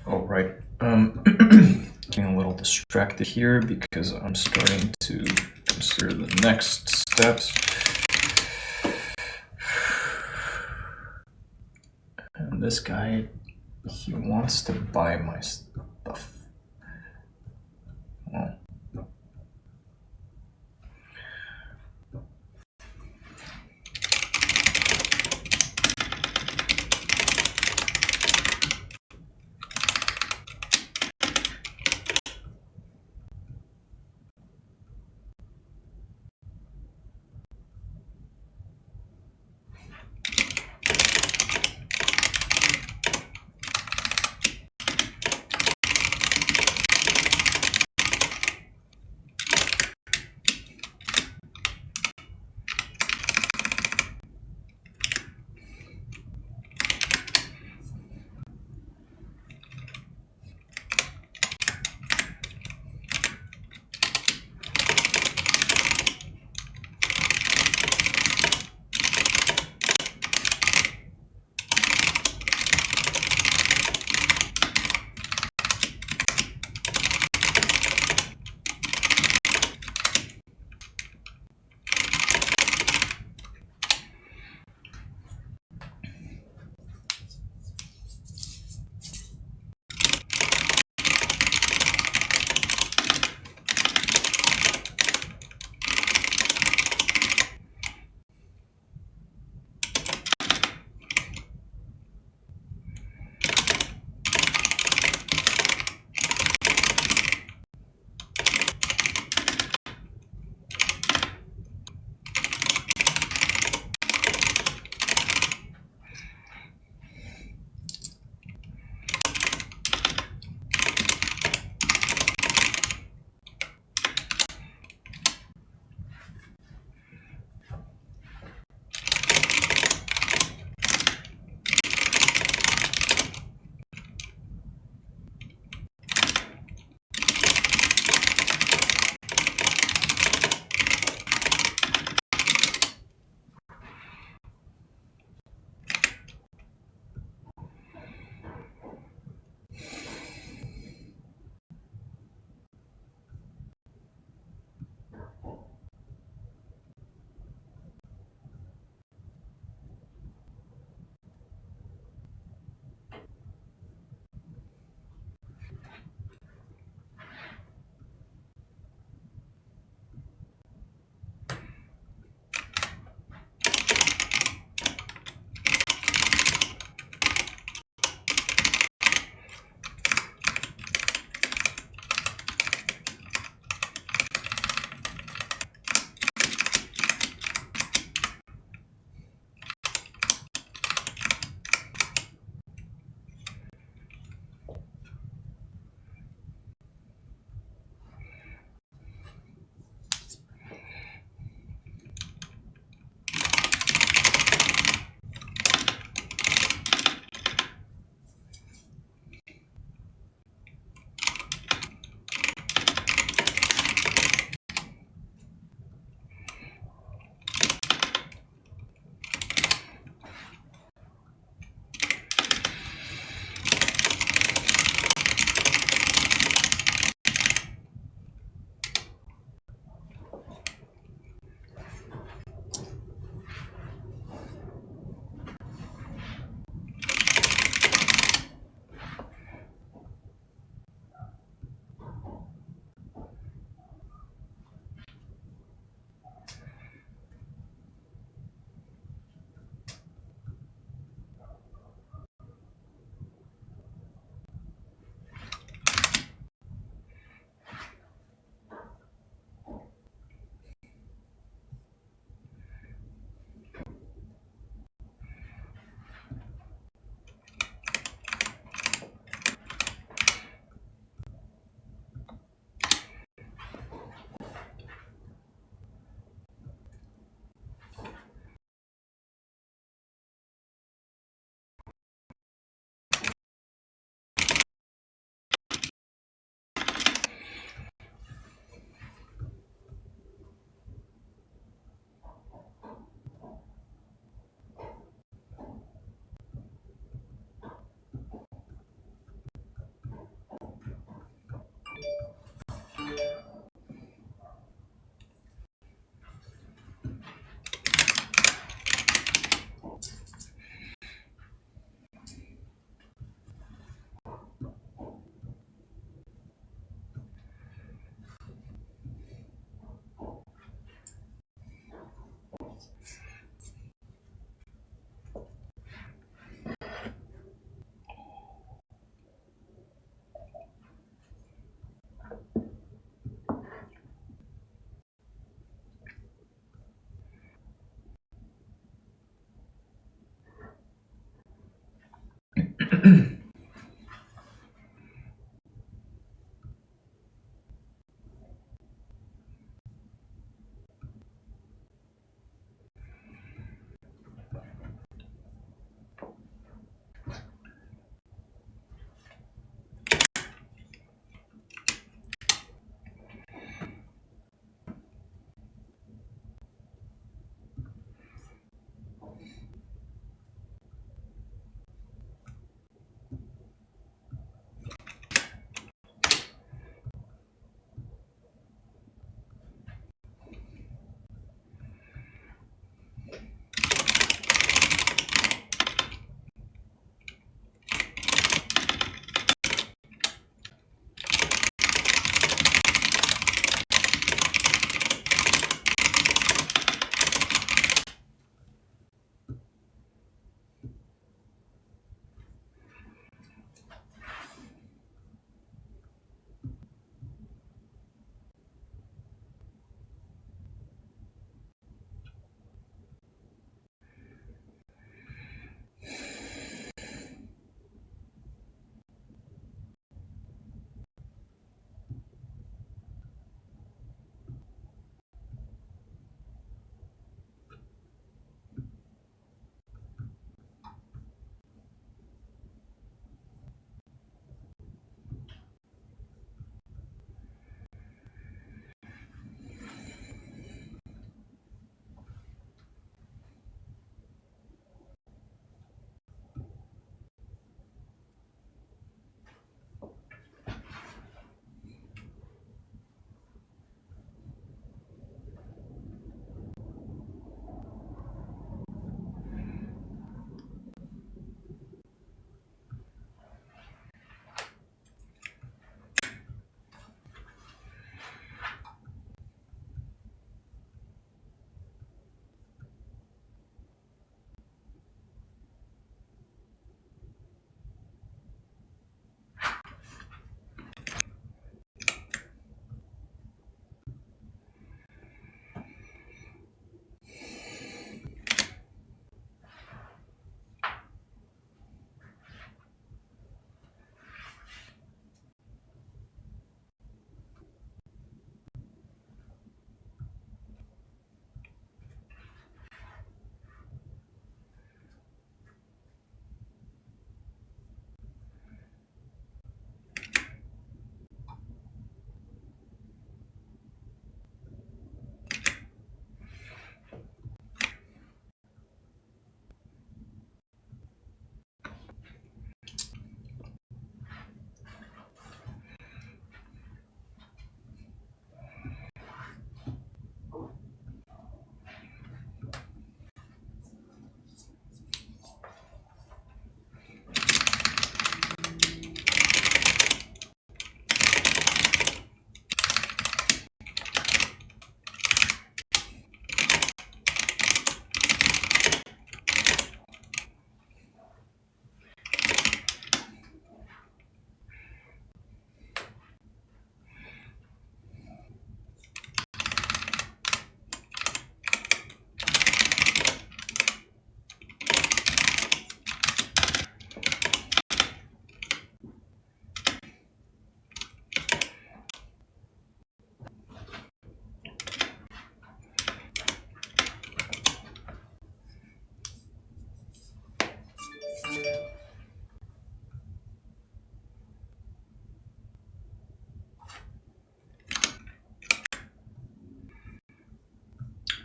Speaker 1: All right. Getting a little distracted here because I'm starting to consider the next steps. And this guy, he wants to buy my stuff. Well,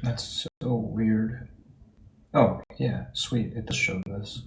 Speaker 1: That's so weird. Oh, yeah, sweet. It does show this.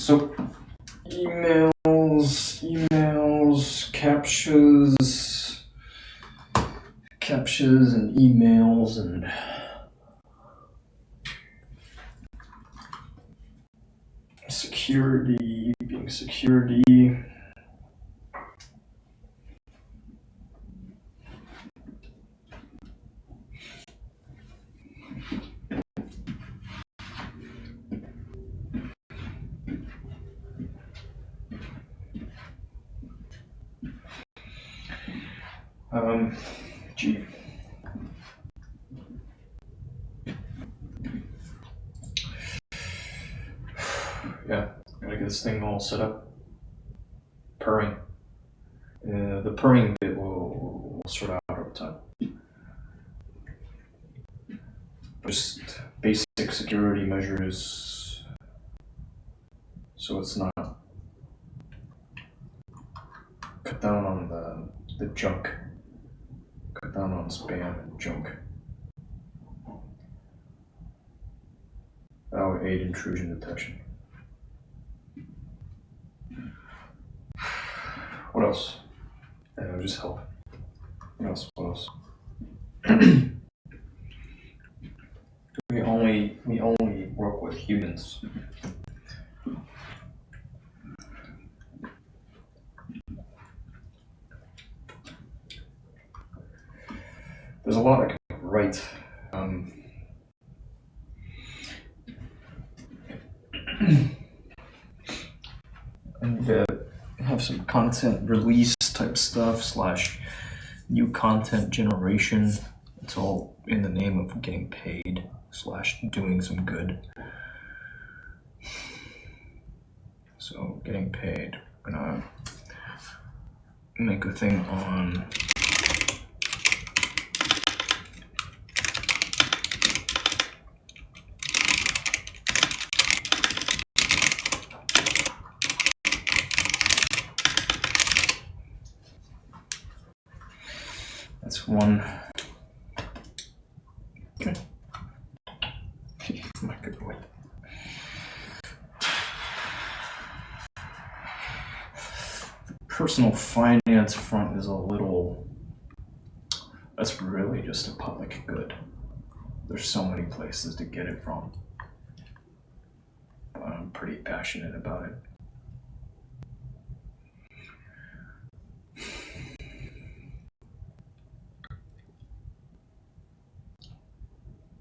Speaker 1: So emails, captchas and emails and security, being security. Gee. Yeah, gotta get this thing all set up. Purring. The purring bit will sort out over time. Just basic security measures so it's not cut down on the junk. Cut down on spam and junk. That would aid intrusion detection. What else? It would just help. What else? We only work with humans. There's a lot I can write. And have some content release type stuff / new content generation. It's all in the name of getting paid / doing some good. So getting paid. I'm gonna make a thing on that's one. Okay. My good boy. Personal finance front is a little. That's really just a public good. There's so many places to get it from. But I'm pretty passionate about it.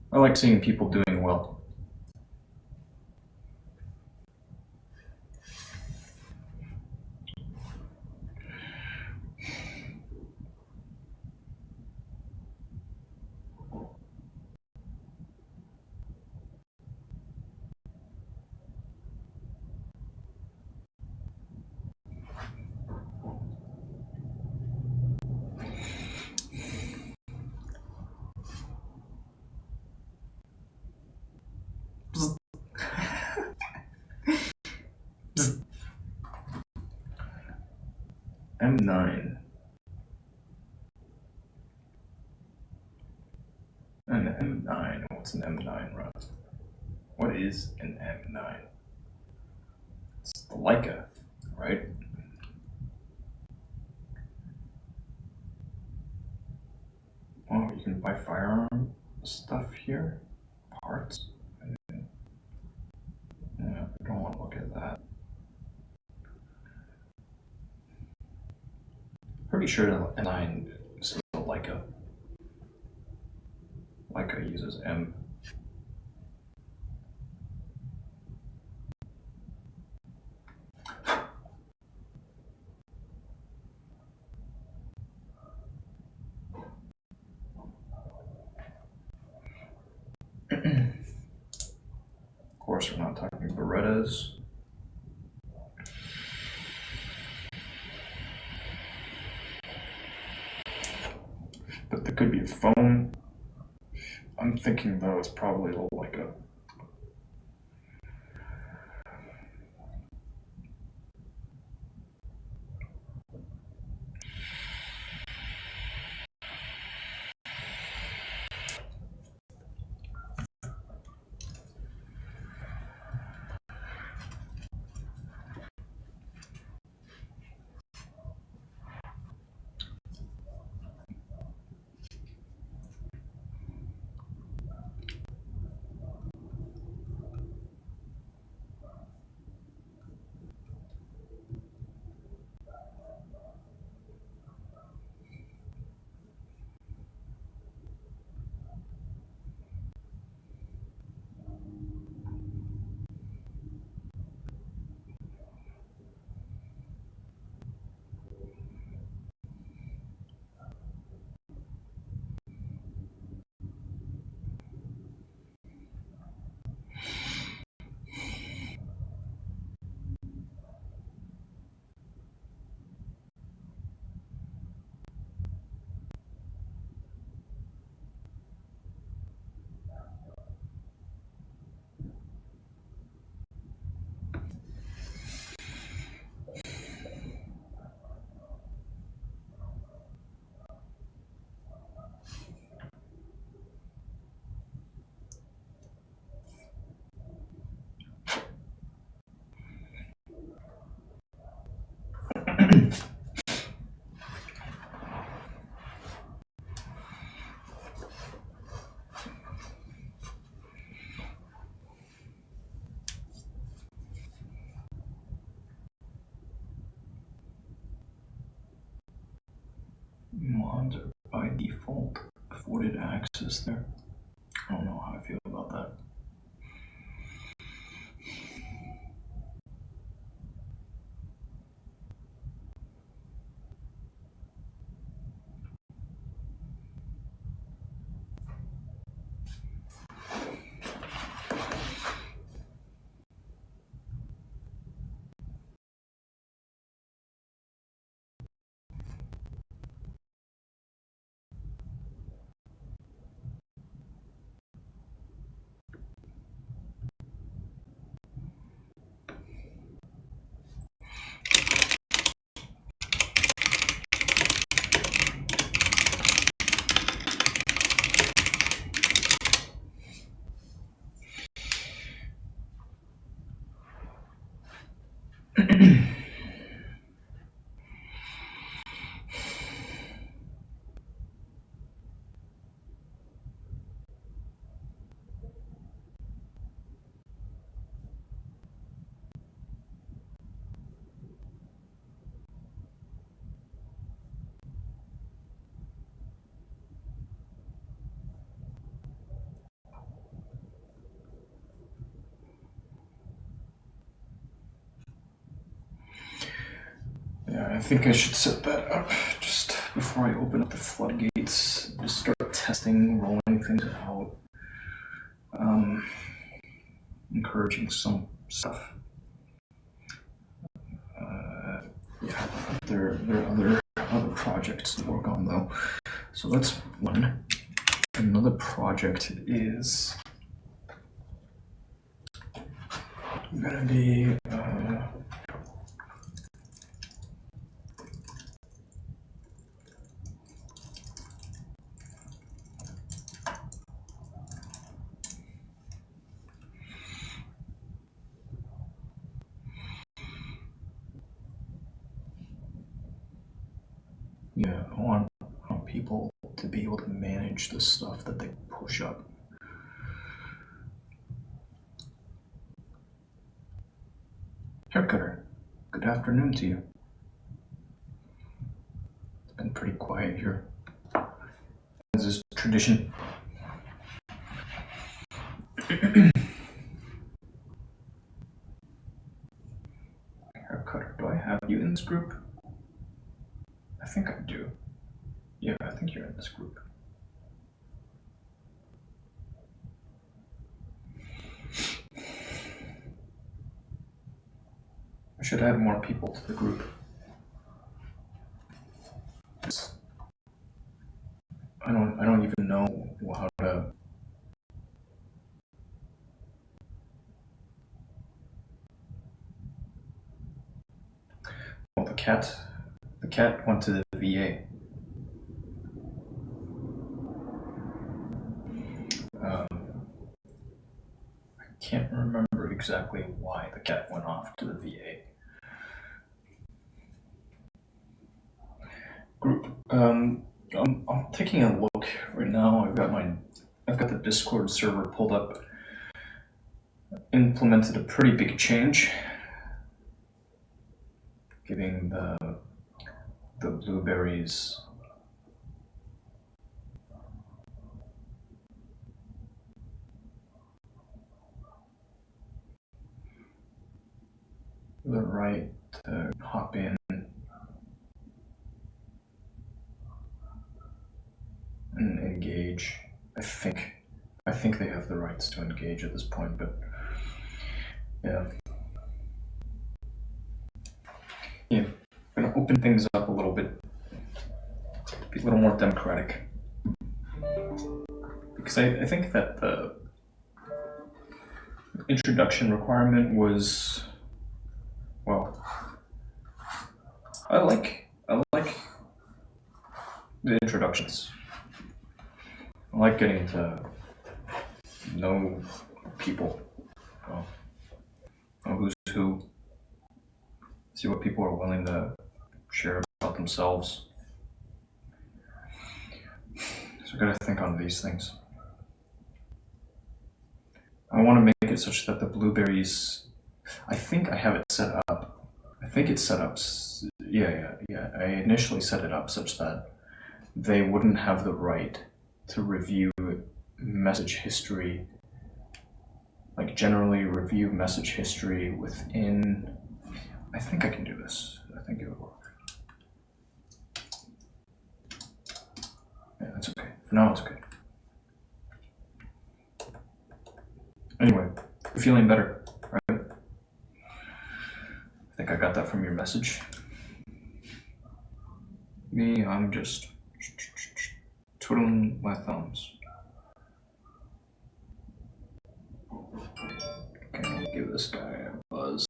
Speaker 1: I like seeing people doing well. M9. An M9. What's an M9 run? What is an M9? It's the Leica, right? Oh, you can buy firearm stuff here? Parts? Yeah, I don't want to look at that. Pretty sure the M9 is the Leica. Leica uses M. Of course, we're not talking Berettas. But there could be a phone. I'm thinking though it's probably a Leica. ones are by default afforded access there. I don't know how I feel about that. Yeah, I think I should set that up just before I open up the floodgates. Just start testing, rolling things out, encouraging some stuff. Yeah, there are other projects to work on though. So that's one. Another project is gonna be yeah, I want people to be able to manage the stuff that they push up. Haircutter, good afternoon to you. It's been pretty quiet here. This is tradition. Haircutter, do I have you in this group? I think I do. Yeah, I think you're in this group. I should add more people to the group. I don't even know how to. Well, the cat went to the VA. I can't remember exactly why the cat went off to the VA. Group. I'm taking a look right now. I've got the Discord server pulled up. Implemented a pretty big change, giving the blueberries the right to hop in and engage. I think they have the rights to engage at this point, but yeah. Yeah, I'm gonna open things up a little bit, be a little more democratic. Because I think that the introduction requirement was, well, I like the introductions. I like getting to know people, know who's who, see what people are willing to share about themselves. So I gotta think on these things. I want to make it such that the blueberries, I think I have it set up. I think it's set up, yeah. I initially set it up such that they wouldn't have the right to review message history, like generally review message history within, I think I can do this. I think it would work. Yeah, that's okay. For now, it's okay. Anyway, you're feeling better, right? I think I got that from your message. Me, I'm just twiddling my thumbs. Okay, I'll give this guy a buzz.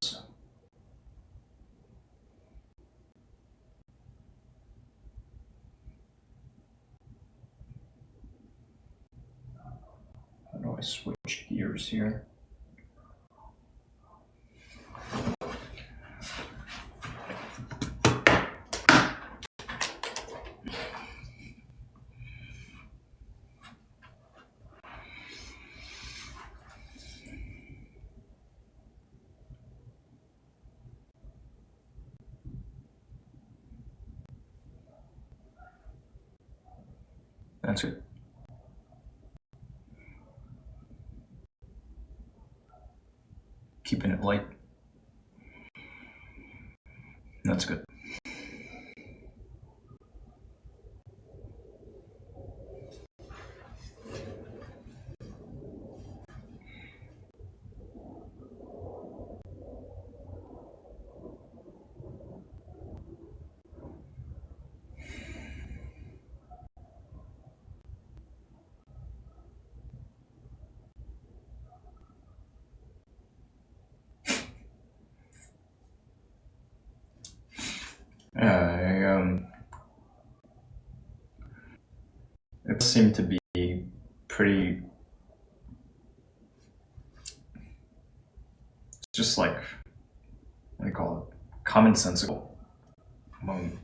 Speaker 1: How do I switch gears here? That's it. Keeping it light. That's good. It seemed to be pretty, just like, what do you call it, commonsensical among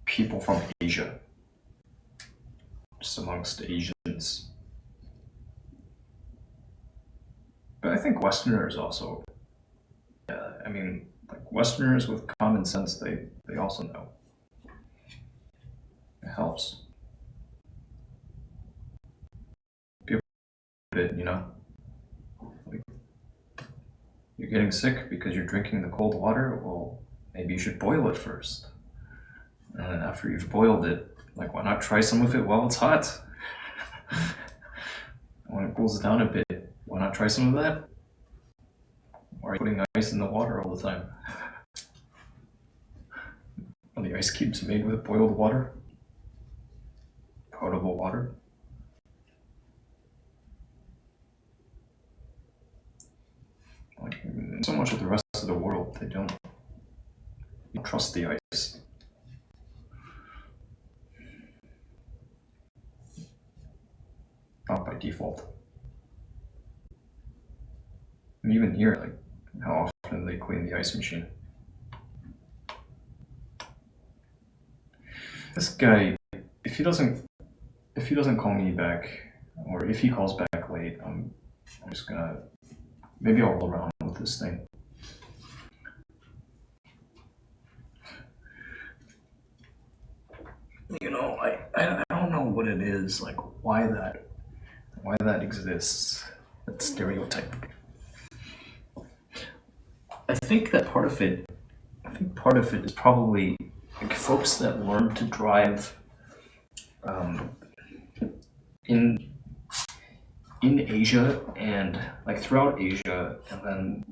Speaker 1: people from Asia, just amongst Asians. But I think Westerners also, I mean, like Westerners with common sense, they also know. It helps. People it, you know? Like, you're getting sick because you're drinking the cold water? Well, maybe you should boil it first. And then after you've boiled it, like, why not try some of it while it's hot? When it cools down a bit, why not try some of that? Why are you putting ice in the water all the time? Are the ice cubes made with boiled water? Potable water? Like, so much of the rest of the world, they don't trust the ice. Not by default. And even here, like, how often they clean the ice machine. This guy, if he doesn't call me back, or if he calls back late, I'm just gonna, maybe I'll roll around with this thing. You know, I don't know what it is, like why that exists, that stereotype. I think part of it is probably like folks that learn to drive in Asia and like throughout Asia, and then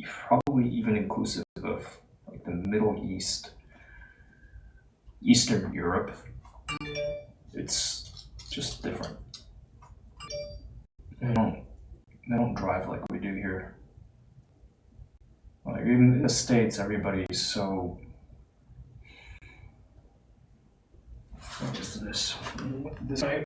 Speaker 1: probably even inclusive of like the Middle East, Eastern Europe. It's just different. They don't drive like we do here. Like even in the States, everybody's so. What is this? This guy.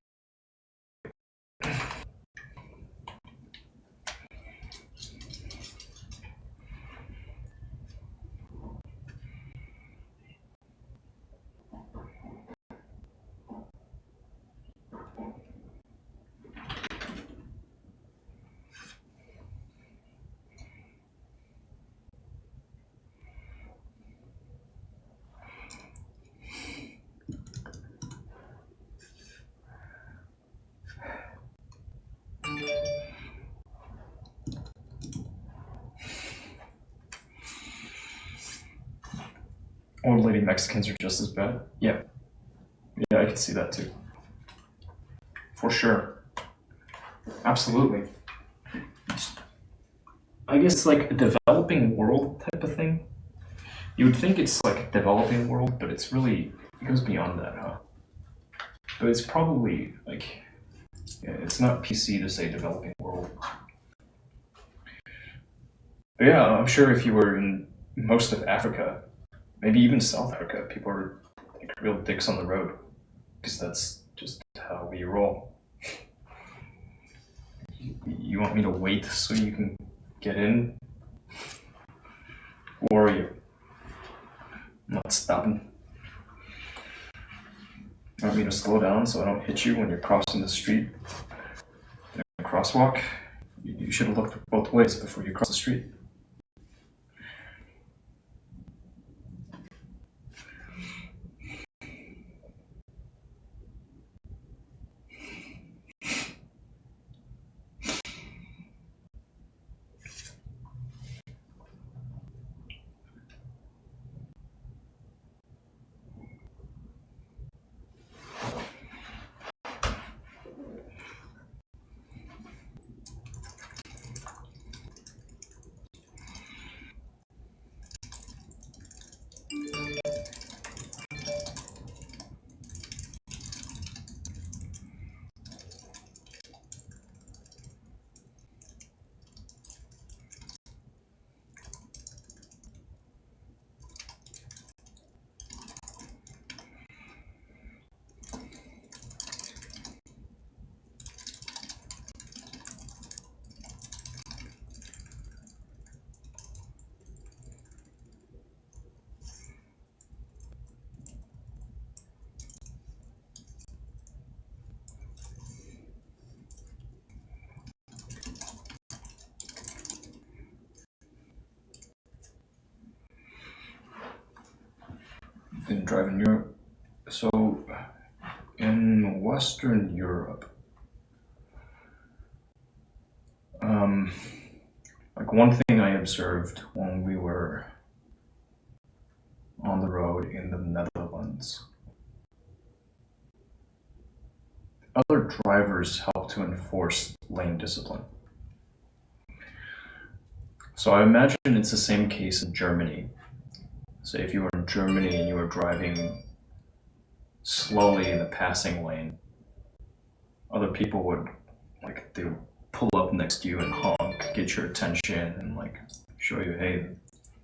Speaker 1: Old lady Mexicans are just as bad. Yeah. Yeah, I can see that too. For sure. Absolutely. I guess like a developing world type of thing. You would think it's like a developing world, but it's really, it goes beyond that, huh? But it's probably like, yeah, it's not PC to say developing world. But yeah, I'm sure if you were in most of Africa, maybe even South Africa, people are like real dicks on the road. Because that's just how we roll. You want me to wait so you can get in? Or are you? I'm not stopping. You want me to slow down so I don't hit you when you're crossing the street? In a crosswalk? You should have looked both ways before you cross the street. Been driving Europe. So, in Western Europe, like one thing I observed when we were on the road in the Netherlands, other drivers help to enforce lane discipline. So I imagine it's the same case in Germany. Say if you were in Germany and you were driving slowly in the passing lane, other people would they would pull up next to you and honk, get your attention, and like show you, hey,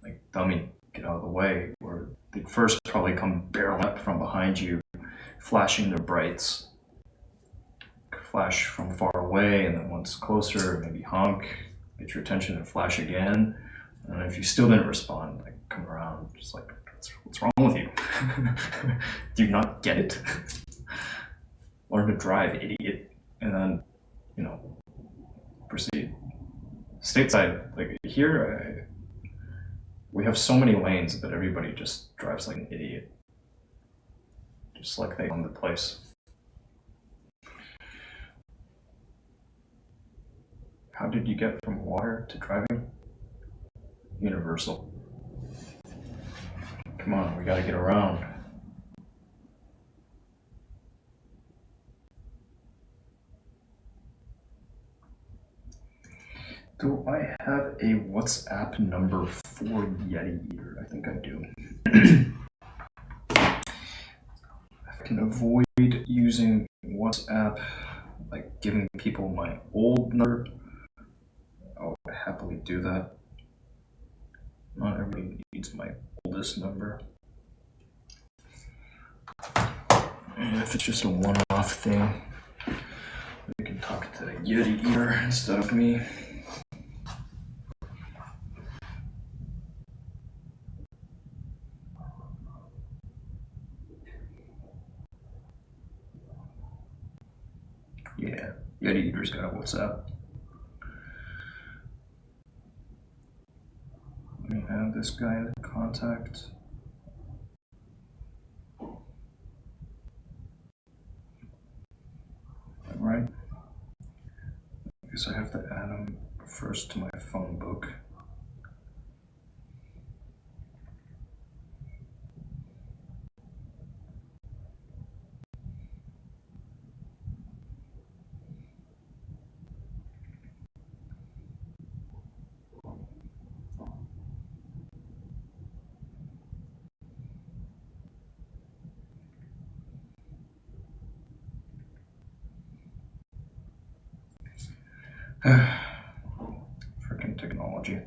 Speaker 1: like dummy, get out of the way. Or they'd first probably come barreling up from behind you, flashing their brights, flash from far away, and then once closer, maybe honk, get your attention, and flash again. And if you still didn't respond, like come around, just like, what's wrong with you? Do you not get it? Learn to drive, idiot. And then, proceed. Stateside, like here, we have so many lanes, but everybody just drives like an idiot. Just like they own the place. How did you get from water to driving? Universal. Come on, we gotta get around. Do I have a WhatsApp number for Yetieater? I think I do. I can avoid using WhatsApp, like giving people my old number. I would happily do that. Not everybody needs my oldest number. And if it's just a one-off thing, we can talk to Yetieater instead of me. Yeah, Yetieater's got a WhatsApp. Let me have this guy in contact. Right? I guess I have to add him first to my phone book. Freaking technology.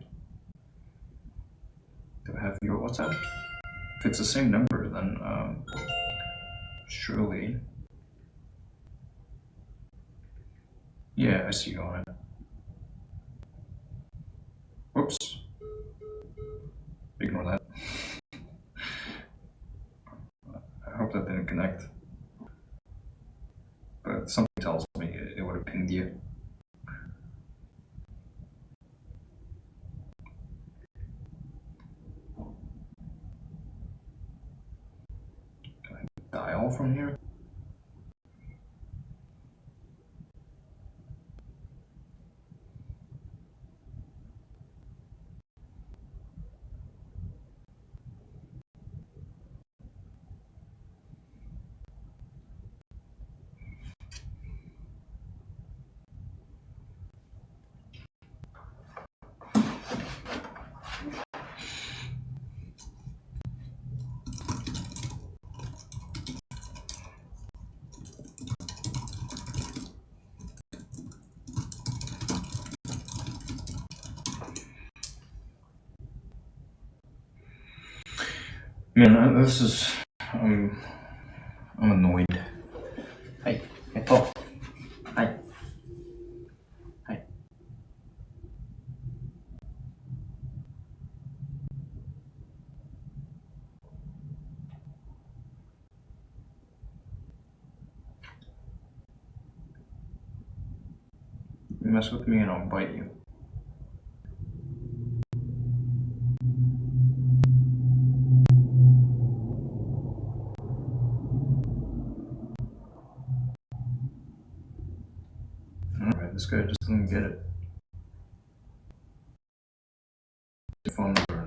Speaker 1: Do I have your WhatsApp? If it's the same number, then surely. Yeah, I see you on it. Whoops. Ignore that. I hope that didn't connect. But something tells me it would have pinged you. Can I dial from here? Man, this is. I'm annoyed. Hey, Paul. Hi. Hi. You mess with me and I'll bite you. Alright, this guy just didn't get it. The phone number.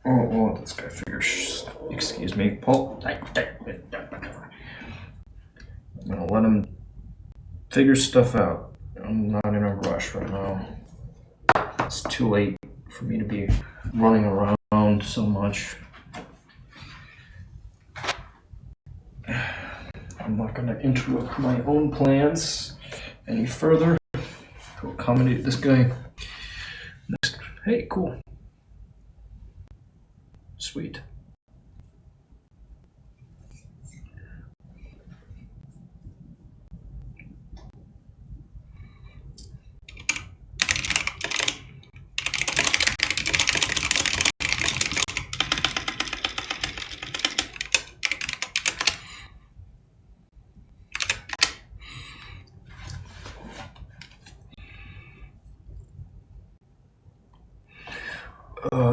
Speaker 1: Oh, this guy figures. Excuse me, Paul. I'm gonna let him figure stuff out. I'm not in a rush right now. It's too late for me to be running around so much. I'm not gonna interrupt my own plans any further to accommodate this guy. Next. Hey, cool. Sweet.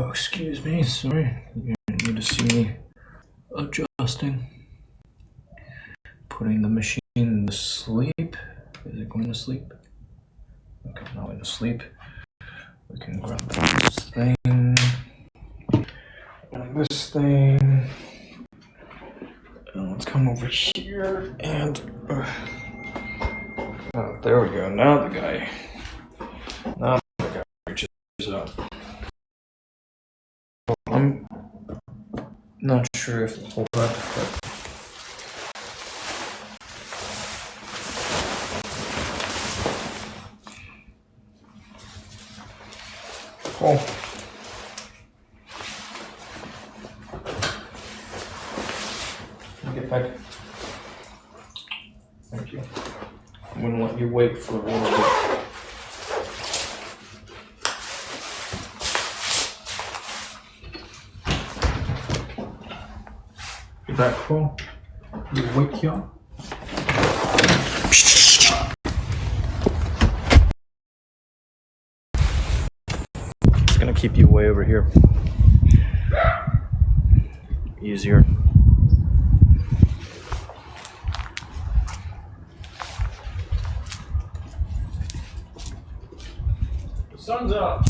Speaker 1: Excuse me, sorry. You need to see me adjusting. Putting the machine to sleep. Is it going to sleep? Okay, now going to sleep. We can grab this thing. And this thing. And let's come over here and. Oh, there we go. Now the guy reaches up. I'm not sure if it'll hold up, but. Cool. Get back. Thank you. I'm gonna let you wait for a little bit. Get back, Paul. You wake you up. It's gonna keep you way over here. Easier. Sun's up.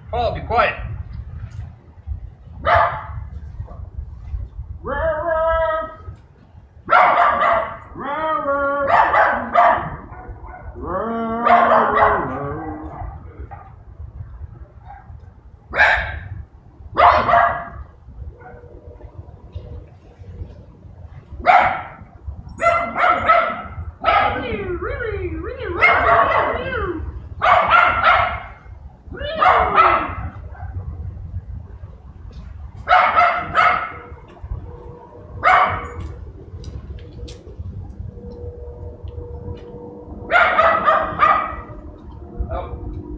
Speaker 1: Paul, be quiet.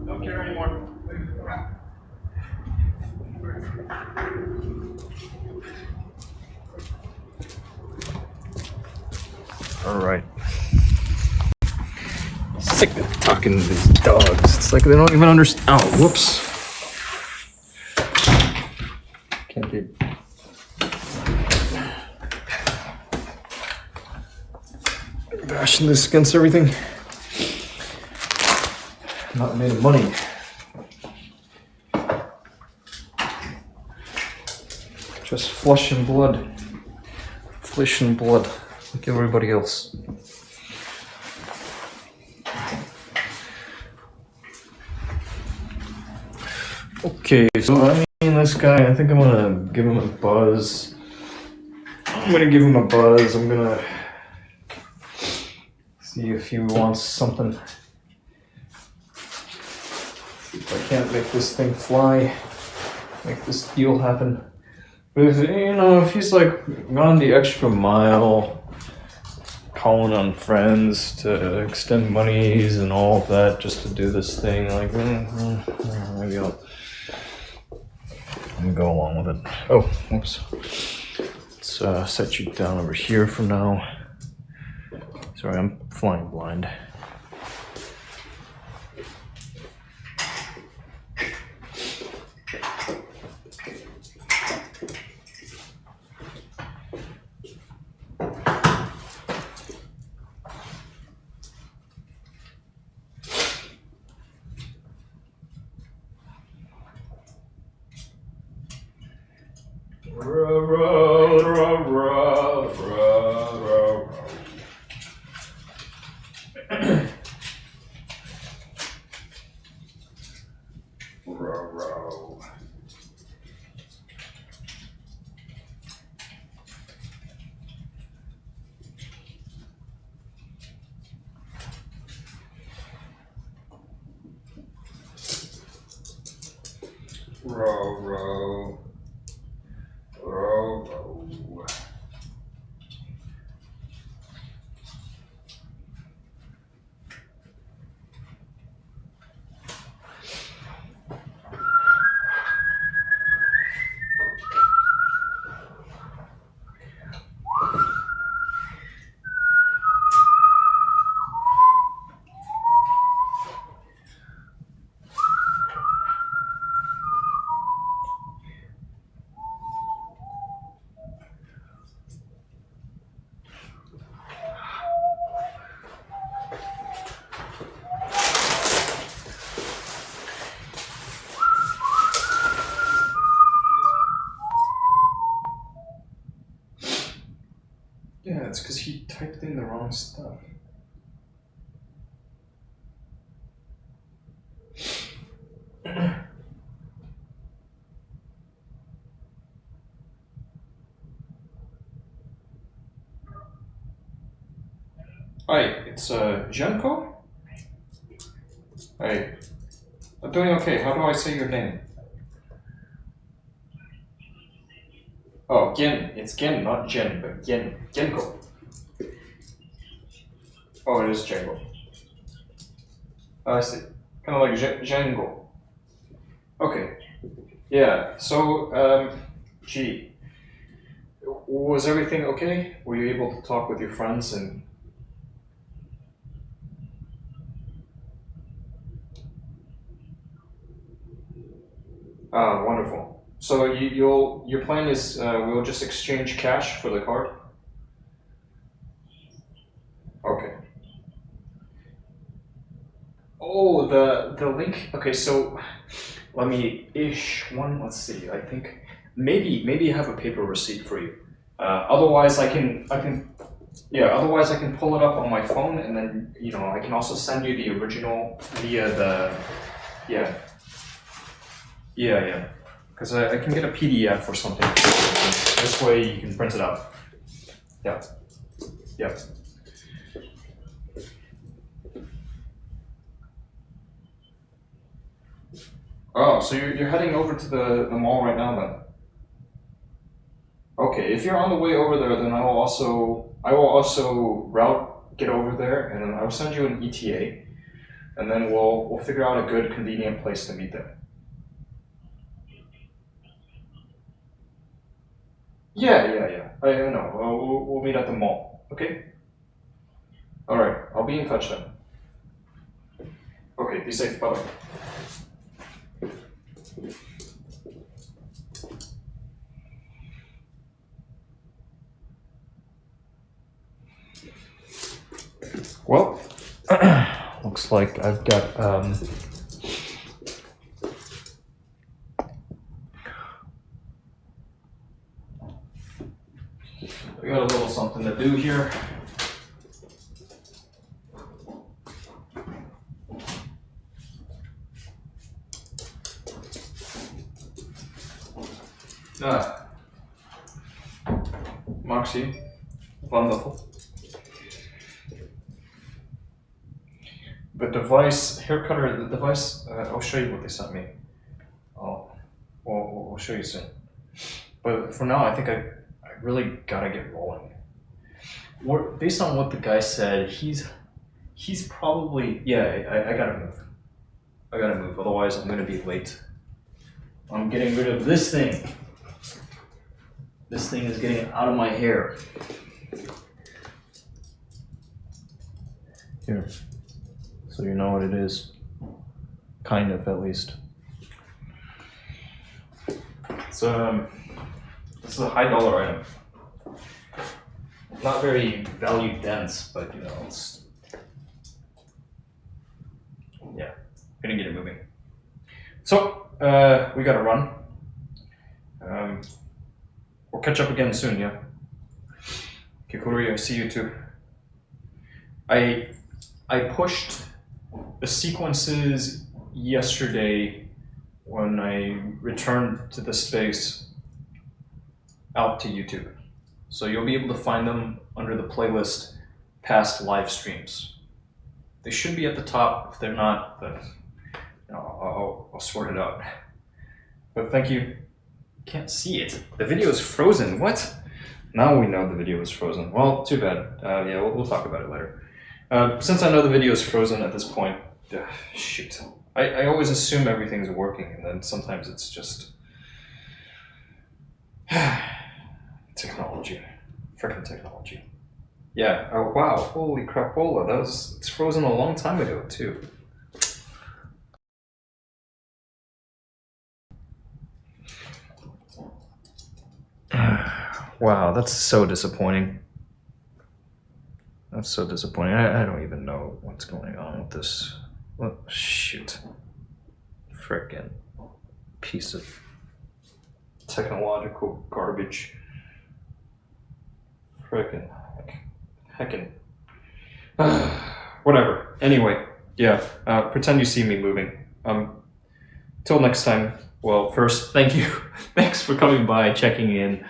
Speaker 1: Don't care anymore.
Speaker 3: All right. Sick of talking to these dogs. It's like they don't even understand. Oh, whoops. Can't be. Bashing this against everything. Not made of money. Just flesh and blood. Flesh and blood. Like everybody else. Okay, so I mean, this guy, I think I'm gonna give him a buzz. I'm gonna see if he wants something. See if I can't make this thing fly, make this deal happen. But if he's like gone the extra mile, calling on friends to extend monies and all of that just to do this thing, like maybe I'll go along with it. Oh, whoops. Let's set you down over here for now. Sorry, I'm flying blind.
Speaker 1: Yeah, it's because he typed in the wrong stuff. Hi, it's Jenko? Hi. I'm doing okay. How do I say your name? Oh, Gen. It's Gen, not Jen, but Genko. Oh, it is Django. Oh, I see. Kind of like Django. Okay. Yeah. So, gee, was everything okay? Were you able to talk with your friends and? Ah, wonderful. So your plan is we'll just exchange cash for the card. Okay. Oh, the link. Okay, so let me ish one. Let's see. I think maybe I have a paper receipt for you. Otherwise, I can yeah. Otherwise, I can pull it up on my phone, and then I can also send you the original via the yeah yeah. Because I can get a PDF or something. This way you can print it out. Yeah. Yeah. Oh, so you're heading over to the mall right now then? Okay, if you're on the way over there, then I will also get over there, and then I will send you an ETA, and then we'll figure out a good convenient place to meet there. Yeah. I know. We'll meet at the mall. Okay. All right. I'll be in touch then. Okay. Be safe. Bye bye. Well, looks like I've got we got a little something to do here. Ah, Moxie, wonderful. The device, hair cutter, the device, I'll show you what they sent me. We'll show you soon. But for now, I think I really gotta get rolling. Based on what the guy said, he's probably, yeah, I gotta move. I gotta move, otherwise I'm gonna be late. I'm getting rid of this thing. This thing is getting out of my hair. Here. So you know what it is. Kind of, at least. It's this is a high dollar item. Not very value dense, but it's yeah. Gonna get it moving. So we gotta run. We'll catch up again soon, yeah. Kikuri, I see you too. I pushed the sequences yesterday when I returned to the space out to YouTube. So you'll be able to find them under the playlist past live streams. They should be at the top. If they're not, then I'll sort it out. But thank you. Can't see it. The video is frozen. What? Now we know the video is frozen. Well, too bad. Yeah, we'll talk about it later. Since I know the video is frozen at this point, shoot. I always assume everything's working, and then sometimes it's just technology, freaking technology. Yeah. Oh wow! Holy crapola! It's frozen a long time ago too. Wow, that's so disappointing. That's so disappointing. I don't even know what's going on with this. Well, shoot. Frickin' piece of technological garbage. Frickin' heckin'. Whatever. Anyway, yeah. Pretend you see me moving. Till next time. Well, first, thank you. Thanks for coming by, checking in,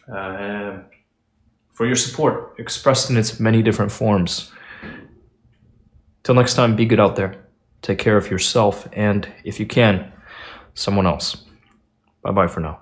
Speaker 1: for your support, expressed in its many different forms. Till next time, be good out there. Take care of yourself and, if you can, someone else. Bye-bye for now.